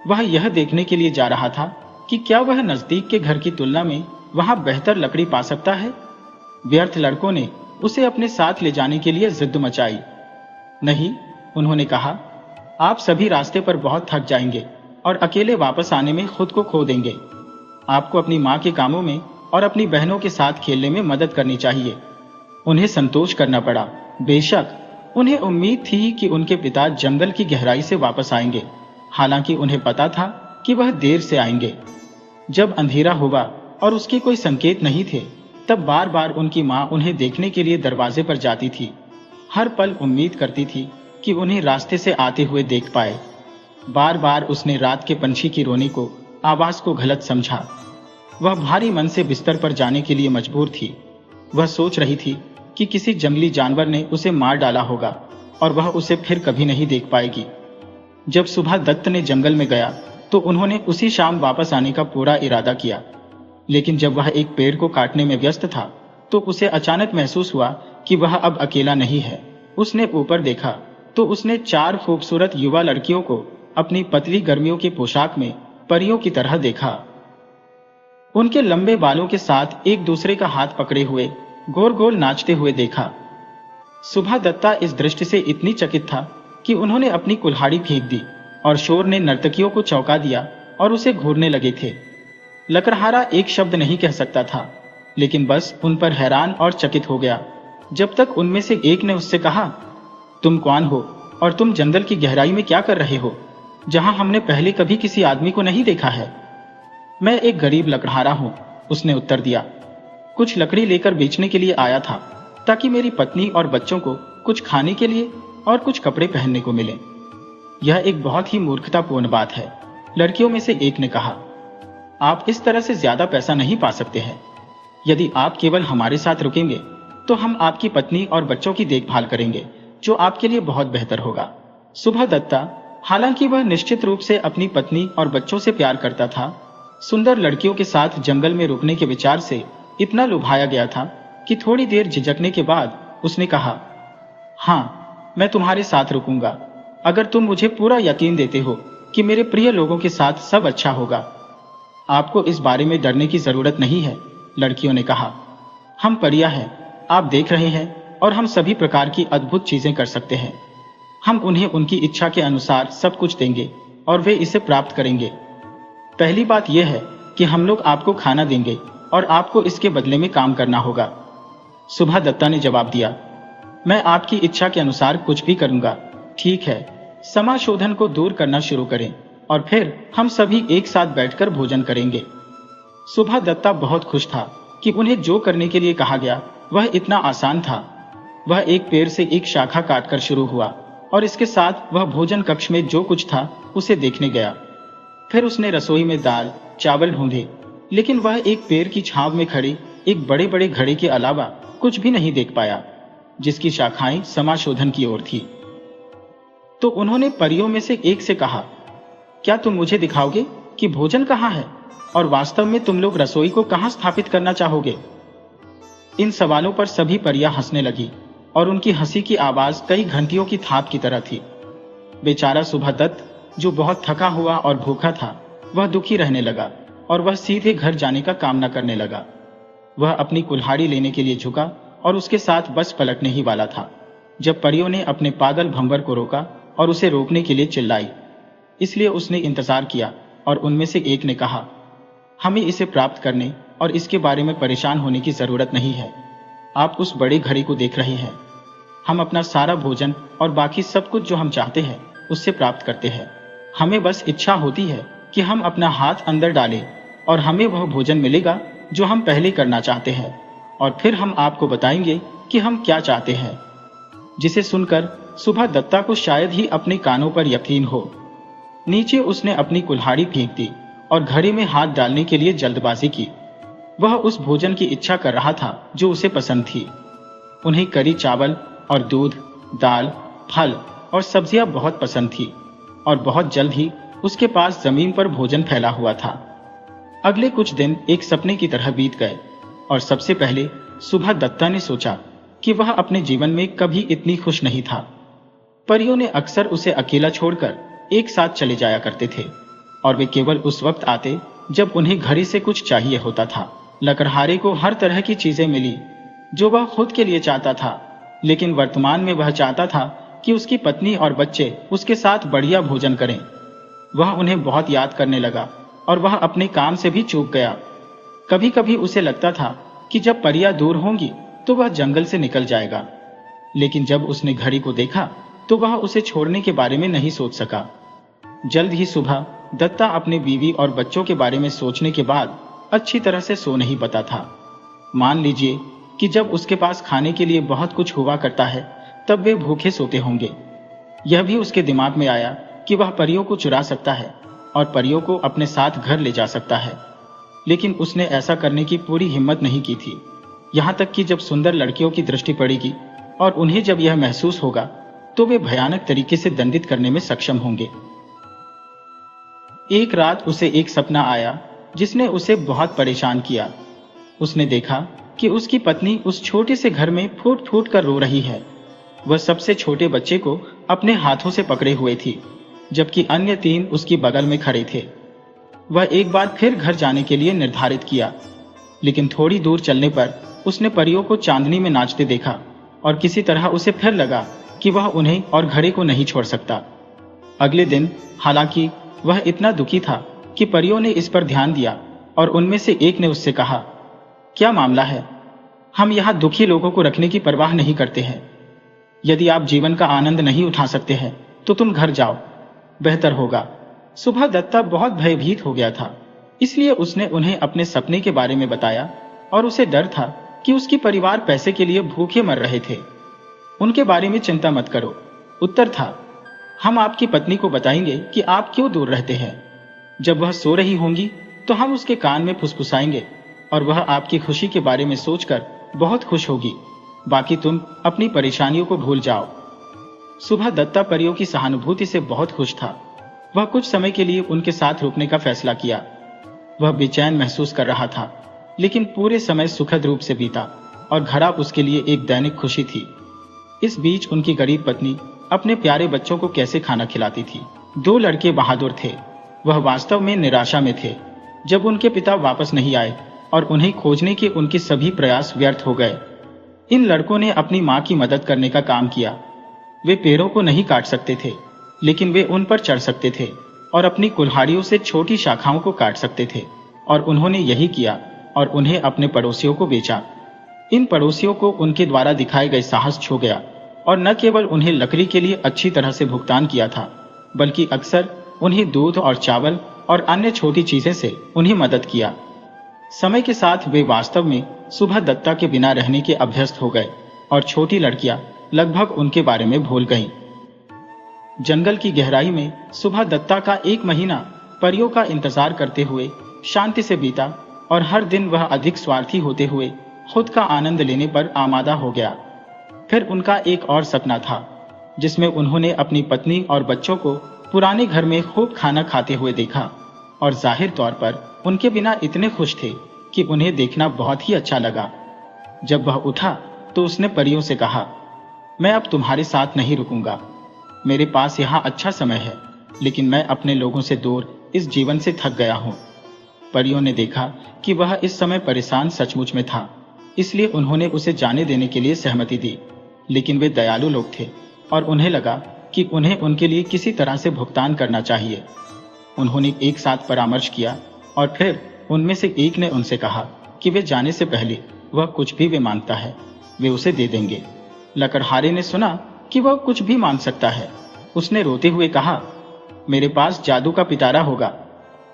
A: वह यह देखने के लिए जा रहा था कि क्या वह नजदीक के घर की तुलना में वहां बेहतर लकड़ी पा सकता है। व्यर्थ लड़कों ने उसे अपने साथ ले जाने के लिए जिद मचाई। नहीं, उन्होंने कहा, आप सभी रास्ते पर बहुत थक जाएंगे और अकेले वापस आने में खुद को खो देंगे। आपको अपनी मां के कामों में और अपनी बहनों के साथ खेलने में मदद करनी चाहिए। उन्हें संतोष करना पड़ा। बेशक उन्हें उम्मीद थी कि उनके पिता जंगल की गहराई से वापस आएंगे, हालांकि उन्हें पता था कि वह देर से आएंगे। जब अंधेरा हुआ और उसके कोई संकेत नहीं थे, तब बार बार उनकी मां उन्हें देखने के लिए दरवाजे पर जाती थी। हर पल उम्मीद करती थी कि उन्हें रास्ते से आते हुए देख पाए। बार बार उसने रात के पंछी की रोने को, आवाज को गलत समझा। वह भारी मन से बिस्तर पर जाने के लिए मजबूर थी। वह सोच रही थी कि किसी जंगली जानवर ने उसे मार डाला होगा और वह उसे फिर कभी नहीं देख पाएगी। जब सुबह दत्त ने जंगल में गया तो उन्होंने उसी शाम वापस आने का पूरा इरादा किया, लेकिन जब वह एक पेड़ को काटने में व्यस्त था तो उसे अचानक महसूस हुआ कि वह अब अकेला नहीं है। उसने ऊपर देखा तो उसने 4 खूबसूरत युवा लड़कियों को अपनी पतली गर्मियों की पोशाक में परियों की तरह देखा। उनके लंबे बालों के साथ एक दूसरे का हाथ पकड़े हुए गोल गोल नाचते हुए देखा। सुबह दत्ता इस दृश्य से इतनी चकित था कि उन्होंने अपनी कुल्हाड़ी फेंक दी और शोर ने नर्तकियों को चौंका दिया और उसे घूरने लगे थे। लकड़हारा एक शब्द नहीं कह सकता था, लेकिन बस उन पर हैरान और चकित हो गया, जब तक उनमें से एक ने उससे कहा, तुम कौन हो और तुम जंगल की गहराई में क्या कर रहे हो, जहां हमने पहले कभी किसी आदमी को नहीं देखा है। मैं एक गरीब लकड़हारा हूं, उसने उत्तर दिया। कुछ लकड़ी लेकर बेचने के लिए आया था, ताकि मेरी पत्नी और बच्चों को कुछ खाने के लिए और कुछ कपड़े पहनने को मिले। यह एक बहुत ही मूर्खतापूर्ण बात है, लड़कियों में से एक ने कहा। आप इस तरह से ज्यादा पैसा नहीं पा सकते हैं। यदि आप केवल हमारे साथ रुकेंगे तो हम आपकी पत्नी और बच्चों की देखभाल करेंगे, जो आपके लिए बहुत बेहतर होगा। सुबह दत्ता, हालांकि वह निश्चित रूप से अपनी पत्नी और बच्चों से प्यार करता था, सुंदर लड़कियों के साथ जंगल में रुकने के विचार से इतना लुभाया गया था कि थोड़ी देर झिझकने के बाद उसने कहा, हाँ, मैं तुम्हारे साथ रुकूंगा, अगर तुम मुझे पूरा यकीन देते हो कि मेरे प्रिय लोगों के साथ सब अच्छा होगा। आपको इस बारे में डरने की जरूरत नहीं है, लड़कियों ने कहा। हम परियां हैं, आप देख रहे हैं, और हम सभी प्रकार की अद्भुत चीजें कर सकते हैं। हम उन्हें उनकी इच्छा के अनुसार सब कुछ देंगे और वे इसे प्राप्त करेंगे। पहली बात यह है कि हम लोग आपको खाना देंगे और आपको इसके बदले में काम करना होगा। सुबह दत्ता ने जवाब दिया, मैं आपकी इच्छा के अनुसार कुछ भी करूंगा। ठीक है, समाशोधन को दूर करना शुरू करें और फिर हम सभी एक साथ बैठकर भोजन करेंगे। सुबह दत्ता बहुत खुश था कि उन्हें जो करने के लिए कहा गया वह इतना आसान था। वह एक पेड़ से एक शाखा काटकर शुरू हुआ और इसके साथ वह भोजन कक्ष में जो कुछ था उसे देखने गया। फिर उसने रसोई में दाल चावल ढूंढे, लेकिन वह एक पेड़ की छांव में खड़े एक बड़े बड़े घड़े के अलावा कुछ भी नहीं देख पाया, जिसकी शाखाएं समाशोधन की ओर थी। तो उन्होंने परियों में से एक से कहा, क्या तुम मुझे दिखाओगे कि भोजन कहाँ है और वास्तव में तुम लोग रसोई को कहाँ स्थापित करना चाहोगे? इन सवालों पर सभी परियां हंसने लगी और उनकी हंसी की आवाज कई घंटियों की थाप की तरह थी। बेचारा सुबह दत्त, जो बहुत थका हुआ और भूखा था, वह दुखी रहने लगा और वह सीधे घर जाने का कामना करने लगा। वह अपनी कुल्हाड़ी लेने के लिए झुका और उसके साथ बस पलटने ही वाला था, जब परियों ने अपने पागल भंवर को रोका और उसे रोकने के लिए चिल्लाई। इसलिए उसने इंतजार किया और उनमें से एक ने कहा, हमें इसे प्राप्त करने और इसके बारे में परेशान होने की जरूरत नहीं है। आप उस बड़े घड़ी को देख रहे हैं। हम अपना सारा भोजन और बाकी सब कुछ जो हम चाहते हैं उससे प्राप्त करते हैं। हमें बस इच्छा होती है कि हम अपना हाथ अंदर डालें और हमें वह भोजन मिलेगा जो हम पहले करना चाहते हैं, और फिर हम आपको बताएंगे कि हम क्या चाहते हैं। जिसे सुनकर सुबह दत्ता को शायद ही अपने कानों पर यकीन हो। नीचे उसने अपनी कुल्हाड़ी फेंक दी और घड़े में हाथ डालने के लिए जल्दबाजी की। वह उस भोजन की इच्छा कर रहा था जो उसे पसंद थी। उन्हें करी चावल और दूध, दाल, फल और सब्जियां बहुत पसंद थी और बहुत जल्द ही उसके पास जमीन पर भोजन फैला हुआ था। अगले कुछ दिन एक सपने की तरह बीत गए और सबसे पहले सुबह दत्ता ने सोचा कि वह अपने जीवन में कभी इतनी खुश नहीं था। परियों ने अक्सर उसे अकेला छोड़कर एक साथ चले जाया करते थे और वे केवल उस वक्त आते जब उन्हें घड़ी से कुछ चाहिए होता था। लकड़हारे को हर तरह की चीजें मिली जो वह खुद के लिए चाहता था, लेकिन वर्तमान में वह चाहता था कि उसकी पत्नी और बच्चे उसके साथ बढ़िया भोजन करें। वह उन्हें बहुत याद करने लगा और वह अपने काम से भी चूक गया। कभी कभी उसे लगता था कि जब परियां दूर होंगी तो वह जंगल से निकल जाएगा। लेकिन जब उसने घड़ी को देखा तो वह उसे छोड़ने के बारे में नहीं सोच सका। जल्द ही सुबह दत्ता अपने बीवी और बच्चों के बारे में सोचने के बाद अच्छी तरह से सो नहीं पाता था। मान लीजिए कि जब उसके पास खाने के लिए बहुत कुछ हुआ करता है तब वे भूखे सोते होंगे। यह भी उसके दिमाग में आया कि वह परियों को चुरा सकता है और परियों को अपने साथ घर ले जा सकता है, लेकिन उसने ऐसा करने की पूरी हिम्मत नहीं की थी। यहाँ तक कि जब सुंदर लड़कियों की दृष्टि पड़ेगी और उन्हें जब यह महसूस होगा तो वे भयानक तरीके से दंडित करने में सक्षम होंगे। एक रात उसे एक सपना आया जिसने उसे बहुत परेशान किया। उसने देखा कि उसकी पत्नी उस छोटे से घर में फूट फूट कर रो रही है। वह सबसे छोटे बच्चे को अपने हाथों से पकड़े हुए थी, जबकि अन्य 3 उसकी बगल में खड़े थे। वह एक बार फिर घर जाने के लिए निर्धारित किया, लेकिन थोड़ी दूर चलने पर उसने परियों को चांदनी में नाचते देखा और किसी तरह उसे फिर लगा कि वह उन्हें और घड़े को नहीं छोड़ सकता। अगले दिन हालांकि वह इतना दुखी था कि परियों ने इस पर ध्यान दिया और उनमें से एक ने उससे कहा, क्या मामला है? हम यहाँ दुखी लोगों को रखने की परवाह नहीं करते हैं। यदि आप जीवन का आनंद नहीं उठा सकते हैं तो तुम घर जाओ, बेहतर होगा। सुबह दत्ता बहुत भयभीत हो गया था, इसलिए उसने उन्हें अपने सपने के बारे में बताया और उसे डर था कि उसकी परिवार पैसे के लिए भूखे मर रहे थे। उनके बारे में चिंता मत करो, उत्तर था। हम आपकी पत्नी को बताएंगे कि आप क्यों दूर रहते हैं। जब वह सो रही होंगी तो हम उसके कान में फुसफुसाएंगे और वह आपकी खुशी के बारे में सोचकर बहुत खुश होगी। बाकी तुम अपनी परेशानियों को भूल जाओ। सुबह दत्ता परियों की सहानुभूति से बहुत खुश था। वह कुछ समय के लिए उनके साथ रुकने का फैसला किया। वह बेचैन महसूस कर रहा था, लेकिन पूरे समय सुखद रूप से बीता और घर उसके लिए एक दैनिक खुशी थी। इस बीच उनकी गरीब पत्नी अपने प्यारे बच्चों को कैसे खाना खिलाती थी। 2 लड़के बहादुर थे। वह वास्तव में निराशा में थे जब उनके पिता वापस नहीं आए और उन्हें खोजने के उनके सभी प्रयास व्यर्थ हो गए। इन लड़कों ने अपनी मां की मदद करने का काम किया। वे पेड़ों को नहीं काट सकते थे, लेकिन वे उन पर चढ़ सकते थे और अपनी कुल्हाड़ियों से छोटी शाखाओं को काट सकते थे, और उन्होंने यही किया और उन्हें अपने पड़ोसियों को बेचा। इन पड़ोसियों को उनके द्वारा दिखाए गए साहस छू गया और न केवल उन्हें लकड़ी के लिए अच्छी तरह से भुगतान किया था, बल्कि अक्सर उन्हें दूध और चावल और अन्य छोटी चीजें से उन्हें मदद किया। समय के साथ वे वास्तव में सुबह दत्ता के बिना रहने के अभ्यस्त हो गए और छोटी लड़कियां लगभग उनके बारे में भूल गईं। जंगल की गहराई में सुबह दत्ता का 1 महीना परियों का इंतजार करते हुए शांति से बीता और हर दिन वह अधिक स्वार्थी होते हुए खुद का आनंद लेने पर आमादा हो गया। फिर उनका एक और सपना था जिसमें उन्होंने अपनी पत्नी और बच्चों को पुराने घर में खूब खाना खाते हुए देखा और जाहिर तौर पर उनके बिना इतने खुश थे कि उन्हें देखना बहुत ही अच्छा लगा। जब वह उठा तो उसने परियों से कहा, मैं अब तुम्हारे साथ नहीं रुकूंगा। मेरे पास यहाँ अच्छा समय है, लेकिन मैं अपने लोगों से दूर इस जीवन से थक गया हूँ। परियों ने देखा कि वह इस समय परेशान सचमुच में था, इसलिए उन्होंने उसे जाने देने के लिए सहमति दी। लेकिन वे दयालु लोग थे और उन्हें लगा कि उन्हें उनके लिए किसी तरह से भुगतान करना चाहिए। उन्होंने एक साथ परामर्श किया और फिर उनमें से एक ने उनसे कहा कि वे जाने से पहले वह कुछ भी वे मांगता है वे उसे दे देंगे। लकड़हारे ने सुना कि वह कुछ भी मांग सकता है। उसने रोते हुए कहा, मेरे पास जादू का पिटारा होगा।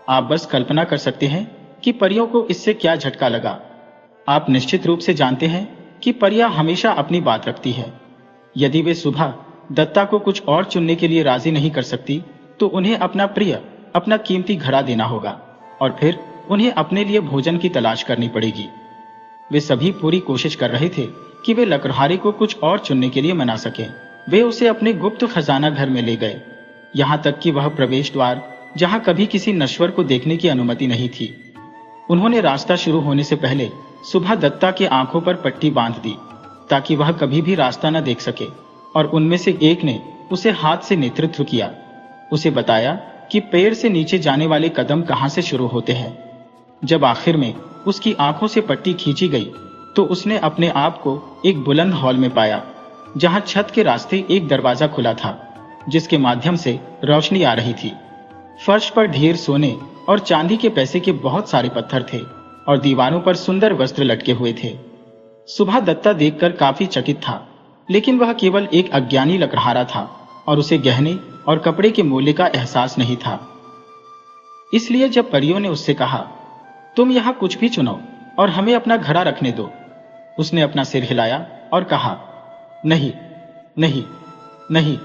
A: आप बस कल्पना कर सकते हैं कि परियों को इससे क्या झटका लगा। आप निश्चित रूप से जानते हैं कि परियां हमेशा अपनी बात रखती है। यदि वे सुबह दत्ता को कुछ और चुनने के लिए राजी नहीं कर सकती तो उन्हें अपना प्रिय, अपना कीमती घड़ा देना होगा और फिर उन्हें अपने लिए भोजन की तलाश करनी पड़ेगी। वे सभी पूरी कोशिश कर रहे थे कि वे लकड़हारे को कुछ और चुनने के लिए मना सकें। वे उसे अपने गुप्त खजाना घर में ले गए, यहाँ तक कि वह प्रवेश द्वार जहाँ कभी किसी नश्वर को देखने की अनुमति नहीं थी। उन्होंने रास्ता शुरू होने से पहले सुबह दत्ता के आंखों पर पट्टी बांध दी ताकि वह कभी भी रास्ता न देख सके, और उनमें से एक ने उसे हाथ से नेतृत्व किया। उसे बताया कि पैर से नीचे जाने वाले कदम कहां से शुरू होते हैं। जब आखिर में उसकी आंखों से पट्टी खींची गई तो उसने अपने आप को एक बुलंद हॉल में पाया जहां छत के रास्ते एक दरवाजा खुला था जिसके माध्यम से रोशनी आ रही थी। फर्श पर ढेर सोने और चांदी के पैसे के बहुत सारे पत्थर थे और दीवारों पर सुंदर वस्त्र लटके हुए थे। सुभा दत्ता देखकर काफी चकित था, लेकिन वह केवल एक अज्ञानी लकड़हारा था और उसे गहने और कपड़े के मूल्य का एहसास नहीं था। इसलिए जब परियों ने उससे कहा, तुम यहाँ कुछ भी चुनो और हमें अपना घड़ा रखने दो, उसने अपना सिर हिलाया और कहा, नहीं नहीं नहीं,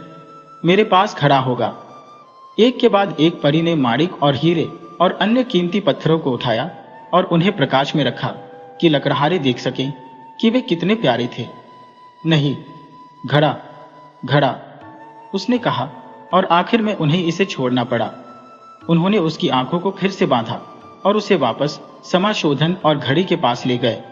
A: मेरे पास घड़ा होगा। एक के बाद एक परी ने माणिक और हीरे और अन्य कीमती पत्थरों को उठाया और उन्हें प्रकाश में रखा कि लकड़हारे देख सकें कि वे कितने प्यारे थे। नहीं, घड़ा घड़ा, उसने कहा और आखिर में उन्हें इसे छोड़ना पड़ा। उन्होंने उसकी आंखों को फिर से बांधा और उसे वापस समाशोधन और घड़ी के पास ले गए।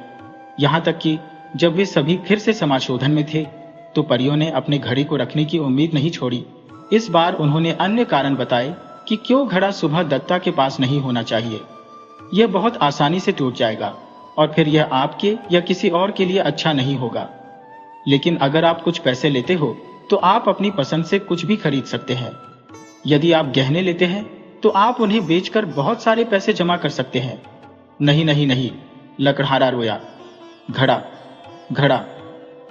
A: यहां तक कि जब वे सभी फिर से समाशोधन में थे तो परियों ने अपने घड़ी को रखने की उम्मीद नहीं छोड़ी। इस बार उन्होंने अन्य कारण बताए कि क्यों घड़ा सुभा दत्ता के पास नहीं होना चाहिए। यह बहुत आसानी से टूट जाएगा और फिर यह आपके या किसी और के लिए अच्छा नहीं होगा। लेकिन अगर आप कुछ पैसे लेते हो तो आप अपनी पसंद से कुछ भी खरीद सकते हैं। यदि आप गहने लेते हैं तो आप उन्हें बेचकर बहुत सारे पैसे जमा कर सकते हैं। नहीं नहीं नहीं, लकड़हारा रोया, घड़ा घड़ा,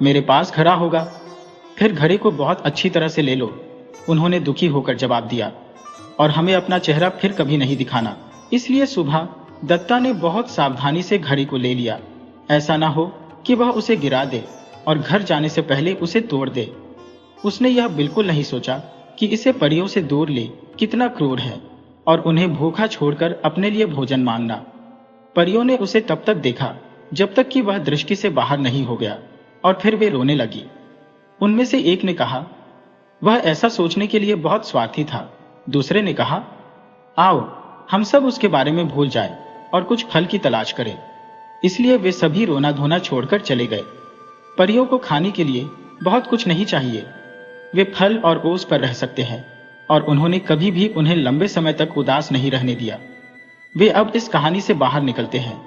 A: मेरे पास घड़ा होगा। फिर घड़े को बहुत अच्छी तरह से ले लो, उन्होंने दुखी होकर जवाब दिया, और हमें अपना चेहरा फिर कभी नहीं दिखाना। इसलिए सुभा दत्ता ने बहुत सावधानी से घड़ी को ले लिया, ऐसा ना हो कि वह उसे गिरा दे और घर जाने से पहले उसे तोड़ दे। उसने यह बिल्कुल नहीं सोचा कि इसे परियों से दूर ले कितना क्रूर है और उन्हें भूखा छोड़कर अपने लिए भोजन मांगना। परियों ने उसे तब तक देखा जब तक कि वह दृष्टि से बाहर नहीं हो गया और फिर वे रोने लगी। उनमें से एक ने कहा, वह ऐसा सोचने के लिए बहुत स्वार्थी था। दूसरे ने कहा, आओ हम सब उसके बारे में भूल जाएं और कुछ फल की तलाश करें। इसलिए वे सभी रोना धोना छोड़कर चले गए। परियों को खाने के लिए बहुत कुछ नहीं चाहिए, वे फल और ओस पर रह सकते हैं और उन्होंने कभी भी उन्हें लंबे समय तक उदास नहीं रहने दिया। वे अब इस कहानी से बाहर निकलते हैं,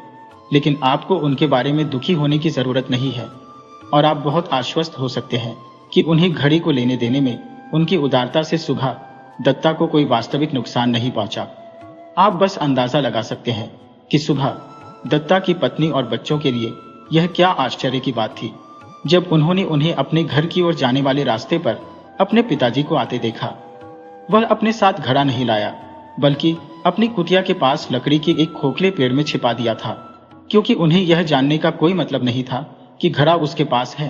A: लेकिन आपको उनके बारे में दुखी होने की जरूरत नहीं है और आप बहुत आश्वस्त हो सकते हैं कि उन्हें घड़ी को लेने देने में उनकी उदारता से सुभा दत्ता को कोई वास्तविक नुकसान नहीं पहुंचा। आप बस अंदाजा लगा सकते हैं कि सुभा दत्ता की पत्नी और बच्चों के लिए यह क्या आश्चर्य की बात थी जब उन्होंने उन्हें अपने घर की ओर जाने वाले रास्ते पर अपने पिताजी को आते देखा। वह अपने साथ घड़ा नहीं लाया, बल्कि अपनी कुटिया के पास लकड़ी के एक खोखले पेड़ में छिपा दिया था, क्योंकि उन्हें यह जानने का कोई मतलब नहीं था कि घड़ा उसके पास है।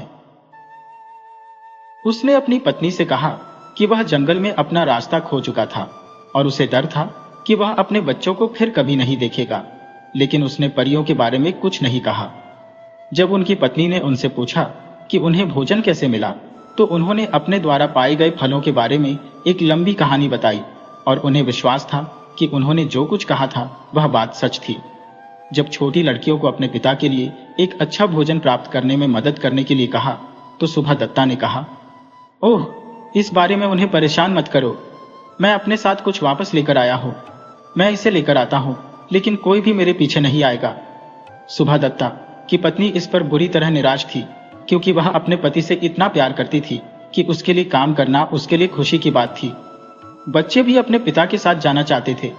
A: उसने अपनी पत्नी से कहा कि वह जंगल में अपना रास्ता खो चुका था और उसे डर था कि वह अपने बच्चों को फिर कभी नहीं देखेगा, लेकिन उसने परियों के बारे में कुछ नहीं कहा। जब उनकी पत्नी ने उनसे पूछा कि उन्हें भोजन कैसे मिला, तो उन्होंने अपने द्वारा पाए गए फलों के बारे में एक लंबी कहानी बताई और उन्हें विश्वास था कि उन्होंने जो कुछ कहा था वह बात सच थी। जब छोटी लड़कियों को अपने पिता के लिए एक अच्छा भोजन प्राप्त करने में मदद करने के लिए कहा, तो सुभा दत्ता ने कहा, ओह, इस बारे में उन्हें परेशान मत करो, मैं अपने साथ कुछ वापस लेकर आया हूं। मैं इसे लेकर आता हूं, लेकिन कोई भी मेरे पीछे नहीं आएगा। सुभा दत्ता की पत्नी इस पर बुरी तरह निराश थी, क्योंकि वह अपने पति से इतना प्यार करती थी कि उसके लिए काम करना उसके लिए खुशी की बात थी। बच्चे भी अपने पिता के साथ जाना चाहते थे,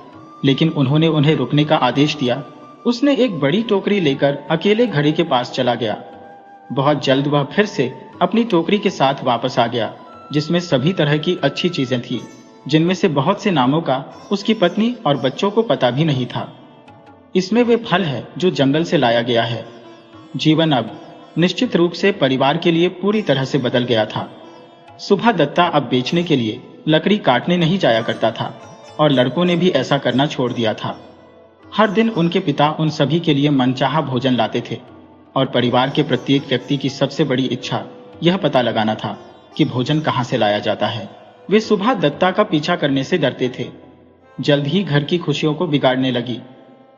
A: लेकिन उन्होंने उन्हें रुकने का आदेश दिया। उसने एक बड़ी टोकरी लेकर अकेले घड़ी के पास चला गया। बहुत जल्द वह फिर से अपनी टोकरी के साथ वापस आ गया, जिसमें सभी तरह की अच्छी चीजें थी, जिनमें से बहुत से नामों का उसकी पत्नी और बच्चों को पता भी नहीं था। इसमें वे फल है जो जंगल से लाया गया है। जीवन अब निश्चित रूप से परिवार के लिए पूरी तरह से बदल गया था। सुभा दत्ता अब बेचने के लिए लकड़ी काटने नहीं जाया करता था और लड़कों ने भी ऐसा करना छोड़ दिया था। हर दिन उनके पिता उन सभी के लिए मनचाहा भोजन लाते थे और परिवार के प्रत्येक व्यक्ति की सबसे बड़ी इच्छा यह पता लगाना था कि भोजन कहां से लाया जाता है। वे सुभा दत्ता का पीछा करने से डरते थे। जल्द ही घर की खुशियों को बिगाड़ने लगी।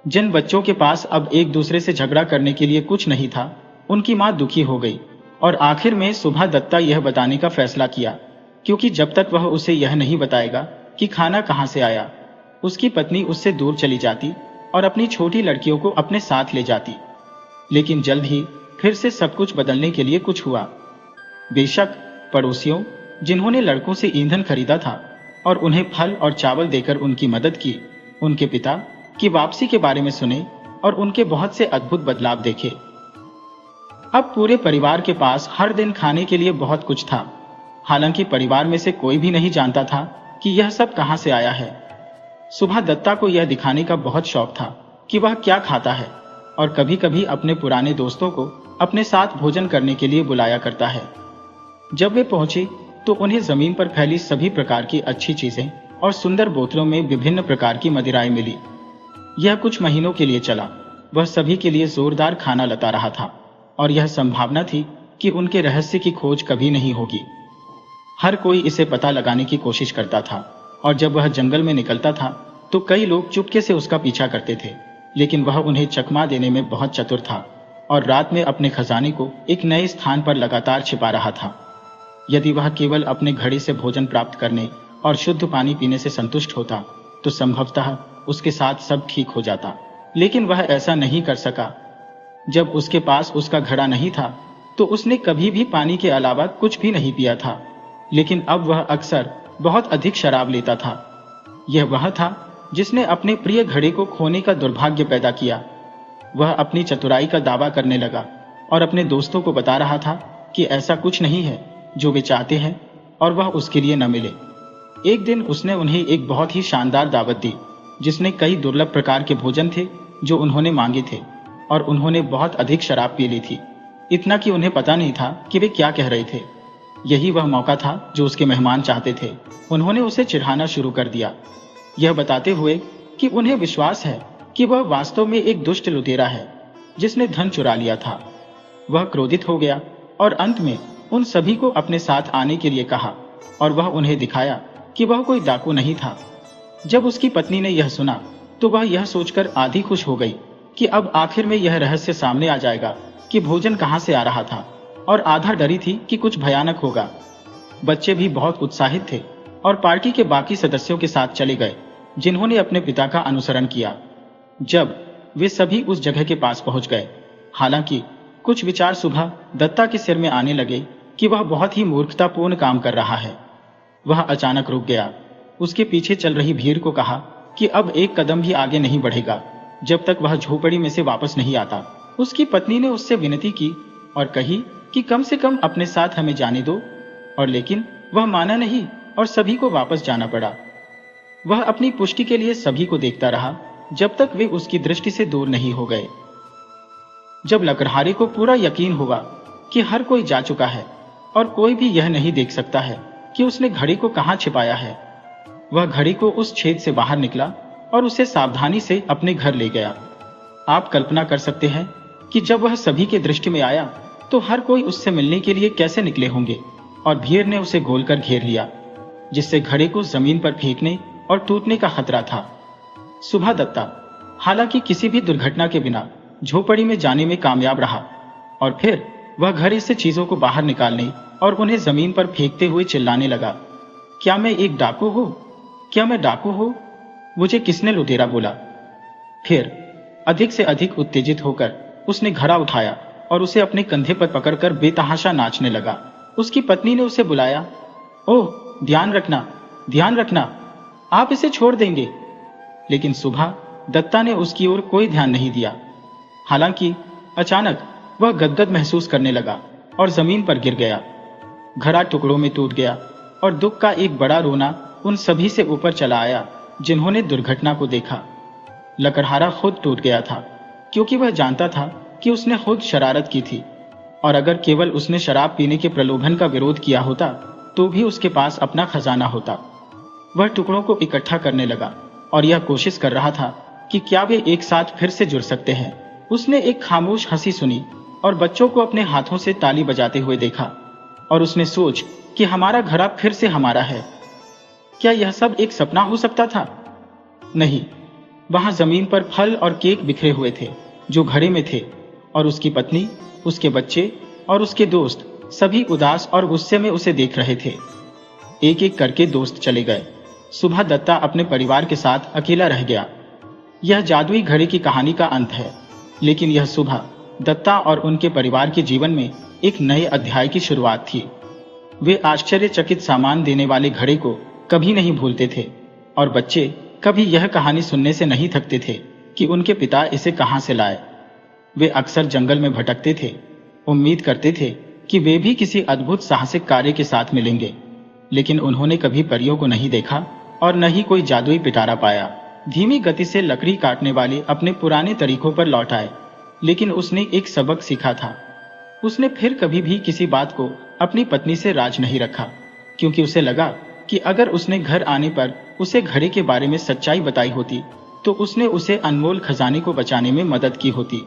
A: जिन बच्चों के पास अब एक दूसरे से झगड़ा करने के लिए कुछ नहीं था, उनकी मां दुखी हो गई और आखिर में सुभा दत्ता यह बताने का फैसला किया, क्योंकि जब तक वह उसे यह नहीं बताएगा कि खाना कहां से आया, उसकी पत्नी उससे दूर चली जाती और अपनी छोटी लड़कियों को अपने साथ ले जाती। लेकिन जल्द ही फिर से सब कुछ बदलने के लिए कुछ हुआ। बेशक पड़ोसियों, जिन्होंने लड़कों से ईंधन खरीदा था और उन्हें फल और चावल देकर उनकी मदद की, उनके पिता की वापसी के बारे में सुने और उनके बहुत से अद्भुत बदलाव देखे। अब पूरे परिवार के पास हर दिन खाने के लिए बहुत कुछ था। हालांकि परिवार में से कोई भी नहीं जानता था कि यह सब कहां से आया है। सुबह दत्ता को यह दिखाने का बहुत शौक था कि वह क्या खाता है और कभी कभी अपने पुराने दोस्तों को अपने साथ भोजन करने के लिए बुलाया करता है। जब वे पहुंचे तो उन्हें जमीन पर फैली सभी प्रकार की अच्छी चीजें और सुंदर बोतलों में विभिन्न प्रकार की मदिराएं मिली। यह कुछ महीनों के लिए चला। वह सभी के लिए जोरदार खाना लता रहा था और यह संभावना थी कि उनके रहस्य की खोज कभी नहीं होगी। हर कोई इसे पता लगाने की कोशिश करता था और जब वह जंगल में निकलता था तो कई लोग चुपके से उसका पीछा करते थे, लेकिन वह उन्हें चकमा देने में बहुत चतुर था और रात में अपने खजाने को एक नए स्थान पर लगातार छिपा रहा था। यदि वह केवल अपने घड़े से भोजन प्राप्त करने और शुद्ध पानी पीने से संतुष्ट होता तो संभवतः उसके साथ सब ठीक हो जाता, लेकिन वह ऐसा नहीं कर सका। जब उसके पास उसका घड़ा नहीं था तो उसने कभी भी पानी के अलावा कुछ भी नहीं पिया था, लेकिन अब वह अक्सर बहुत अधिक शराब लेता था। यह वह था जिसने अपने प्रिय घड़े को खोने का दुर्भाग्य पैदा किया। वह अपनी चतुराई का दावा करने लगा और अपने दोस्तों को बता रहा था कि ऐसा कुछ नहीं है जो वे चाहते हैं और वह उसके लिए न मिले। एक दिन उसने उन्हें एक बहुत ही शानदार दावत दी जिसमें कई दुर्लभ प्रकार के भोजन थे जो उन्होंने मांगे थे और उन्होंने बहुत अधिक शराब पी ली थी, इतना कि उन्हें पता नहीं था कि वे क्या कह रहे थे। यही वह मौका था जो उसके मेहमान चाहते थे। उन्होंने उसे चिढ़ाना शुरू कर दिया, यह बताते हुए कि उन्हें विश्वास है कि वह वास्तव में एक दुष्ट लुटेरा है जिसने धन चुरा लिया था। वह क्रोधित हो गया और अंत में उन सभी को अपने साथ आने के लिए कहा और वह उन्हें दिखाया कि वह कोई डाकू नहीं था। जब उसकी पत्नी ने यह सुना तो वह यह सोचकर आधी खुश हो गई कि अब आखिर में यह रहस्य सामने आ जाएगा कि भोजन कहां से आ रहा था, और आधा डरी थी कि कुछ भयानक होगा। बच्चे भी बहुत उत्साहित थे और पार्टी के बाकी सदस्यों के साथ चले गए जिन्होंने अपने पिता का अनुसरण किया। जब वे सभी उस जगह के पास पहुंच गए, हालांकि कुछ विचार सुबह दत्ता के सिर में आने लगे कि वह बहुत ही मूर्खतापूर्ण काम कर रहा है। वह अचानक रुक गया। उसके पीछे चल रही भीड़ को कहा कि अब एक कदम भी आगे नहीं बढ़ेगा जब तक वह झोपड़ी में से वापस नहीं आता। उसकी पत्नी ने उससे विनती की और कही कि कम से कम अपने साथ हमें जाने दो, और लेकिन वह माना नहीं और सभी को वापस जाना पड़ा। वह अपनी पुष्टि के लिए सभी को देखता रहा जब तक वे उसकी दृष्टि से दूर नहीं हो गए। जब लकड़हारे को पूरा यकीन हुआ कि हर कोई जा चुका है और कोई भी यह नहीं देख सकता है कि उसने घड़ी को कहां छिपाया है, वह घड़ी को उस छेद से बाहर निकला और उसे सावधानी से अपने घर ले गया। आप कल्पना कर सकते हैं कि जब वह सभी के दृष्टि में आया तो हर कोई उससे मिलने के लिए कैसे निकले होंगे, और भीड़ ने उसे गोलकर घेर लिया जिससे घड़े को जमीन पर फेंकने और टूटने का खतरा था। सुबह दत्ता हालांकि किसी भी दुर्घटना के बिना झोपड़ी में जाने में कामयाब रहा और फिर वह घड़े से चीजों को बाहर निकालने और उन्हें जमीन पर फेंकते हुए चिल्लाने लगा, क्या मैं एक डाकू हूं? क्या मैं डाकू हूं? मुझे किसने लुटेरा बोला? फिर अधिक से अधिक उत्तेजित होकर उसने घड़ा उठाया और उसे अपने कंधे पर पकड़कर बेतहाशा नाचने लगा। उसकी पत्नी ने उसे बुलाया, ओह ध्यान रखना, ध्यान रखना, आप इसे छोड़ देंगे। लेकिन सुबह दत्ता ने उसकी ओर कोई ध्यान नहीं दिया। हालांकि अचानक वह गदगद महसूस करने लगा और जमीन पर गिर गया। घड़ा टुकड़ों में टूट गया और दुख का एक बड़ा रोना उन सभी से ऊपर चला आया जिन्होंने दुर्घटना को देखा। लकड़हारा खुद टूट गया था क्योंकि वह जानता था कि उसने खुद शरारत की थी, और अगर केवल उसने शराब पीने के प्रलोभन का विरोध किया होता तो भी उसके पास अपना खजाना होता। वह टुकड़ों को इकट्ठा करने लगा और यह कोशिश कर रहा था कि क्या वे एक साथ फिर से जुड़ सकते हैं। उसने एक खामोश हंसी सुनी और बच्चों को अपने हाथों से ताली बजाते हुए देखा, और उसने सोच कि हमारा घड़ा फिर से हमारा है। क्या यह सब एक सपना हो सकता था? नहीं, वहां जमीन पर फल और केक बिखरे हुए थे जो घड़े में थे, और उसकी पत्नी, उसके बच्चे और उसके दोस्त सभी उदास और गुस्से में उसे देख रहे थे। एक एक करके दोस्त चले गए। सुबह दत्ता अपने परिवार के साथ अकेला रह गया। यह जादुई घड़े की कहानी का अंत है, लेकिन यह सुबह दत्ता और उनके परिवार के जीवन में एक नए अध्याय की शुरुआत थी। वे आश्चर्यचकित सामान देने वाले घड़े को कभी नहीं भूलते थे, और बच्चे कभी यह कहानी सुनने से नहीं थकते थे कि उनके पिता इसे कहां से लाए। वे अक्सर जंगल में भटकते थे, उम्मीद करते थे कि वे भी किसी अद्भुत साहसिक कार्य के साथ मिलेंगे, लेकिन उन्होंने कभी परियों को नहीं देखा और न ही कोई जादुई पिटारा पाया। धीमी गति से लकड़ी काटने वाले अपने पुराने तरीकों पर लौट आए, लेकिन उसने एक सबक सीखा था। उसने फिर कभी भी किसी बात को अपनी पत्नी से राज नहीं रखा, क्योंकि उसे लगा कि अगर उसने घर आने पर उसे घड़े के बारे में सच्चाई बताई होती तो उसने उसे अनमोल खजाने को बचाने में मदद की होती।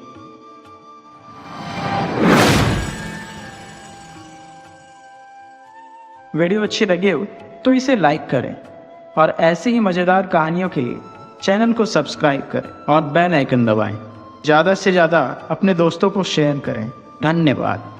B: वीडियो अच्छी लगे हो तो इसे लाइक करें और ऐसे ही मज़ेदार कहानियों के लिए चैनल को सब्सक्राइब करें और बेल आइकन दबाएं। ज़्यादा से ज़्यादा अपने दोस्तों को शेयर करें। धन्यवाद।